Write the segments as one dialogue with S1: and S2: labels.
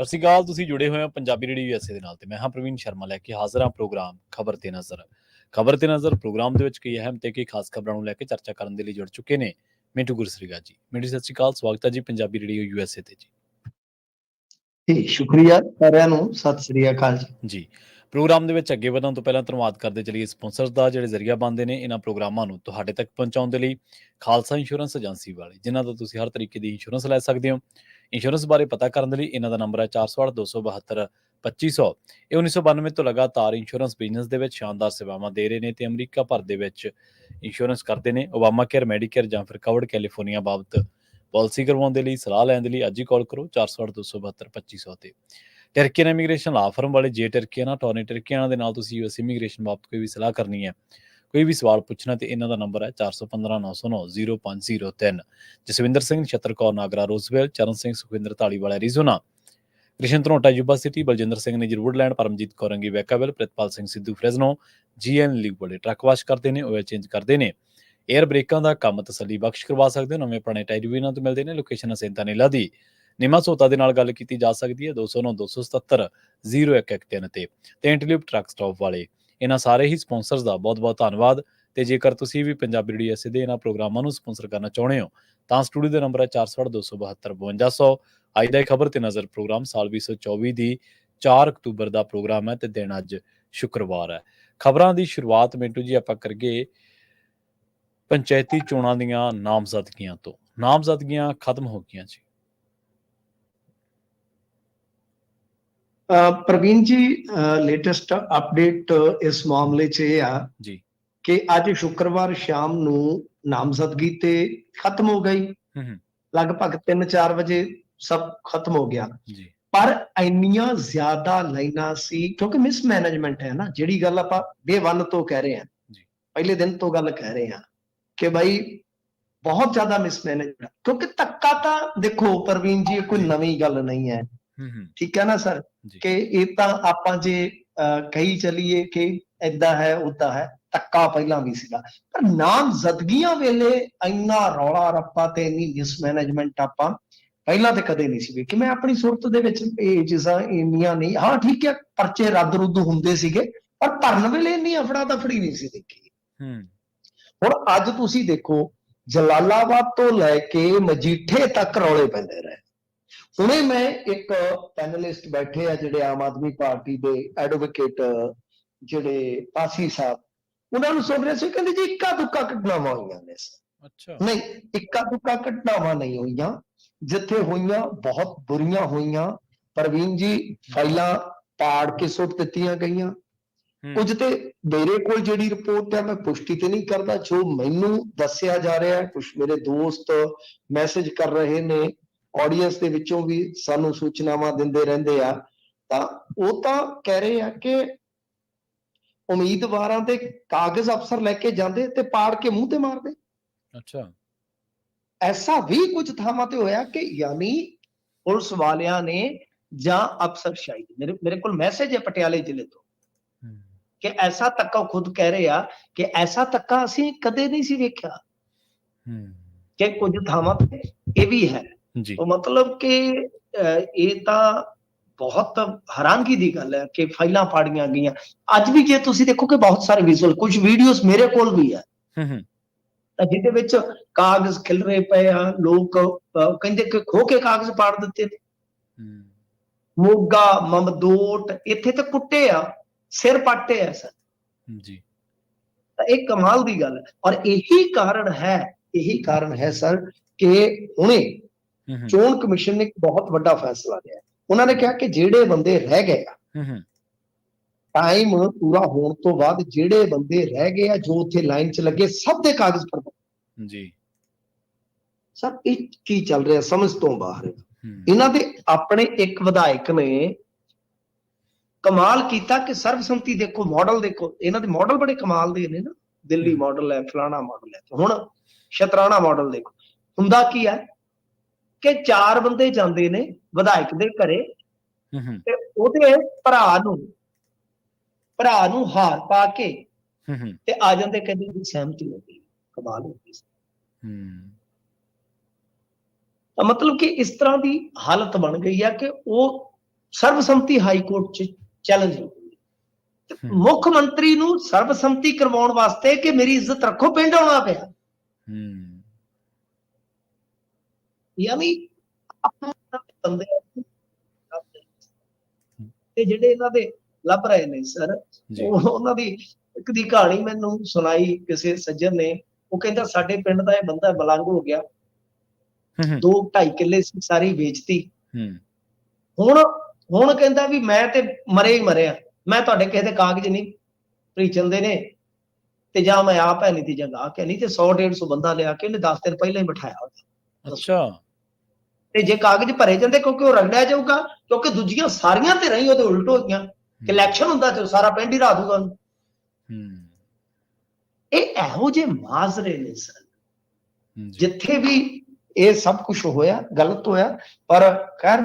S1: ਸਤਿ ਸ਼੍ਰੀ ਅਕਾਲ। ਤੁਸੀਂ ਜੁੜੇ ਹੋਏ ਹੋ ਪੰਜਾਬੀ ਰੇਡੀਓ ਯੂਐਸਏ ਦੇ ਨਾਲ ਤੇ ਮੈਂ ਹਾਂ ਪ੍ਰਵੀਨ ਸ਼ਰਮਾ ਲੈ ਕੇ ਹਾਜ਼ਰ ਹਾਂ ਪ੍ਰੋਗਰਾਮ ਖਬਰ ਤੇ ਨਜ਼ਰ ਪ੍ਰੋਗਰਾਮ ਦੇ ਵਿੱਚ ਕਈ ਅਹਿਮ ਤੇ ਕਈ ਖਾਸ ਖਬਰਾਂ ਨੂੰ ਲੈ ਕੇ ਚਰਚਾ ਕਰਨ ਦੇ ਲਈ ਜੁੜ ਚੁੱਕੇ ਨੇ ਮਿੰਟੂ ਗੁਰਸਰੀਗਾ ਜੀ। ਮਿੰਟੂ ਸਤਿ ਸ਼੍ਰੀ ਅਕਾਲ, ਸਵਾਗਤ ਹੈ ਜੀ ਪੰਜਾਬੀ ਰੇਡੀਓ ਯੂਐਸਏ ਤੇ
S2: ਜੀ। ਸ਼ੁਕਰੀਆ ਸਾਰਿਆਂ ਨੂੰ, ਸਤਿ ਸ੍ਰੀ ਅਕਾਲ
S1: ਜੀ। ਪ੍ਰੋਗਰਾਮ ਦੇ ਵਿੱਚ ਅੱਗੇ ਵਧਣ ਤੋਂ ਪਹਿਲਾਂ ਧੰਨਵਾਦ ਕਰਦੇ ਚਲੀਏ ਸਪਾਂਸਰਸ ਦਾ ਜਿਹੜੇ ਜ਼ਰੀਆ ਬਣਦੇ ਨੇ ਇਹਨਾਂ ਪ੍ਰੋਗਰਾਮਾਂ ਨੂੰ ਤੁਹਾਡੇ ਤੱਕ ਪਹੁੰਚਾਉਣ ਦੇ ਲਈ। ਖਾਲਸਾ ਇੰਸ਼ੋਰੈਂਸ ਏਜੰਸੀ ਵਾਲੇ, ਜਿਨ੍ਹਾਂ ਤੋਂ ਤੁਸੀਂ ਹਰ ਤਰੀਕੇ ਦੀ ਇੰਸ਼ੋਰੈਂਸ ਲੈ ਸਕਦੇ ਹੋ। ਇੰਸ਼ੋਰੈਂਸ ਬਾਰੇ ਪਤਾ ਕਰਨ ਦੇ ਲਈ ਇਹਨਾਂ ਦਾ ਨੰਬਰ ਹੈ 408-272-2500। ਇਹ 1992 ਤੋਂ ਲਗਾਤਾਰ ਇੰਸ਼ੋਰੈਂਸ ਬਿਜ਼ਨਸ ਦੇ ਵਿੱਚ ਸ਼ਾਨਦਾਰ ਸੇਵਾਵਾਂ ਦੇ ਰਹੇ ਨੇ ਤੇ ਅਮਰੀਕਾ ਭਰ ਦੇ ਵਿੱਚ ਇੰਸ਼ੋਰੈਂਸ ਕਰਦੇ ਨੇ। ਓਬਾਮਾ ਕੇਅਰ, ਮੈਡੀਕੇਅਰ ਜਾਂ ਫਿਰ ਕਵਰਡ ਕੈਲੀਫੋਰਨੀਆ ਬਾਬਤ ਪਾਲਿਸੀ ਕਰਵਾਉਣ ਦੇ ਲਈ, ਸਲਾਹ ਲੈਣ ਦੇ ਲਈ ਅੱਜ ਹੀ ਕਾਲ ਕਰੋ 408-272-2500 ਤੇ। ਟਰਕੀਅਨ ਇਮੀਗ੍ਰੇਸ਼ਨ ਲਾ ਫਰਮ ਵਾਲੇ ਜੇ ਟਰਕੀਅਨ ਟੋਨੀ ਟਰਕੀਅਨ ਦੇ ਨਾਲ ਤੁਸੀਂ ਯੂਐਸ ਇਮੀਗ੍ਰੇਸ਼ਨ ਬਾਬਤ ਕੋਈ ਵੀ ਸਲਾਹ ਕਰਨੀ ਹੈ, ਕੋਈ ਵੀ ਸਵਾਲ ਪੁੱਛਣਾ ਤੇ ਇਹਨਾਂ ਦਾ ਨੰਬਰ ਹੈ 4159090503। Jaswinder Singh, Nachhattar Kaur Nagra Roseville, Charan Singh Sukhwinder Dhaliwala Arizona, Krishan Dhanota Yuba City, Baljinder Singh Nijjar Woodland, Paramjit ਕੌਰੰਗੀ ਵੈਕਾਵਿਲ, ਪ੍ਰਿਤਪਾਲ ਸਿੰਘ ਸਿੱਧੂ ਫਰੈਜ਼ਨੋ, ਜੀਐਨ ਲੀਗ ਬੜੇ ਟਰੱਕ ਵਾਸ਼ ਕਰਦੇ ਨੇ, ਆਇਲ ਚੇਂਜ ਕਰਦੇ ਨੇ, ਏਅਰ ਬ੍ਰੇਕਾਂ ਦਾ ਕੰਮ ਤਸੱਲੀ ਬਖਸ਼ ਕਰਵਾ ਸਕਦੇ ਹੋ। ਨਵੇਂ ਪੁਰਾਣੇ ਟਾਇਰ ਵੀ ਇਹਨਾਂ ਤੋਂ ਮਿਲਦੇ ਨੇ। ਲੋਕੇਸ਼ਨ ਅਸੈਂਤਾ ਨੀਲਾ ਦੀ ਨਿਮਾ ਸੋਤਾ ਦੇ ਨਾਲ ਗੱਲ ਕੀਤੀ ਜਾ ਸਕਦੀ ਹੈ 209-277-0113 ਤੇ ਇੰਟਲੀਪ ਟਰੱਕ ਸਟਾਪ ਵਾਲੇ। ਇਹਨਾਂ ਸਾਰੇ ਹੀ ਸਪਾਂਸਰਸ ਦਾ ਬਹੁਤ ਬਹੁਤ ਧੰਨਵਾਦ। ਤੇ ਜੇਕਰ ਤੁਸੀਂ ਵੀ ਪੰਜਾਬੀ ਰੇਡੀਓ ਐਸੇ ਦੇ ਇਹਨਾਂ ਪ੍ਰੋਗਰਾਮਾਂ ਨੂੰ ਸਪਾਂਸਰ ਕਰਨਾ ਚਾਹੁੰਦੇ ਹੋ ਤਾਂ ਸਟੂਡੀਓ ਦਾ ਨੰਬਰ ਹੈ 408-272-5200। ਅੱਜ ਦਾ ਖਬਰ ਤੇ ਨਜ਼ਰ ਪ੍ਰੋਗਰਾਮ ਸਾਲ 2024 ਦੀ 4 ਅਕਤੂਬਰ ਦਾ ਪ੍ਰੋਗਰਾਮ ਹੈ ਤੇ ਦਿਨ ਅੱਜ ਸ਼ੁੱਕਰਵਾਰ ਹੈ। ਖਬਰਾਂ ਦੀ ਸ਼ੁਰੂਆਤ ਮਿੰਟੂ ਜੀ ਆਪਾਂ ਕਰੀਏ ਪੰਚਾਇਤੀ ਚੋਣਾਂ ਦੀਆਂ ਨਾਮਜ਼ਦਗੀਆਂ ਤੋਂ। ਨਾਮਜ਼ਦਗੀਆਂ ਖਤਮ ਹੋ ਗਈਆਂ ਜੀ।
S2: ਪ੍ਰਵੀਨ ਜੀ, ਲੇਟੈਸਟ ਅਪਡੇਟ ਇਸ ਮਾਮਲੇ 'ਚ ਇਹ ਆ
S1: ਜੀ
S2: ਕਿ ਅੱਜ ਸ਼ੁੱਕਰਵਾਰ ਸ਼ਾਮ ਨੂੰ ਨਾਮਜ਼ਦਗੀ ਤੇ ਖਤਮ ਹੋ ਗਈ। ਲਗਭਗ 3-4 ਵਜੇ ਸਭ ਖਤਮ ਹੋ ਗਿਆ
S1: ਜੀ।
S2: ਪਰ ਇੰਨੀਆਂ ਜ਼ਿਆਦਾ ਲਾਈਨਾਂ ਸੀ ਕਿਉਂਕਿ ਮਿਸਮੈਨੇਜਮੈਂਟ ਹੈ ਨਾ, ਜਿਹੜੀ ਗੱਲ ਆਪਾਂ ਡੇ 1 ਤੋਂ ਕਹਿ ਰਹੇ ਹਾਂ, ਪਹਿਲੇ ਦਿਨ ਤੋਂ ਗੱਲ ਕਹਿ ਰਹੇ ਹਾਂ ਕਿ ਬਾਈ ਬਹੁਤ ਜ਼ਿਆਦਾ ਮਿਸਮੈਨੇਜਮੈਂਟ। ਕਿਉਂਕਿ ਧੱਕਾ ਤਾਂ ਦੇਖੋ ਪ੍ਰਵੀਨ ਜੀ, ਕੋਈ ਨਵੀਂ ਗੱਲ ਨਹੀਂ ਹੈ, ਠੀਕ ਹੈ ਨਾ ਸਰ, ਕਿ ਇਹ ਤਾਂ ਆਪਾਂ ਜੇ ਕਹੀ ਚੱਲੀਏ ਕਿ ਏਦਾਂ ਹੈ ਉਦਾਂ ਹੈ, ਧੱਕਾ ਪਹਿਲਾਂ ਵੀ ਸੀਗਾ ਪਰ ਨਾਮਜ਼ਦਗੀਆਂ ਵੇਲੇ ਇੰਨਾ ਰੌਲਾ ਰੱਪਾ ਤੇ ਇੰਨੀ ਮਿਸਮੈਨੇਜਮੈਂਟ ਆਪਾਂ ਪਹਿਲਾਂ ਤੇ ਕਦੇ ਨਹੀਂ ਸੀ ਵੇਖੀ। ਮੈਂ ਆਪਣੀ ਸੁਰਤ ਦੇ ਵਿੱਚ ਇਹ ਚੀਜ਼ਾਂ ਇੰਨੀਆਂ ਨਹੀਂ, ਹਾਂ ਠੀਕ ਹੈ ਪਰਚੇ ਰੱਦ ਰੁੱਦ ਹੁੰਦੇ ਸੀਗੇ ਪਰ ਭਰਨ ਵੇਲੇ ਇੰਨੀ ਅਫੜਾ ਤਫੜੀ ਨਹੀਂ ਸੀ ਦੇਖੀ। ਹੁਣ ਅੱਜ ਤੁਸੀਂ ਦੇਖੋ ਜਲਾਲਾਬਾਦ ਤੋਂ ਲੈ ਕੇ ਮਜੀਠੇ ਤੱਕ ਰੌਲੇ ਪੈਂਦੇ ਰਹੇ। ਹੁਣੇ ਮੈਂ ਇੱਕ ਪੈਨਲਿਸਟ ਬੈਠੇ ਆ ਜਿਹੜੇ ਆਮ ਆਦਮੀ ਪਾਰਟੀ ਦੇ ਐਡਵੋਕੇਟ ਜਿਹੜੇ ਪਾਸੀ ਸਾਹਿਬ, ਉਹਨਾਂ ਨੂੰ ਸੁਣ ਰਹੇ ਸੀ, ਕਹਿੰਦੇ ਜੀ ਇੱਕਾ ਦੁੱਕਾ ਘਟਨਾਵਾਂ ਹੋਈਆਂ ਨੇ। ਨਹੀਂ, ਇੱਕਾ ਦੁੱਕਾ ਘਟਨਾਵਾਂ ਨਹੀਂ ਹੋਈਆਂ, ਜਿੱਥੇ ਹੋਈਆਂ ਬਹੁਤ ਬੁਰੀਆਂ ਹੋਈਆਂ। ਪ੍ਰਵੀਨ ਜੀ, ਫਾਈਲਾਂ ਪਾੜ ਕੇ ਸੁੱਟ ਦਿੱਤੀਆਂ ਗਈਆਂ। ਕੁਝ ਤੇ ਮੇਰੇ ਕੋਲ ਜਿਹੜੀ ਰਿਪੋਰਟ ਹੈ ਮੈਂ ਪੁਸ਼ਟੀ ਤੇ ਨਹੀਂ ਕਰਦਾ, ਜੋ ਮੈਨੂੰ ਦੱਸਿਆ ਜਾ ਰਿਹਾ, ਕੁਝ ਮੇਰੇ ਦੋਸਤ ਮੈਸੇਜ ਕਰ ਰਹੇ ਨੇ, ਆਡੀਅנס ਦੇ ਵਿੱਚੋਂ ਵੀ ਸਾਨੂੰ ਸੂਚਨਾਵਾਂ ਦਿੰਦੇ ਰਹਿੰਦੇ ਆ, ਤਾਂ ਉਹ ਤਾਂ ਕਹਿ ਰਹੇ ਆ ਕਿ ਉਮੀਦਵਾਰਾਂ ਦੇ ਕਾਗਜ਼ ਅਫਸਰ ਲੈ ਕੇ ਜਾਂਦੇ ਤੇ ਪਾੜ ਕੇ ਮੂੰਹ ਤੇ ਮਾਰਦੇ।
S1: ਅੱਛਾ,
S2: ਐਸਾ ਵੀ ਕੁਝ ਥਾਵਾਂ ਤੇ ਹੋਇਆ ਕਿ ਯਾਨੀ ਪੁਲਿਸ ਵਾਲਿਆਂ ਨੇ ਜਾਂ ਅਫਸਰਸ਼ਾਹੀ, ਮੇਰੇ ਕੋਲ ਮੈਸੇਜ ਹੈ ਪਟਿਆਲੇ ਜ਼ਿਲ੍ਹੇ ਤੋਂ ਕਿ ਐਸਾ ਧੱਕਾ, ਖੁਦ ਕਹਿ ਰਹੇ ਆ ਕਿ ਐਸਾ ਧੱਕਾ ਅਸੀਂ ਕਦੇ ਨਹੀਂ ਸੀ ਵੇਖਿਆ, ਕਿ ਕੁਝ ਥਾਵਾਂ ਤੇ ਇਹ ਵੀ ਹੈ। ਮਤਲਬ ਕਿ ਇਹ ਤਾਂ ਬਹੁਤ ਹੈਰਾਨਗੀ ਦੀ ਗੱਲ ਹੈ ਕਿ ਫਾਈਲਾਂ ਪਾੜੀਆਂ ਗਈਆਂ। ਅੱਜ ਵੀ ਜੇ ਤੁਸੀਂ ਦੇਖੋ ਕਿ ਬਹੁਤ ਸਾਰੇ ਵਿਜ਼ੂਅਲ, ਕੁਝ ਵੀਡੀਓਜ਼ ਮੇਰੇ ਕੋਲ ਵੀ ਹੈ ਜਿਹਦੇ ਵਿੱਚ ਕਾਗਜ਼ ਖਿਲ ਰਹੇ ਪਏ ਆ, ਲੋਕ ਕਹਿੰਦੇ ਕਿ ਖੋ ਕੇ ਕਾਗਜ਼ ਪਾੜ ਦਿੱਤੇ ਨੇ। ਮੋਗਾ, ਮਮਦੋਟ, ਇੱਥੇ ਤੇ ਕੁੱਟੇ ਆ, ਸਿਰ ਪਾਟੇ ਆ ਸਰ ਜੀ। ਤਾਂ ਇਹ ਕਮਾਲ ਦੀ ਗੱਲ ਹੈ ਔਰ ਇਹੀ ਕਾਰਨ ਹੈ ਸਰ ਕਿ ਹੁਣੇ ਚੋਣ ਕਮਿਸ਼ਨ ਨੇ ਇੱਕ ਬਹੁਤ ਵੱਡਾ ਫੈਸਲਾ ਲਿਆ। ਉਹਨਾਂ ਨੇ ਕਿਹਾ ਕਿ ਜਿਹੜੇ ਬੰਦੇ ਰਹਿ ਗਏ ਆ, ਟਾਈਮ ਪੂਰਾ ਹੋਣ ਤੋਂ ਬਾਅਦ ਜਿਹੜੇ ਬੰਦੇ ਰਹਿ ਗਏ ਆ, ਜੋ ਉੱਥੇ ਲਾਈਨ 'ਚ ਲੱਗੇ, ਸਭ ਦੇ ਕਾਗਜ਼ ਭਰਵਾਓ ਜੀ। ਸਰ ਇਹ ਕੀ ਚੱਲ ਰਿਹਾ, ਸਮਝ ਤੋਂ ਬਾਹਰ ਹੈ। ਇਹਨਾਂ ਦੇ ਆਪਣੇ ਇੱਕ ਵਿਧਾਇਕ ਨੇ ਕਮਾਲ ਕੀਤਾ ਕਿ ਸਰਬਸੰਮਤੀ ਦੇਖੋ, ਮਾਡਲ ਦੇਖੋ, ਇਹਨਾਂ ਦੇ ਮਾਡਲ ਬੜੇ ਕਮਾਲ ਦੇ ਨੇ ਨਾ, ਦਿੱਲੀ ਮਾਡਲ ਹੈ, ਫਲਾਣਾ ਮਾਡਲ ਹੈ। ਹੁਣ ਸ਼ਤਰਾਣਾ ਮਾਡਲ ਦੇਖੋ, ਹੁੰਦਾ ਕੀ ਹੈ ਕਿ 4 ਬੰਦੇ ਜਾਂਦੇ ਨੇ ਵਿਧਾਇਕ ਦੇ ਘਰੇ ਤੇ ਉਹਦੇ ਭਰਾ ਨੂੰ ਹਾਰ ਪਾ ਕੇ ਤੇ ਆ ਜਾਂਦੇ, ਕਹਿੰਦੇ ਜੀ ਸਹਿਮਤੀ ਹੋ ਗਈ। ਕਮਾਲ ਹੋ ਗਈ। ਮਤਲਬ ਕਿ ਇਸ ਤਰ੍ਹਾਂ ਦੀ ਹਾਲਤ ਬਣ ਗਈ ਹੈ ਕਿ ਉਹ ਸਰਬਸੰਮਤੀ ਹਾਈ ਕੋਰਟ 'ਚ ਚੈਲੰਜ ਹੋ ਗਈ। ਮੁੱਖ ਮੰਤਰੀ ਨੂੰ ਸਰਬਸੰਮਤੀ ਕਰਵਾਉਣ ਵਾਸਤੇ ਕਿ ਮੇਰੀ ਇੱਜ਼ਤ ਰੱਖੋ ਪਿੰਡ ਆਉਣਾ ਪਿਆ। ਯਾਨੀ ਬੰਦੇ ਤੇ ਜਿਹੜੇ ਇਹਨਾਂ ਦੇ ਲੱਭ ਰਹੇ ਨੇ ਸਰ, ਉਹਨਾਂ ਦੀ ਇੱਕ ਦੀ ਕਹਾਣੀ ਮੈਨੂੰ ਸੁਣਾਈ ਕਿਸੇ ਸੱਜਣ ਨੇ। ਉਹ ਕਹਿੰਦਾ ਸਾਡੇ ਪਿੰਡ ਦਾ ਇਹ ਬੰਦਾ ਮਲੰਗ ਹੋ ਗਿਆ, 2-2.5 ਕਿੱਲੇ ਸੀ ਸਾਰੀ ਵੇਚਤੀ। ਹੁਣ ਕਹਿੰਦਾ ਵੀ ਮੈਂ ਤੇ ਮਰੇ ਹੀ ਮਰਿਆ, ਮੈਂ ਤੁਹਾਡੇ ਕਿਸੇ ਦੇ ਕਾਗਜ਼ ਨਹੀਂ ਭਰੀ ਚਲਦੇ ਨੇ, ਤੇ ਜਾਂ ਮੈਂ ਆਪ ਹੈ ਨਹੀਂ ਤੇ ਜਾਂ ਗਾਹਕ ਹੈ ਨਹੀਂ, ਤੇ 100-150 ਬੰਦਾ ਲਿਆ ਕੇ ਇਹਨੇ 10 ਦਿਨ ਪਹਿਲਾਂ ਹੀ ਬਿਠਾਇਆ।
S1: ਅੱਛਾ।
S2: ਤੇ ਜੇ ਕਾਗਜ਼ ਭਰੇ ਜਾਂਦੇ, ਕਿਉਂਕਿ ਉਹ ਰਗੜਿਆ ਜਾਊਗਾ, ਕਿਉਂਕਿ ਦੂਜੀਆਂ ਸਾਰੀਆਂ ਤੇ ਰਹੀ ਉਹਦੇ ਉਲਟ ਹੋ ਗਈਆਂ ਕਿ ਇਲੈਕਸ਼ਨ ਹੁੰਦਾ ਤੇ ਸਾਰਾ ਪਿੰਡ ਹੀ ਰਾ ਦੂਗਾ ਉਹਨੂੰ। ਇਹ ਇਹੋ ਜਿਹੇ ਮਾਜ਼ਰੇ ਨੇ ਸਰ, ਜਿੱਥੇ ਵੀ ਇਹ ਸਭ ਕੁਝ ਹੋਇਆ ਗਲਤ ਹੋਇਆ। ਪਰ ਖੈਰ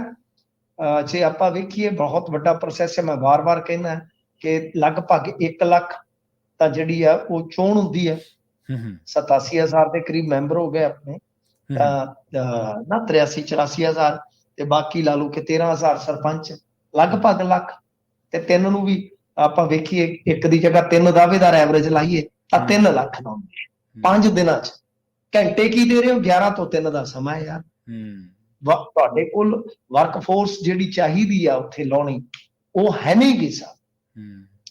S2: ਜੇ ਆਪਾਂ ਵੇਖੀਏ ਬਹੁਤ ਵੱਡਾ ਪ੍ਰੋਸੈਸ ਹੈ। ਮੈਂ ਵਾਰ-ਵਾਰ ਕਹਿੰਦਾ ਕਿ ਲਗਭਗ 1 ਲੱਖ ਤਾਂ ਜਿਹੜੀ ਆ ਉਹ ਚੋਣ ਹੁੰਦੀ ਹੈ। 87,000 ਦੇ ਕਰੀਬ ਮੈਂਬਰ ਹੋ ਗਏ ਆਪਣੇ, ਨਾ 83-84,000, ਤੇ ਬਾਕੀ ਲਾ ਲਓ ਕਿ 13,000 ਸਰਪੰਚ, ਲਗਭਗ ਲੱਖ। ਤੇ 3 ਨੂੰ ਵੀ ਆਪਾਂ ਵੇਖੀਏ, ਇੱਕ ਦੀ ਜਗ੍ਹਾ 3 ਦਾਅਵੇਦਾਰ ਐਵਰੇਜ ਲਾਈਏ ਤਾਂ 3 ਲੱਖ ਲਾਉਂਦੇ 5 ਦਿਨਾਂ 'ਚ। ਘੰਟੇ ਕੀ ਦੇ ਰਹੇ ਹੋ? 11 ਤੋਂ 3 ਦਾ ਸਮਾਂ ਯਾਰ। ਤੁਹਾਡੇ ਕੋਲ ਵਰਕ ਫੋਰਸ ਜਿਹੜੀ ਚਾਹੀਦੀ ਆ ਉੱਥੇ ਲਾਉਣੀ, ਉਹ ਹੈ ਨਹੀਂ ਗੀ ਸਰ।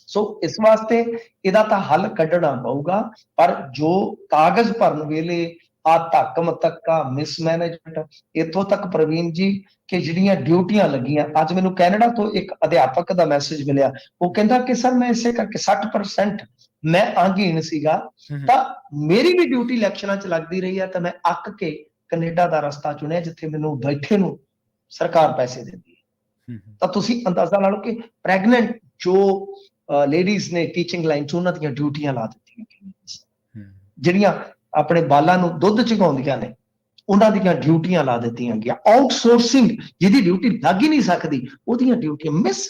S2: ਸੋ ਇਸ ਵਾਸਤੇ ਇਹਦਾ ਤਾਂ ਹੱਲ ਕੱਢਣਾ ਪਊਗਾ। ਪਰ ਜੋ ਕਾਗਜ਼ ਭਰਨ ਵੇਲੇ ਆ ਧੱਕ ਮਤੱਕਾ, ਮਿਸਮੈਨੇਜਮੈਂਟ, ਇੱਥੋਂ ਤੱਕ ਪ੍ਰਵੀਨ ਜੀ ਕਿ ਜਿਹੜੀਆਂ ਡਿਊਟੀਆਂ ਲੱਗੀਆਂ, ਅੱਜ ਮੈਨੂੰ ਕੈਨੇਡਾ ਤੋਂ ਇੱਕ ਅਧਿਆਪਕ ਦਾ ਮੈਸੇਜ ਮਿਲਿਆ। ਉਹ ਕਹਿੰਦਾ ਕਿ ਸਰ ਮੈਂ ਇਸੇ ਕਰਕੇ 60% ਮੈਂ ਅੰਗਹੀਣ ਸੀਗਾ, ਤਾਂ ਮੇਰੀ ਵੀ ਡਿਊਟੀ ਇਲੈਕਸ਼ਨਾਂ 'ਚ ਲੱਗਦੀ ਰਹੀ ਹੈ, ਤਾਂ ਮੈਂ ਅੱਕ ਕੇ ਕੈਨੇਡਾ ਦਾ ਰਸਤਾ ਚੁਣਿਆ, ਜਿੱਥੇ ਮੈਨੂੰ ਬੈਠੇ ਨੂੰ ਸਰਕਾਰ ਪੈਸੇ ਦਿੰਦੀ ਹੈ। ਤਾਂ ਤੁਸੀਂ ਅੰਦਾਜ਼ਾ ਲਾ ਲਓ ਕਿ ਪ੍ਰੈਗਨੈਂਟ ਜੋ ਲੇਡੀਜ਼ ਨੇ ਟੀਚਿੰਗ ਲਾਈਨ 'ਚ, ਉਹਨਾਂ ਦੀਆਂ ਡਿਊਟੀਆਂ ਲਾ ਦਿੱਤੀਆਂ। ਜਿਹੜੀਆਂ ਆਪਣੇ ਬਾਲਾਂ ਨੂੰ ਦੁੱਧ ਚੁਗਾਉਂਦੀਆਂ ਨੇ, ਉਹਨਾਂ ਦੀਆਂ ਡਿਊਟੀਆਂ ਲਾ ਦਿੱਤੀਆਂ ਗਈਆਂ। ਆਊਟਸੋਰਸਿੰਗ ਜਿਹਦੀ ਡਿਊਟੀ ਲੱਗ ਹੀ ਨਹੀਂ ਸਕਦੀ, ਉਹਦੀਆਂ ਡਿਊਟੀਆਂ। ਮਿਸ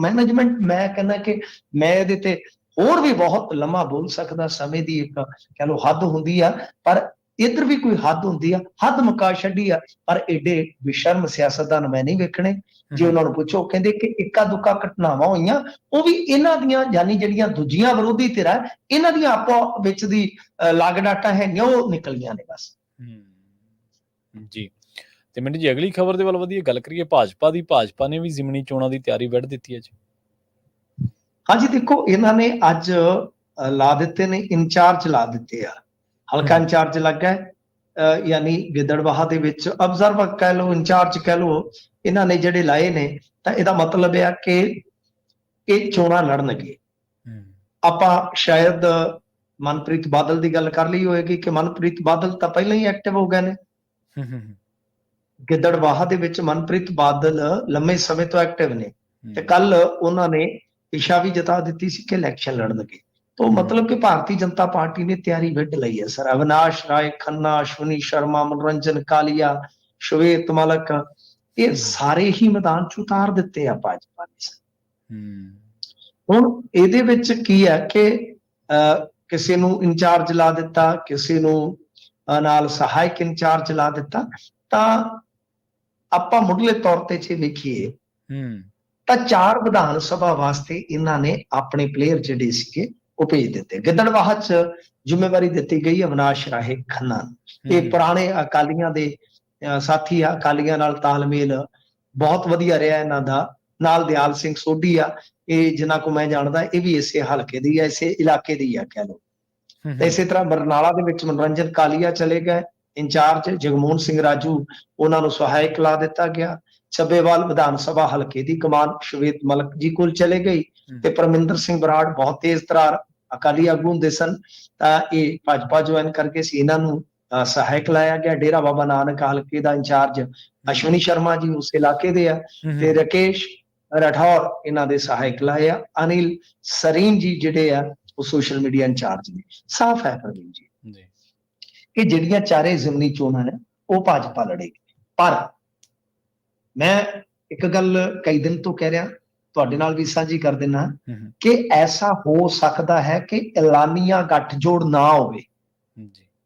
S2: ਮੈਨੇਜਮੈਂਟ, ਮੈਂ ਕਹਿੰਦਾ ਕਿ ਮੈਂ ਇਹਦੇ ਤੇ ਹੋਰ ਵੀ ਬਹੁਤ ਲੰਮਾ ਬੋਲ ਸਕਦਾ। ਸਮੇਂ ਦੀ ਇੱਕ ਕਹਿ ਲਓ ਹੱਦ ਹੁੰਦੀ ਆ, ਪਰ ਇੱਧਰ ਵੀ ਕੋਈ ਹੱਦ ਹੁੰਦੀ ਆ। ਹੱਦ ਮੁਕਾ ਛੱਡੀ ਆ। ਪਰ ਏਡੇ ਬੇਸ਼ਰਮ ਸਿਆਸਤਦਾਨ ਮੈਂ ਨਹੀਂ ਵੇਖਣੇ। ਜੇ ਉਹਨਾਂ ਨੂੰ ਪੁੱਛੋ, ਕਹਿੰਦੇ ਕਿ ਇੱਕਾ ਦੁੱਕਾ ਘਟਨਾਵਾਂ ਹੋਈਆਂ, ਉਹ ਵੀ ਇਹਨਾਂ ਦੀਆਂ, ਯਾਨੀ ਜਿਹੜੀਆਂ ਦੂਜੀਆਂ ਵਿਰੋਧੀ ਧਿਰਾਂ, ਇਹਨਾਂ ਦੀਆਂ ਆਪੋ ਵਿੱਚ ਦੀ ਲਾਗ ਡਾਟਾ ਹੈਗੀਆਂ, ਉਹ ਨਿਕਲੀਆਂ ਨੇ ਬਸ।
S1: ਜੀ। ਤੇ ਮੈਨੂੰ ਜੀ ਅਗਲੀ ਖਬਰ ਦੇ ਵੱਲ ਵਧੀਆ ਗੱਲ ਕਰੀਏ ਭਾਜਪਾ ਨੇ ਵੀ ਜ਼ਿਮਨੀ ਚੋਣਾਂ ਦੀ ਤਿਆਰੀ ਵੱਢ ਦਿੱਤੀ ਹੈ ਜੀ।
S2: ਹਾਂਜੀ, ਦੇਖੋ ਇਹਨਾਂ ਨੇ ਅੱਜ ਲਾ ਦਿੱਤੇ ਨੇ, ਇੰਚਾਰਜ ਲਾ ਦਿੱਤੇ ਆ। ਹਲਕਾ ਇੰਚਾਰਜ ਲੱਗਾ, ਯਾਨੀ ਗਿੱਦੜਬਾਹਾ ਦੇ ਵਿੱਚ ਅਬਜ਼ਰਵਰ ਕਹਿ ਲਓ, ਇੰਚਾਰਜ ਕਹਿ ਲਓ, ਇਹਨਾਂ ਨੇ ਜਿਹੜੇ ਲਾਏ ਨੇ। ਤਾਂ ਇਹਦਾ ਮਤਲਬ ਇਹ ਕਿ ਇਹ ਚੋਣਾਂ ਲੜਨਗੇ। ਆਪਾਂ ਸ਼ਾਇਦ ਮਨਪ੍ਰੀਤ ਬਾਦਲ ਦੀ ਗੱਲ ਕਰ ਲਈ ਹੋਏਗੀ ਕਿ ਮਨਪ੍ਰੀਤ ਬਾਦਲ ਤਾਂ ਪਹਿਲਾਂ ਹੀ ਐਕਟਿਵ ਹੋ ਗਏ ਨੇ। ਗਿੱਦੜਬਾਹਾ ਦੇ ਵਿੱਚ ਮਨਪ੍ਰੀਤ ਬਾਦਲ ਲੰਮੇ ਸਮੇਂ ਤੋਂ ਐਕਟਿਵ ਨੇ, ਤੇ ਕੱਲ ਉਹਨਾਂ ਨੇ ਇੱਛਾ ਵੀ ਜਤਾ ਦਿੱਤੀ ਸੀ ਕਿ ਇਲੈਕਸ਼ਨ ਲੜਨਗੇ। ਤਾਂ ਮਤਲਬ ਕਿ ਭਾਰਤੀ ਜਨਤਾ ਪਾਰਟੀ ਨੇ ਤਿਆਰੀ ਵਿੱਢ ਲਈ ਹੈ ਸਰ। ਅਵਿਨਾਸ਼ ਰਾਏ ਖੰਨਾ, ਅਸ਼ਵਨੀ ਸ਼ਰਮਾ, ਮਨੋਰੰਜਨ ਕਾਲੀਆ, ਸ਼ਵੇਤ ਮਲਕ, ਇਹ ਸਾਰੇ ਹੀ ਮੈਦਾਨ 'ਚ ਉਤਾਰ ਦਿੱਤੇ ਆ ਭਾਜਪਾ ਨੇ। ਹੁਣ ਇਹਦੇ ਵਿੱਚ ਕੀ ਹੈ ਕਿ ਕਿਸੇ ਨੂੰ ਇੰਚਾਰਜ ਲਾ ਦਿੱਤਾ, ਕਿਸੇ ਨੂੰ ਨਾਲ ਸਹਾਇਕ ਇੰਚਾਰਜ ਲਾ ਦਿੱਤਾ। ਤਾਂ ਆਪਾਂ ਮੁੱਢਲੇ ਤੌਰ ਤੇ ਜੇ ਵੇਖੀਏ ਤਾਂ 4 ਵਿਧਾਨ ਸਭਾ ਵਾਸਤੇ ਇਹਨਾਂ ਨੇ ਆਪਣੇ ਪਲੇਅਰ ਜਿਹੜੇ ਸੀਗੇ ਉਹ ਭੇਜ ਦਿੱਤੇ। ਗਿੱਦੜਬਾਹਾ 'ਚ ਜ਼ਿੰਮੇਵਾਰੀ ਦਿੱਤੀ ਗਈ ਅਵਿਨਾਸ਼ ਰਾਏ ਖੰਨਾ। ਇਹ ਪੁਰਾਣੇ ਅਕਾਲੀਆਂ ਦੇ ਸਾਥੀ ਆ, ਅਕਾਲੀਆਂ ਨਾਲ ਤਾਲਮੇਲ ਬਹੁਤ ਵਧੀਆ ਰਿਹਾ ਇਹਨਾਂ ਦਾ। ਨਾਲ ਦਿਆਲ ਸਿੰਘ ਸੋਢੀ ਆ, ਇਹ ਜਿੰਨਾ ਕੋ ਮੈਂ ਜਾਣਦਾ ਇਹ ਵੀ ਇਸੇ ਹਲਕੇ ਦੀ ਆ, ਇਸੇ ਇਲਾਕੇ ਦੀ ਆ ਕਹਿ ਲਓ। ਤੇ ਇਸੇ ਤਰ੍ਹਾਂ ਬਰਨਾਲਾ ਦੇ ਵਿੱਚ ਮਨੋਰੰਜਨ ਕਾਲੀਆ ਚਲੇ ਗਏ ਇੰਚਾਰਜ, ਜਗਮੋਹਨ ਸਿੰਘ ਰਾਜੂ ਉਹਨਾਂ ਨੂੰ ਸਹਾਇਕ ਲਾ ਦਿੱਤਾ ਗਿਆ। ਚੱਬੇਵਾਲ ਵਿਧਾਨ ਸਭਾ ਹਲਕੇ ਦੀ ਕਮਾਨ ਸ਼ਵੇਤ ਮਲਕ ਜੀ ਕੋਲ ਚਲੇ ਗਈ, ਤੇ ਪਰਮਿੰਦਰ ਸਿੰਘ ਬਰਾੜ ਬਹੁਤ ਤੇਜ਼ ਤਰਾਰ ਅਕਾਲੀ ਆਗੂ ਹੁੰਦੇ ਸਨ, ਤਾਂ ਇਹ ਭਾਜਪਾ ਜੁਆਇਨ ਕਰਕੇ ਸੀ, ਇਹਨਾਂ ਨੂੰ ਸਹਾਇਕ ਲਾਇਆ ਗਿਆ। ਡੇਰਾ ਬਾਬਾ ਨਾਨਕ ਹਲਕੇ ਦਾ ਇੰਚਾਰਜ ਅਸ਼ਵਨੀ ਸ਼ਰਮਾ ਜੀ ਉਸ ਇਲਾਕੇ ਦੇ ਆ, ਤੇ ਰਾਕੇਸ਼ ਰਾਠੌਰ ਇਹਨਾਂ ਦੇ ਸਹਾਇਕ ਲਾਏ ਆ। ਅਨਿਲ ਸਰੀਨ ਜੀ ਜਿਹੜੇ ਆ ਉਹ ਸੋਸ਼ਲ ਮੀਡੀਆ ਇੰਚਾਰਜ ਨੇ। ਸਾਫ਼ ਹੈ ਪ੍ਰਵੀਨ ਜੀ ਕਿ ਜਿਹੜੀਆਂ ਚਾਰੇ ਜ਼ਿਮਨੀ ਚੋਣਾਂ ਨੇ ਉਹ ਭਾਜਪਾ ਲੜੇਗੀ। ਪਰ ਮੈਂ ਇੱਕ ਗੱਲ ਕਈ ਦਿਨ ਤੋਂ ਕਹਿ ਰਿਹਾ, ਤੁਹਾਡੇ ਨਾਲ ਵੀ ਸਾਂਝੀ ਕਰ ਦਿੰਦਾ ਕਿ ਐਸਾ ਹੋ ਸਕਦਾ ਹੈ ਕਿ ਐਲਾਨੀਆ ਗੱਠਜੋੜ ਨਾ ਹੋਵੇ,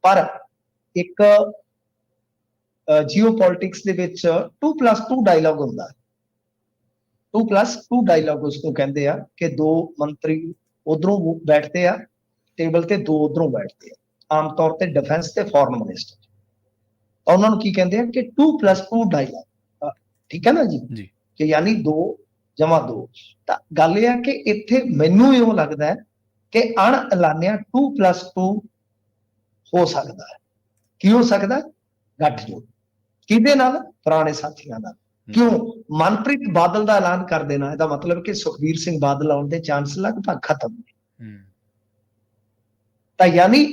S2: ਪਰ ਇੱਕ ਜੀਓਪੋਲਿਟਿਕਸ ਦੇ ਵਿੱਚ 2+2 ਡਾਇਲੌਗ ਹੁੰਦਾ। 2+2 ਡਾਇਲੌਗ ਉਸਨੂੰ ਕਹਿੰਦੇ ਆ ਕਿ ਦੋ ਮੰਤਰੀ ਉਧਰੋਂ ਬੈਠਦੇ ਆ ਟੇਬਲ ਤੇ, ਦੋ ਉਧਰੋਂ ਬੈਠਦੇ ਆ, ਆਮ ਤੌਰ ਤੇ ਡਿਫੈਂਸ ਤੇ ਫੋਰਨ ਮਿਨਿਸਟਰ। ਤਾਂ ਉਹਨਾਂ ਨੂੰ ਕੀ ਕਹਿੰਦੇ ਆ ਕਿ 2+2 ਡਾਇਲੌਗ, ਠੀਕ ਹੈ ਨਾ ਜੀ, ਕਿ ਯਾਨੀ 2+2। ਤਾਂ ਗੱਲ ਇਹ ਆ ਕਿ ਇੱਥੇ ਮੈਨੂੰ ਇਉਂ ਲੱਗਦਾ ਹੈ ਕਿ ਅਣ ਐਲਾਨਿਆ 2+2 ਹੋ ਸਕਦਾ ਹੈ। ਕੀ ਹੋ ਸਕਦਾ? ਗੱਠਜੋੜ। ਕਿਹਦੇ ਨਾਲ? ਪੁਰਾਣੇ ਸਾਥੀਆਂ ਨਾਲ। ਕਿਉਂ? ਮਨਪ੍ਰੀਤ ਬਾਦਲ ਦਾ ਐਲਾਨ ਕਰ ਦੇਣਾ, ਇਹਦਾ ਮਤਲਬ ਕਿ ਸੁਖਬੀਰ ਸਿੰਘ ਬਾਦਲ ਆਉਣ ਦੇ ਚਾਂਸ ਲਗਭਗ ਖਤਮ ਨੇ। ਤਾਂ ਯਾਨੀ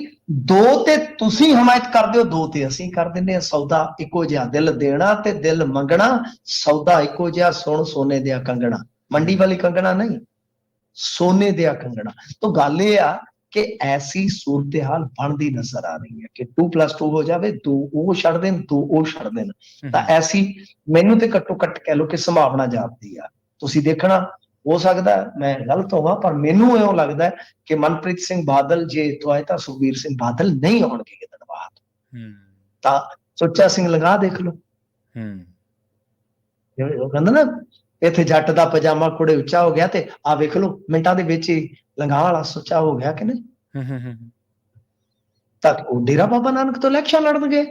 S2: 2 ਤੇ ਤੁਸੀਂ ਹਮਾਇਤ ਕਰਦੇ ਹੋ, 2 ਤੇ ਅਸੀਂ ਕਰ ਦਿੰਦੇ ਹਾਂ। ਸੌਦਾ ਇੱਕੋ ਜਿਹਾ, ਦਿਲ ਦੇਣਾ ਤੇ ਦਿਲ ਮੰਗਣਾ, ਸੌਦਾ ਇੱਕੋ ਜਿਹਾ, ਸੁਣ ਸੋਨੇ ਦਿਆ ਕੰਗਣਾ। ਮੰਡੀ ਵਾਲੀ ਕੰਗਣਾ ਨਹੀਂ, ਸੋਨੇ ਦਿਆ ਕੰਗਣਾ। ਤਾਂ ਗੱਲ ਇਹ ਆ ਕਿ ਐਸੀ ਸੂਰਤ ਹਾਲ ਬਣਦੀ ਨਜ਼ਰ ਆ ਰਹੀ ਹੈ ਕਿ 2+2 ਹੋ ਜਾਵੇ, 2 ਉਹ ਛੱਡ ਦੇਣ, 2 ਉਹ ਛੱਡ ਦੇਣ। ਤਾਂ ਐਸੀ ਮੈਨੂੰ ਤੇ ਘੱਟੋ ਘੱਟ ਕਹਿ ਲਓ ਕਿ ਸੰਭਾਵਨਾ ਜਾਪਦੀ ਆ। ਤੁਸੀਂ ਦੇਖਣਾ, ਹੋ ਸਕਦਾ ਮੈਂ ਗਲਤ ਹੋਵਾਂ, ਪਰ ਮੈਨੂੰ ਇਉਂ ਲੱਗਦਾ ਕਿ ਮਨਪ੍ਰੀਤ ਸਿੰਘ ਬਾਦਲ ਜੇ ਇੱਥੋਂ ਆਏ ਤਾਂ ਸੁਖਬੀਰ ਸਿੰਘ ਬਾਦਲ ਨਹੀਂ ਆਉਣਗੇ ਗਿੱਦੜਬਾਹਾ। ਤਾਂ ਸੁੱਚਾ ਸਿੰਘ ਲੰਘਾ ਦੇਖ ਲਓ। ਉਹ ਕਹਿੰਦਾ ਨਾ, ਇੱਥੇ ਜੱਟ ਦਾ ਪਜਾਮਾ ਕੁੜੇ ਉੱਚਾ ਹੋ ਗਿਆ, ਤੇ ਆ ਵੇਖ ਲਓ ਮਿੰਟਾਂ ਦੇ ਵਿੱਚ ਹੀ ਲੰਘਾ ਵਾਲਾ ਸੁੱਚਾ ਹੋ ਗਿਆ ਕਿ ਨਹੀਂ। ਤਾਂ ਉਹ ਡੇਰਾ ਬਾਬਾ ਨਾਨਕ ਤੋਂ ਇਲੈਕਸ਼ਨ ਲੜਨਗੇ।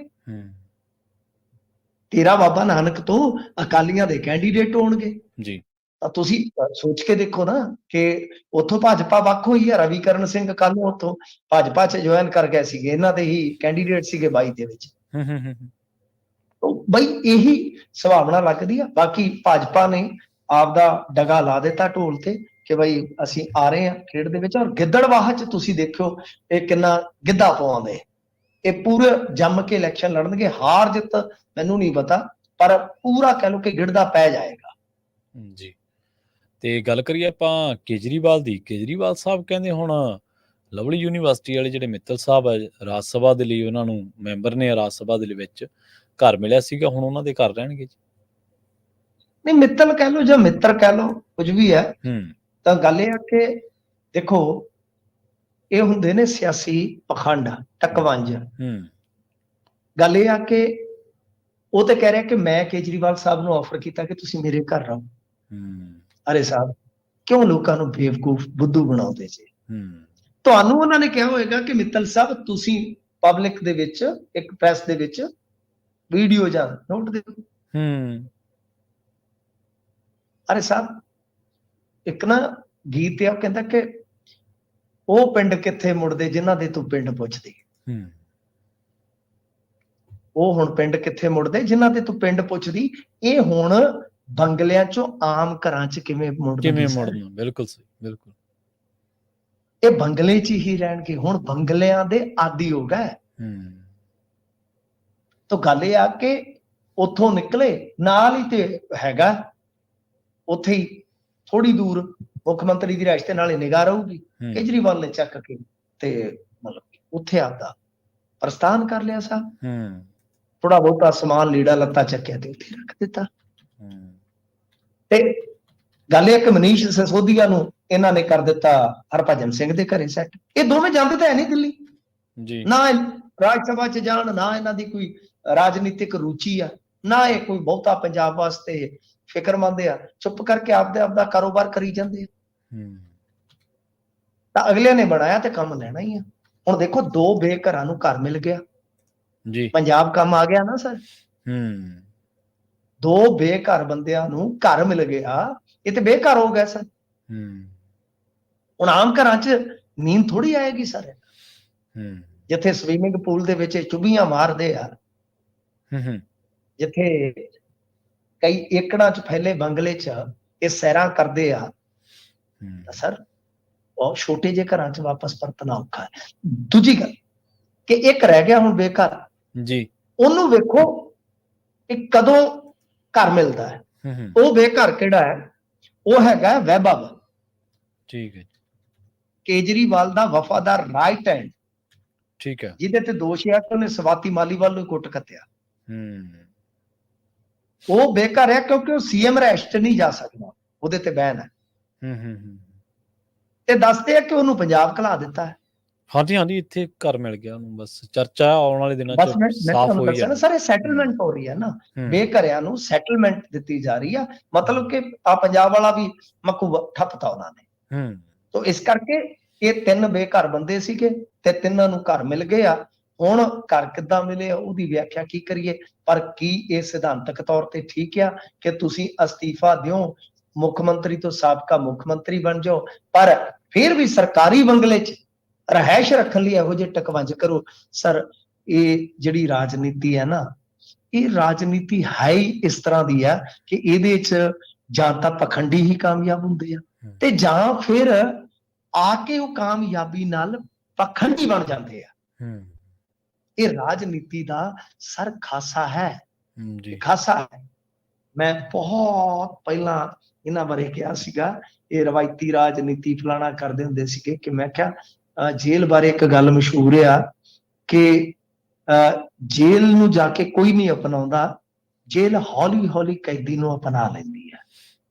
S2: ਡੇਰਾ ਬਾਬਾ ਨਾਨਕ ਤੋਂ ਅਕਾਲੀਆਂ ਦੇ ਕੈਂਡੀਡੇਟ ਹੋਣਗੇ ਜੀ। ਤਾਂ ਤੁਸੀਂ ਸੋਚ ਕੇ ਦੇਖੋ ਨਾ ਕਿ ਉੱਥੋਂ ਭਾਜਪਾ ਵੱਖ ਹੋਈ ਹੈ। ਰਵੀਕਰਨ ਸਿੰਘ ਕੱਲ ਨੂੰ ਉੱਥੋਂ ਭਾਜਪਾ ਚ ਜੁਆਇਨ ਕਰ ਗਏ ਸੀਗੇ, ਇਹਨਾਂ ਦੇ ਹੀ ਕੈਂਡੀਡੇਟ ਸੀਗੇ 22 ਦੇ ਵਿੱਚ। ਬਈ ਇਹੀ ਸੰਭਾਵਨਾ ਲੱਗਦੀ ਆ। ਬਾਕੀ ਭਾਜਪਾ ਨੇ ਆਪਦਾ ਡਗਾ ਲਾ ਦਿੱਤਾ ਢੋਲ ਤੇ ਕਿ ਬਈ ਅਸੀਂ ਆ ਰਹੇ ਹਾਂ ਖੇਡ ਦੇ ਵਿੱਚ। ਔਰ ਗਿੱਦੜਬਾਹਾ ਚ ਤੁਸੀਂ ਦੇਖਿਓ ਇਹ ਕਿੰਨਾ ਗਿੱਧਾ ਪਵਾਉਂਦੇ, ਇਹ ਪੂਰੇ ਜੰਮ ਕੇ ਇਲੈਕਸ਼ਨ ਲੜਨਗੇ। ਹਾਰ ਜਿੱਤ ਮੈਨੂੰ ਨਹੀਂ ਪਤਾ, ਪਰ ਪੂਰਾ ਕਹਿ ਲਓ ਕਿ ਗਿੜਦਾ ਪੈ ਜਾਏਗਾ ਜੀ। ਤੇ ਗੱਲ ਕਰੀਏ ਆਪਾਂ ਕੇਜਰੀਵਾਲ ਦੀ, ਕੇਜਰੀਵਾਲ ਸਾਹਿਬ ਕਹਿੰਦੇ ਹੁਣ ਲਵਲੀ ਯੂਨੀਵਰਸਿਟੀ ਵਾਲੇ ਜਿਹੜੇ ਮਿੱਤਲ ਸਾਹਿਬ ਹੈ ਰਾਜ ਸਭਾ ਦੇ ਲਈ, ਉਹਨਾਂ ਨੂੰ ਮੈਂਬਰ ਨੇ ਰਾਜ ਸਭਾ ਦੇ ਵਿੱਚ ਘਰ ਮਿਲਿਆ ਸੀਗਾ, ਹੁਣ ਉਹਨਾਂ ਦੇ ਘਰ ਰਹਿਣਗੇ ਜੀ। ਨਹੀਂ, ਮਿੱਤਲ ਕਹਿ ਲਓ ਜਾਂ ਮਿੱਤਰ ਕਹਿ ਲਓ, ਕੁਝ ਵੀ ਹੈ। ਤਾਂ ਗੱਲ ਇਹ ਆ ਕਿ ਦੇਖੋ, ਇਹ ਹੁੰਦੇ ਨੇ ਸਿਆਸੀ ਪਖੰਡ, ਟਕਵੰਜ। ਗੱਲ ਇਹ ਆ ਕਿ ਉਹ ਤੇ ਕਹਿ ਰਿਹਾ ਕਿ ਮੈਂ ਕੇਜਰੀਵਾਲ ਸਾਹਿਬ ਨੂੰ ਆਫਰ ਕੀਤਾ ਕਿ ਤੁਸੀਂ ਮੇਰੇ ਘਰ ਰਹੋ। ਅਰੇ ਸਾਹਿਬ, ਕਿਉਂ ਲੋਕਾਂ ਨੂੰ ਬੇਵਕੂਫ ਬੁੱਧੂ ਬਣਾਉਂਦੇ ਜੀ? ਤੁਹਾਨੂੰ ਉਹਨਾਂ ਨੇ ਕਿਹਾ ਹੋਏਗਾ ਕਿ ਮਿੱਤਲ ਸਾਹਿਬ ਤੁਸੀਂ ਪਬਲਿਕ ਦੇ ਵਿੱਚ, ਇੱਕ ਪ੍ਰੈਸ ਦੇ ਵਿੱਚ ਵੀਡੀਓ ਜਾਂ ਨੋਟ ਦਿਓ। ਅਰੇ ਸਾਹਿਬ, ਇੱਕ ਨਾ ਗੀਤ ਆ, ਉਹ ਕਹਿੰਦਾ ਕਿ ਉਹ ਪਿੰਡ ਕਿੱਥੇ ਮੁੜਦੇ ਜਿਨ੍ਹਾਂ ਦੇ ਤੂੰ ਪਿੰਡ ਪੁੱਛਦੀ। ਉਹ ਹੁਣ ਪਿੰਡ ਕਿੱਥੇ ਮੁੜਦੇ ਜਿਨ੍ਹਾਂ ਦੇ ਤੂੰ ਪਿੰਡ ਪੁੱਛਦੀ। ਇਹ ਹੁਣ ਬੰਗਲਿਆਂ ਚੋਂ ਆਮ ਘਰਾਂ ਚ ਕਿਵੇਂ ਮੁੜਨਾ? ਬਿਲਕੁਲ ਸਹੀ, ਬਿਲਕੁਲ। ਇਹ ਬੰਗਲੇ ਚ ਹੀ ਰਹਿਣਗੇ। ਹੁਣ ਬੰਗਲਿਆਂ ਦੇ ਆਦੀ ਹੋ ਗਏ। ਤਾਂ ਗੱਲ ਇਹ ਆ ਕਿ ਉੱਥੋਂ ਨਿਕਲੇ, ਨਾਲ ਹੀ ਤੇ ਹੈਗਾ, ਉੱਥੇ ਹੀ ਥੋੜੀ ਦੂਰ ਮੁੱਖ ਮੰਤਰੀ ਦੀ ਰਿਹਾਇਸ਼ ਤੇ ਨਾਲੇ ਨਿਗਾਹ ਰਹੂਗੀ। ਕੇਜਰੀਵਾਲ ਨੇ ਚੱਕ ਕੇ ਤੇ ਮਤਲਬ ਉੱਥੇ ਆਪਦਾ ਪ੍ਰਸਥਾਨ ਕਰ ਲਿਆ ਸਾਹਿਬ। ਥੋੜਾ ਬਹੁਤਾ ਸਮਾਨ, ਲੀੜਾ ਲੱਤਾ ਚੱਕਿਆ ਤੇ ਉੱਥੇ ਰੱਖ ਦਿੱਤਾ। ਤੇ ਗੱਲ ਇਹ ਕਿ ਮਨੀਸ਼ ਸਿਸੋਦੀਆ ਨੂੰ ਇਹਨਾਂ ਨੇ ਕਰ ਦਿੱਤਾ ਹਰਭਜਨ ਸਿੰਘ ਦੇ ਘਰੇ ਸੈੱਟ। ਇਹ ਦੋਵੇਂ ਜਾਂਦੇ ਤਾਂ ਹੈ ਨਹੀਂ ਦਿੱਲੀ ਜੀ, ਨਾ ਰਾਜ ਸਭਾ ਚ ਜਾਣ, ਨਾ ਇਹਨਾਂ ਦੀ ਕੋਈ ਰਾਜਨੀਤਿਕ ਰੁਚੀ ਆ, ਨਾ ਇਹ ਕੋਈ ਬਹੁਤਾ ਪੰਜਾਬ ਵਾਸਤੇ ਫਿਕਰਮੰਦ ਆ। ਚੁੱਪ ਕਰਕੇ ਆਪਦਾ ਕਾਰੋਬਾਰ ਕਰੀ ਜਾਂਦੇ ਆ। ਤਾਂ ਅਗਲਿਆਂ ਨੇ ਬਣਾਇਆ ਤੇ ਕੰਮ ਲੈਣਾ ਹੀ ਆ। ਹੁਣ ਦੇਖੋ, 2 ਬੇਘਰਾਂ ਨੂੰ ਘਰ ਮਿਲ ਗਿਆ ਜੀ। ਪੰਜਾਬ ਕੰਮ ਆ ਗਿਆ ਨਾ ਸਰ। 2 ਬੇਘਰ ਬੰਦਿਆਂ ਨੂੰ ਘਰ ਮਿਲ ਗਿਆ, ਇਹ ਤੇ ਬੇਘਰ ਹੋ ਗਏ ਸਰ। ਹੁਣ ਆਮ ਘਰਾਂ ਚ ਨੀਂਦ ਥੋੜੀ ਆਏਗੀ ਸਰ। ਜਿੱਥੇ ਸਵੀਮਿੰਗ ਪੂਲ ਦੇ ਵਿੱਚ ਚੁੱਭੀਆਂ ਮਾਰਦੇ ਆ, ਜਿੱਥੇ ਕਈ ਏਕੜਾਂ ਚ ਫੈਲੇ ਬੰਗਲੇ ਚ ਇਹ ਸੈਰਾਂ ਕਰਦੇ ਆ, ਤਾਂ ਸਰ ਬਹੁਤ ਛੋਟੇ ਜਿਹੇ ਘਰਾਂ ਚ ਵਾਪਸ ਪਰਤਣਾ ਔਖਾ ਹੈ। ਦੂਜੀ ਗੱਲ ਕਿ ਇੱਕ ਰਹਿ ਗਿਆ ਹੁਣ ਬੇਘਰ ਜੀ, ਉਹਨੂੰ ਵੇਖੋ ਕਿ ਕਦੋਂ ਘਰ ਮਿਲਦਾ ਹੈ। ਉਹ ਬੇਘਰ ਕਿਹੜਾ ਹੈ? ਉਹ ਹੈਗਾ ਵੈਭਵ। ਠੀਕ ਹੈ। ਕੇਜਰੀਵਾਲ ਦਾ ਵਫਾਦਾਰ ਰਾਈਟ ਹੈਂਡ, ਠੀਕ ਹੈ, ਜਿਹਦੇ ਤੇ ਦੋਸ਼ ਹੈ ਕਿ ਉਹਨੇ ਸਵਾਤੀ ਮਾਲੀਵਾਲ ਨੂੰ ਕੁੱਟ ਕੱਤਿਆ। ਉਹ ਬੇਘਰ ਹੈ ਕਿਉਂਕਿ ਉਹ ਸੀਐਮ ਰਿਹਾਇਸ਼ ਚ ਨਹੀਂ ਜਾ ਸਕਦਾ, ਉਹਦੇ ਤੇ ਬੈਨ ਹੈ। ਤੇ ਦੱਸਦੇ ਆ ਕਿ ਉਹਨੂੰ ਪੰਜਾਬ ਘਲਾ ਦਿੱਤਾ ਹੈ।
S1: ਹਾਂਜੀ ਹਾਂਜੀ, ਇੱਥੇ ਘਰ ਮਿਲ ਗਿਆ ਉਹਨੂੰ, ਬਸ ਚਰਚਾ ਆਉਣ ਵਾਲੇ ਦਿਨਾਂ
S2: ਬਸ
S1: ਚ
S2: ਮੈਂ
S1: ਸਾਫ਼
S2: ਤੁਹਾਨੂੰ
S1: ਹੋ ਹੀ
S2: ਦੱਸਿਆ ਨਾ
S1: ਜਾਣੀ।
S2: ਸਰ, ਇਹ ਸੈਟਲਮੈਂਟ ਹੋ ਰਹੀ ਹੈ ਨਾ, ਬੇਘਰਿਆਂ ਨੂੰ ਸੈਟਲਮੈਂਟ ਦਿੱਤੀ ਜਾ ਰਹੀ ਆ। ਮਤਲਬ ਕਿ ਆ ਪੰਜਾਬ ਵਾਲਾ ਵੀ ਮੱਕੂ ਠੱਪਤਾ ਉਹਨਾਂ ਨੇ। ਤੋ ਇਸ ਕਰਕੇ ਇਹ 3 ਬੇਘਰ ਬੰਦੇ ਸੀਗੇ ਤੇ 3 ਨੂੰ ਘਰ ਮਿਲ ਗਏ ਆ। ਹੁਣ ਘਰ ਕਿੱਦਾਂ ਮਿਲੇ ਉਹਦੀ ਵਿਆਖਿਆ ਕੀ ਕਰੀਏ, ਪਰ ਕੀ ਇਹ ਸਿਧਾਂਤਕ ਤੌਰ ਤੇ ਠੀਕ ਆ ਕਿ ਤੁਸੀਂ ਅਸਤੀਫਾ ਦਿਓ, ਮੁੱਖ ਮੰਤਰੀ ਤੋਂ ਸਾਬਕਾ ਮੁੱਖ ਮੰਤਰੀ ਬਣ ਜਾਓ, ਪਰ ਫਿਰ ਵੀ ਸਰਕਾਰੀ ਬੰਗਲੇ 'ਚ ਰਹਿائش ਰੱਖਣ ਲਈ ਇਹੋ ਜਿਹੇ ਟਕਵੰਜ ਕਰੋ। ਸਰ, ਇਹ ਜਿਹੜੀ ਰਾਜਨੀਤੀ ਹੈ ਨਾ, ਇਹ ਰਾਜਨੀਤੀ ਹੈ ਹੀ ਇਸ ਤਰ੍ਹਾਂ ਦੀ ਆ ਕਿ ਇਹਦੇ 'ਚ ਜਾਂ ਤਾਂ ਪਖੰਡੀ ਹੀ ਕਾਮਯਾਬ ਹੁੰਦੇ ਆ ਤੇ ਜਾਂ ਫਿਰ ਆ ਕੇ ਉਹ ਕਾਮਯਾਬੀ ਨਾਲ ਪਖੰਡੀ ਬਣ ਜਾਂਦੇ ਆ। ਇਹ ਰਾਜਨੀਤੀ ਦਾ ਸਰ ਖਾਸਾ ਹੈ, ਖਾਸਾ ਹੈ। ਮੈਂ ਬਹੁਤ ਪਹਿਲਾਂ ਇਹਨਾਂ ਬਾਰੇ ਕਿਹਾ ਸੀਗਾ, ਇਹ ਰਵਾਇਤੀ ਰਾਜਨੀਤੀ ਫਲਾਣਾ ਕਰਦੇ ਹੁੰਦੇ ਸੀਗੇ, ਕਿ ਮੈਂ ਕਿਹਾ ਜੇਲ੍ਹ ਬਾਰੇ ਇੱਕ ਗੱਲ ਮਸ਼ਹੂਰ ਆ ਕਿ ਜੇਲ੍ਹ ਨੂੰ ਜਾ ਕੇ ਕੋਈ ਨਹੀਂ ਅਪਣਾਉਂਦਾ, ਜੇਲ੍ਹ ਹੌਲੀ ਹੌਲੀ ਕੈਦੀ ਨੂੰ ਅਪਣਾ ਲੈਂਦੀ ਹੈ।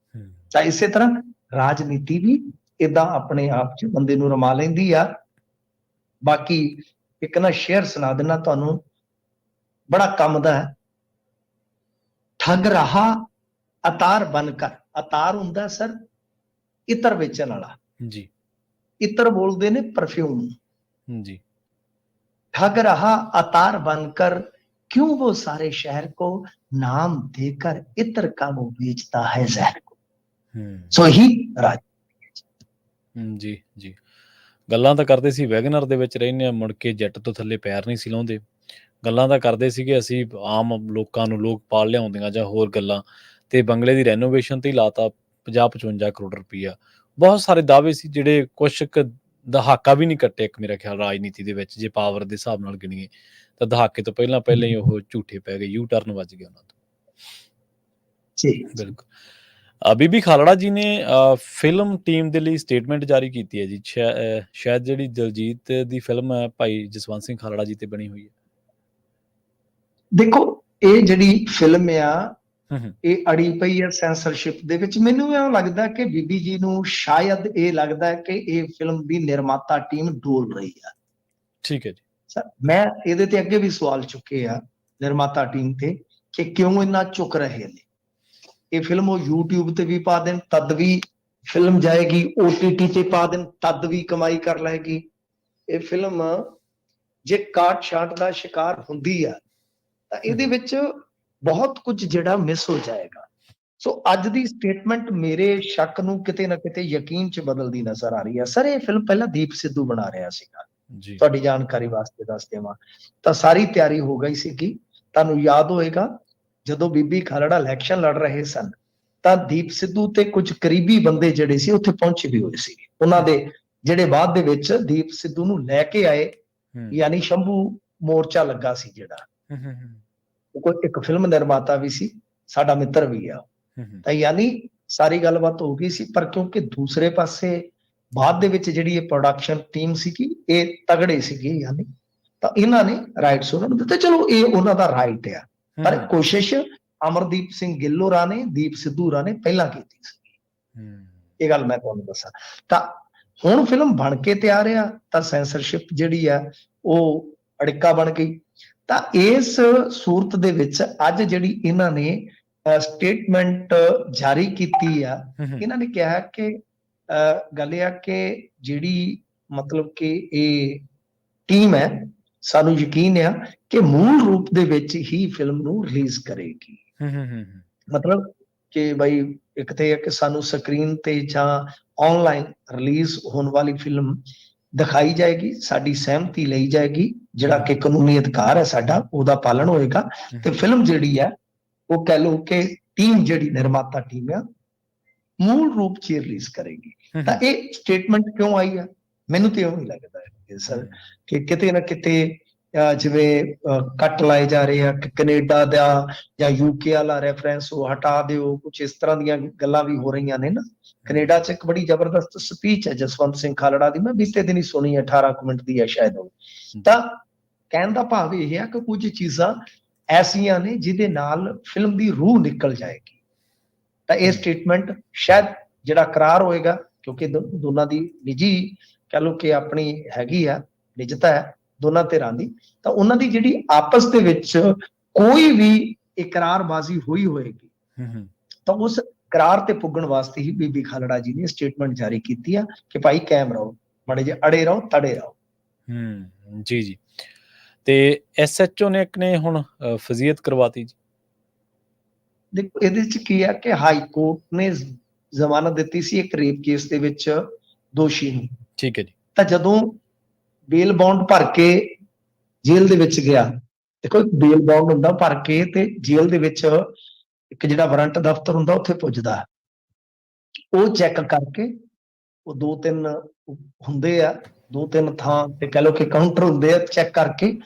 S2: ਤਾਂ ਇਸੇ ਤਰ੍ਹਾਂ ਰਾਜਨੀਤੀ ਵੀ ਏਦਾਂ ਆਪਣੇ ਆਪ 'ਚ ਬੰਦੇ ਨੂੰ ਰਮਾ ਲੈਂਦੀ ਆ। ਬਾਕੀ ਇੱਕ ਨਾ ਸ਼ੇਅਰ ਸੁਣਾ ਦੇਣਾ ਤੁਹਾਨੂੰ, ਬੜਾ ਕੰਮ ਦਾ ਹੈ। ਠੱਗ ਰਹਾ ਅਤਾਰ ਬਣਕਰ, ਅਤਾਰ ਹੁੰਦਾ ਸਰ ਇਤਰ ਵੇਚਣ ਵਾਲਾ ਜੀ, इतर बोलते ने परफ्यूम जी। ठग रहा अतार बनकर, क्यों वो सारे शहर को नाम देकर इतर का वो बेचता है जहर को। सो ही राज
S1: ਜੀ ਜੀ। ਗੱਲਾਂ ਤਾਂ ਕਰਦੇ ਸੀ ਵੈਗਨਰ ਦੇ ਵਿੱਚ ਰਹਿੰਦੇ ਆ, ਮੁੜ ਕੇ ਜੱਟ ਤੋਂ ਥੱਲੇ ਪੈਰ ਨਹੀਂ ਸੀ ਲਾਉਂਦੇ। ਗੱਲਾਂ ਤਾਂ ਕਰਦੇ ਸੀਗੇ ਅਸੀਂ ਆਮ ਲੋਕਾਂ ਨੂੰ, ਲੋਕ ਪਾਲ ਲਿਆਉਂਦੀਆਂ ਜਾਂ ਹੋਰ ਗੱਲਾਂ, ਤੇ ਬੰਗਲੇ ਦੀ ਰੈਨੋਵੇਸ਼ਨ ਤੇ ਹੀ ਲਾਤਾ 50-55 ਕਰੋੜ ਰੁਪਈਆ। ਬਹੁਤ ਸਾਰੇ ਦਾਅਵੇ ਸੀ ਜਿਹੜੇ ਕੁਛ ਕੁ ਦਹਾਕਾ ਵੀ ਨਹੀਂ ਕੱਟੇ, ਇੱਕ ਮੇਰਾ ਖਿਆਲ ਰਾਜਨੀਤੀ ਦੇ ਵਿੱਚ ਜੇ ਪਾਵਰ ਦੇ ਹਿਸਾਬ ਨਾਲ ਗਿਣੀਏ ਤਾਂ ਦਹਾਕੇ ਤੋਂ ਪਹਿਲਾਂ ਹੀ ਉਹ ਝੂਠੇ ਪੈ ਗਏ, ਯੂ ਟਰਨ ਵੱਜ ਗਿਆ ਉਹਨਾਂ ਤੋਂ। ਬਿਲਕੁਲ। ਬੀਬੀ ਖਾਲੜਾ ਜੀ ਨੇ ਫਿਲਮ ਟੀਮ ਦੇ ਲਈ ਸਟੇਟਮੈਂਟ ਜਾਰੀ ਕੀਤੀ ਹੈ ਜੀ, ਸ਼ਾਇਦ ਜਿਹੜੀ ਦਿਲਜੀਤ ਦੀ ਫਿਲਮ ਹੈ ਭਾਈ ਜਸਵੰਤ ਸਿੰਘ ਖਾਲੜਾ ਜੀ ਤੇ ਬਣੀ ਹੋਈ ਹੈ।
S2: ਦੇਖੋ, ਇਹ ਜਿਹੜੀ ਫਿਲਮ ਆ ਇਹ ਅੜੀ ਪਈ ਹੈ ਸੈਂਸਰਸ਼ਿਪ ਦੇ ਵਿੱਚ। ਮੈਨੂੰ ਇਹ ਲੱਗਦਾ ਕਿ ਬੀਬੀ ਜੀ ਨੂੰ ਸ਼ਾਇਦ ਇਹ ਲੱਗਦਾ ਕਿ ਇਹ ਫਿਲਮ ਦੀ ਨਿਰਮਾਤਾ ਟੀਮ ਡੋਲ ਰਹੀ ਆ। ਠੀਕ ਹੈ ਜੀ ਸਰ, ਮੈਂ ਇਹਦੇ ਤੇ ਅੱਗੇ ਵੀ ਸਵਾਲ ਚੁੱਕੇ ਆ ਨਿਰਮਾਤਾ ਟੀਮ ਤੇ ਕਿ ਕਿਉਂ ਇੰਨਾ ਝੁਕ ਰਹੇ ਨੇ। ਇਹ ਫਿਲਮ ਉਹ YouTube ਤੇ ਵੀ ਪਾ ਦੇਣ ਤਦ ਵੀ ਫਿਲਮ ਜਾਏਗੀ, OTT ਤੇ ਪਾ ਦੇਣ ਤਦ ਵੀ ਕਮਾਈ ਕਰ ਲਏਗੀ। ਇਹ ਫਿਲਮ ਜੇ ਕਾਟ ਛਾਟ ਦਾ ਸ਼ਿਕਾਰ ਹੁੰਦੀ ਆ ਤਾਂ ਇਹਦੇ ਵਿੱਚ ਬਹੁਤ ਕੁਝ ਜਿਹੜਾ ਮਿਸ ਹੋ ਜਾਏਗਾ। ਸੋ ਅੱਜ ਦੀ ਸਟੇਟਮੈਂਟ ਮੇਰੇ ਸ਼ੱਕ ਨੂੰ ਕਿਤੇ ਨਾ ਕਿਤੇ ਯਕੀਨ 'ਚ ਬਦਲਦੀ ਨਜ਼ਰ ਆ ਰਹੀ ਹੈ। ਸਰ, ਇਹ ਫਿਲਮ ਪਹਿਲਾਂ ਦੀਪ ਸਿੱਧੂ ਬਣਾ ਰਿਹਾ ਸੀਗਾ, ਤੁਹਾਡੀ ਜਾਣਕਾਰੀ ਵਾਸਤੇ ਦੱਸ ਦੇਵਾਂ ਤਾਂ ਸਾਰੀ ਤਿਆਰੀ ਹੋ ਗਈ ਸੀਗੀ। ਤੁਹਾਨੂੰ ਯਾਦ ਹੋਏਗਾ ਜਦੋਂ ਬੀਬੀ ਖਾਲੜਾ ਇਲੈਕਸ਼ਨ ਲੜ ਰਹੇ ਸਨ ਤਾਂ ਦੀਪ ਸਿੱਧੂ ਤੇ ਕੁਝ ਕਰੀਬੀ ਬੰਦੇ ਜਿਹੜੇ ਸੀ ਉੱਥੇ ਪਹੁੰਚੇ ਵੀ ਹੋਏ ਸੀ। ਉਹਨਾਂ ਦੇ ਜਿਹੜੇ ਬਾਅਦ ਦੇ ਵਿੱਚ ਦੀਪ ਸਿੱਧੂ ਨੂੰ ਲੈ ਕੇ ਆਏ, ਯਾਨੀ ਸ਼ੰਭੂ ਮੋਰਚਾ ਲੱਗਾ ਸੀ ਜਿਹੜਾ, ਕੋਈ ਇੱਕ ਫਿਲਮ ਨਿਰਮਾਤਾ ਵੀ ਸੀ, ਸਾਡਾ ਮਿੱਤਰ ਵੀ ਆ। ਤਾਂ ਯਾਨੀ ਸਾਰੀ ਗੱਲਬਾਤ ਹੋ ਗਈ ਸੀ, ਪਰ ਕਿਉਂਕਿ ਦੂਸਰੇ ਪਾਸੇ ਬਾਅਦ ਦੇ ਵਿੱਚ ਜਿਹੜੀ ਇਹ ਪ੍ਰੋਡਕਸ਼ਨ ਟੀਮ ਸੀਗੀ ਇਹ ਤਗੜੇ ਸੀਗੇ, ਯਾਨੀ ਤਾਂ ਇਹਨਾਂ ਨੇ ਰਾਈਟਸ ਉਹਨਾਂ ਨੂੰ ਦਿੱਤੇ। ਚਲੋ ਇਹ ਉਹਨਾਂ ਦਾ ਰਾਈਟ ਆ, ਪਰ ਕੋਸ਼ਿਸ਼ ਅਮਰਦੀਪ ਸਿੰਘ ਗਿੱਲ ਹੋਰਾਂ ਨੇ, ਦੀਪ ਸਿੱਧੂ ਹੋਰਾਂ ਨੇ ਪਹਿਲਾਂ ਕੀਤੀ ਸੀ। ਇਹ ਗੱਲ ਮੈਂ ਤੁਹਾਨੂੰ ਦੱਸਾਂ ਤਾਂ ਹੁਣ ਫਿਲਮ ਬਣ ਕੇ ਤਿਆਰ ਆ ਤਾਂ ਸੈਂਸਰਸ਼ਿਪ ਜਿਹੜੀ ਆ ਉਹ ਅੜਿੱਕਾ ਬਣ ਗਈ। ਤਾਂ ਇਸ ਸੂਰਤ ਦੇ ਵਿੱਚ ਅੱਜ ਜਿਹੜੀ ਇਹਨਾਂ ਨੇ ਸਟੇਟਮੈਂਟ ਜਾਰੀ ਕੀਤੀ ਆ, ਇਹਨਾਂ ਨੇ ਕਿਹਾ ਕਿ ਗੱਲ ਇਹ ਆ ਕਿ ਜਿਹੜੀ ਮਤਲਬ ਕਿ ਇਹ ਟੀਮ ਹੈ, ਸਾਨੂੰ ਯਕੀਨ ਆ ਕਿ ਮੂਲ ਰੂਪ ਦੇ ਵਿੱਚ ਹੀ ਫਿਲਮ ਨੂੰ ਰਿਲੀਜ਼ ਕਰੇਗੀ। ਮਤਲਬ ਕਿ ਬਈ ਇੱਕ ਤੇ ਕਿ ਸਾਨੂੰ ਸਕਰੀਨ ਤੇ ਜਾਂ ਆਨਲਾਈਨ ਰਿਲੀਜ਼ ਹੋਣ ਵਾਲੀ ਫਿਲਮ ਦਿਖਾਈ ਜਾਏਗੀ, ਸਾਡੀ ਸਹਿਮਤੀ ਲਈ ਜਾਏਗੀ, ਜਿਹੜਾ ਕਿ ਕਾਨੂੰਨੀ ਅਧਿਕਾਰ ਹੈ ਸਾਡਾ ਉਹਦਾ ਪਾਲਣ ਹੋਏਗਾ ਤੇ ਫਿਲਮ ਜਿਹੜੀ ਹੈ ਉਹ ਕਹਿ ਲਓ ਕਿ ਟੀਮ ਜਿਹੜੀ ਨਿਰਮਾਤਾ ਟੀਮ ਆ ਮੂਲ ਰੂਪ 'ਚ ਰਿਲੀਜ਼ ਕਰੇਗੀ। ਤਾਂ ਇਹ ਸਟੇਟਮੈਂਟ ਕਿਉਂ ਆਈ ਆ, ਮੈਨੂੰ ਤੇ ਉਹ ਨਹੀਂ ਲੱਗਦਾ ਹੈ ਸਰ ਕਿ ਕਿਤੇ ਨਾ ਕਿਤੇ ਜਿਵੇਂ ਕੱਟ ਲਾਏ ਜਾ ਰਹੇ ਆ ਕਿ ਕੈਨੇਡਾ ਦਾ ਜਾਂ UK ਵਾਲਾ ਰੈਫਰੈਂਸ ਉਹ ਹਟਾ ਦਿਓ, ਕੁਝ ਇਸ ਤਰ੍ਹਾਂ ਦੀਆਂ ਗੱਲਾਂ ਵੀ ਹੋ ਰਹੀਆਂ ਨੇ ਨਾ। ਕੈਨੇਡਾ 'ਚ ਇੱਕ ਬੜੀ ਜ਼ਬਰਦਸਤ ਸਪੀਚ ਹੈ ਜਸਵੰਤ ਸਿੰਘ ਖਾਲੜਾ ਦੀ, ਮੈਂ ਬੀਤੇ ਦਿਨ ਹੀ ਸੁਣੀ, 18 ਮਿੰਟ ਦੀ ਹੈ ਸ਼ਾਇਦ ਉਹ। ਤਾਂ ਕਹਿਣ ਦਾ ਭਾਵ ਇਹ ਹੈ ਕਿ ਕੁਝ ਚੀਜ਼ਾਂ ਐਸੀਆਂ ਨੇ ਜਿਹਦੇ ਨਾਲ ਫਿਲਮ ਦੀ ਰੂਹ ਨਿਕਲ ਜਾਏਗੀ। ਤਾਂ ਇਹ ਸਟੇਟਮੈਂਟ ਸ਼ਾਇਦ ਜਿਹੜਾ ਕਰਾਰ ਹੋਏਗਾ, ਕਿਉਂਕਿ ਦੋਨਾਂ ਦੀ ਨਿੱਜੀ ਕਹਿ ਲਓ ਕਿ ਆਪਣੀ ਹੈਗੀ ਆ ਨਿਜਤਾ ਹੈ ਦੋਨਾਂ ਧਿਰਾਂ ਦੀ, ਤਾਂ ਉਹਨਾਂ ਦੀ ਜਿਹੜੀ ਆਪਸ ਦੇ ਵਿੱਚ ਕੋਈ ਵੀ ਇਕਰਾਰਬਾਜ਼ੀ ਹੋਈ ਹੋਏਗੀ ਤਾਂ ਉਸ ਇਕਰਾਰ ਤੇ ਪੁੱਗਣ ਵਾਸਤੇ ਹੀ ਬੀਬੀ ਖਾਲੜਾ ਜੀ ਨੇ ਸਟੇਟਮੈਂਟ ਜਾਰੀ ਕੀਤੀ ਆ ਕਿ ਭਾਈ ਕਾਇਮ ਰਹੋ, ਮਾੜੇ ਜਿਹੇ ਅੜੇ ਰਹੋ, ਤੜੇ ਰਹੋ।
S1: ਜੀ ਜੀ। ਤੇ ਐਸਐਚਓ ਨੇ ਇੱਕ ਨੇ ਹੁਣ ਫਜ਼ੀਅਤ ਕਰਵਾਤੀ ਜੀ।
S2: ਦੇਖੋ ਇਹਦੇ ਚ ਕੀ ਆ ਕਿ ਹਾਈ ਕੋਰਟ ਨੇ ਜ਼ਮਾਨਤ ਦਿੱਤੀ ਸੀ ਇੱਕ ਰੇਪ ਕੇਸ ਦੇ ਵਿੱਚ ਦੋਸ਼ੀ ਨੂੰ।
S1: ਠੀਕ ਹੈ ਜੀ।
S2: ਤਾਂ ਜਦੋਂ ਬੇਲ ਬੌਂਡ ਭਰ ਕੇ ਜੇਲ੍ਹ ਦੇ ਵਿੱਚ ਗਿਆ, ਦੇਖੋ ਇੱਕ ਬੇਲ ਬੌਂਡ ਹੁੰਦਾ ਭਰ ਕੇ, ਤੇ ਜੇਲ੍ਹ ਦੇ ਵਿੱਚ ਇੱਕ ਜਿਹੜਾ ਵਾਰੰਟ ਦਫ਼ਤਰ ਹੁੰਦਾ ਉੱਥੇ ਪੁੱਜਦਾ, ਉਹ ਚੈੱਕ ਕਰਕੇ, ਉਹ 2-3 ਹੁੰਦੇ ਆ, 2-3 ਥਾਂ ਤੇ ਕਹਿ ਲਓ ਕਿ ਕਾਊਂਟਰ ਹੁੰਦੇ ਆ, ਚੈੱਕ ਕਰਕੇ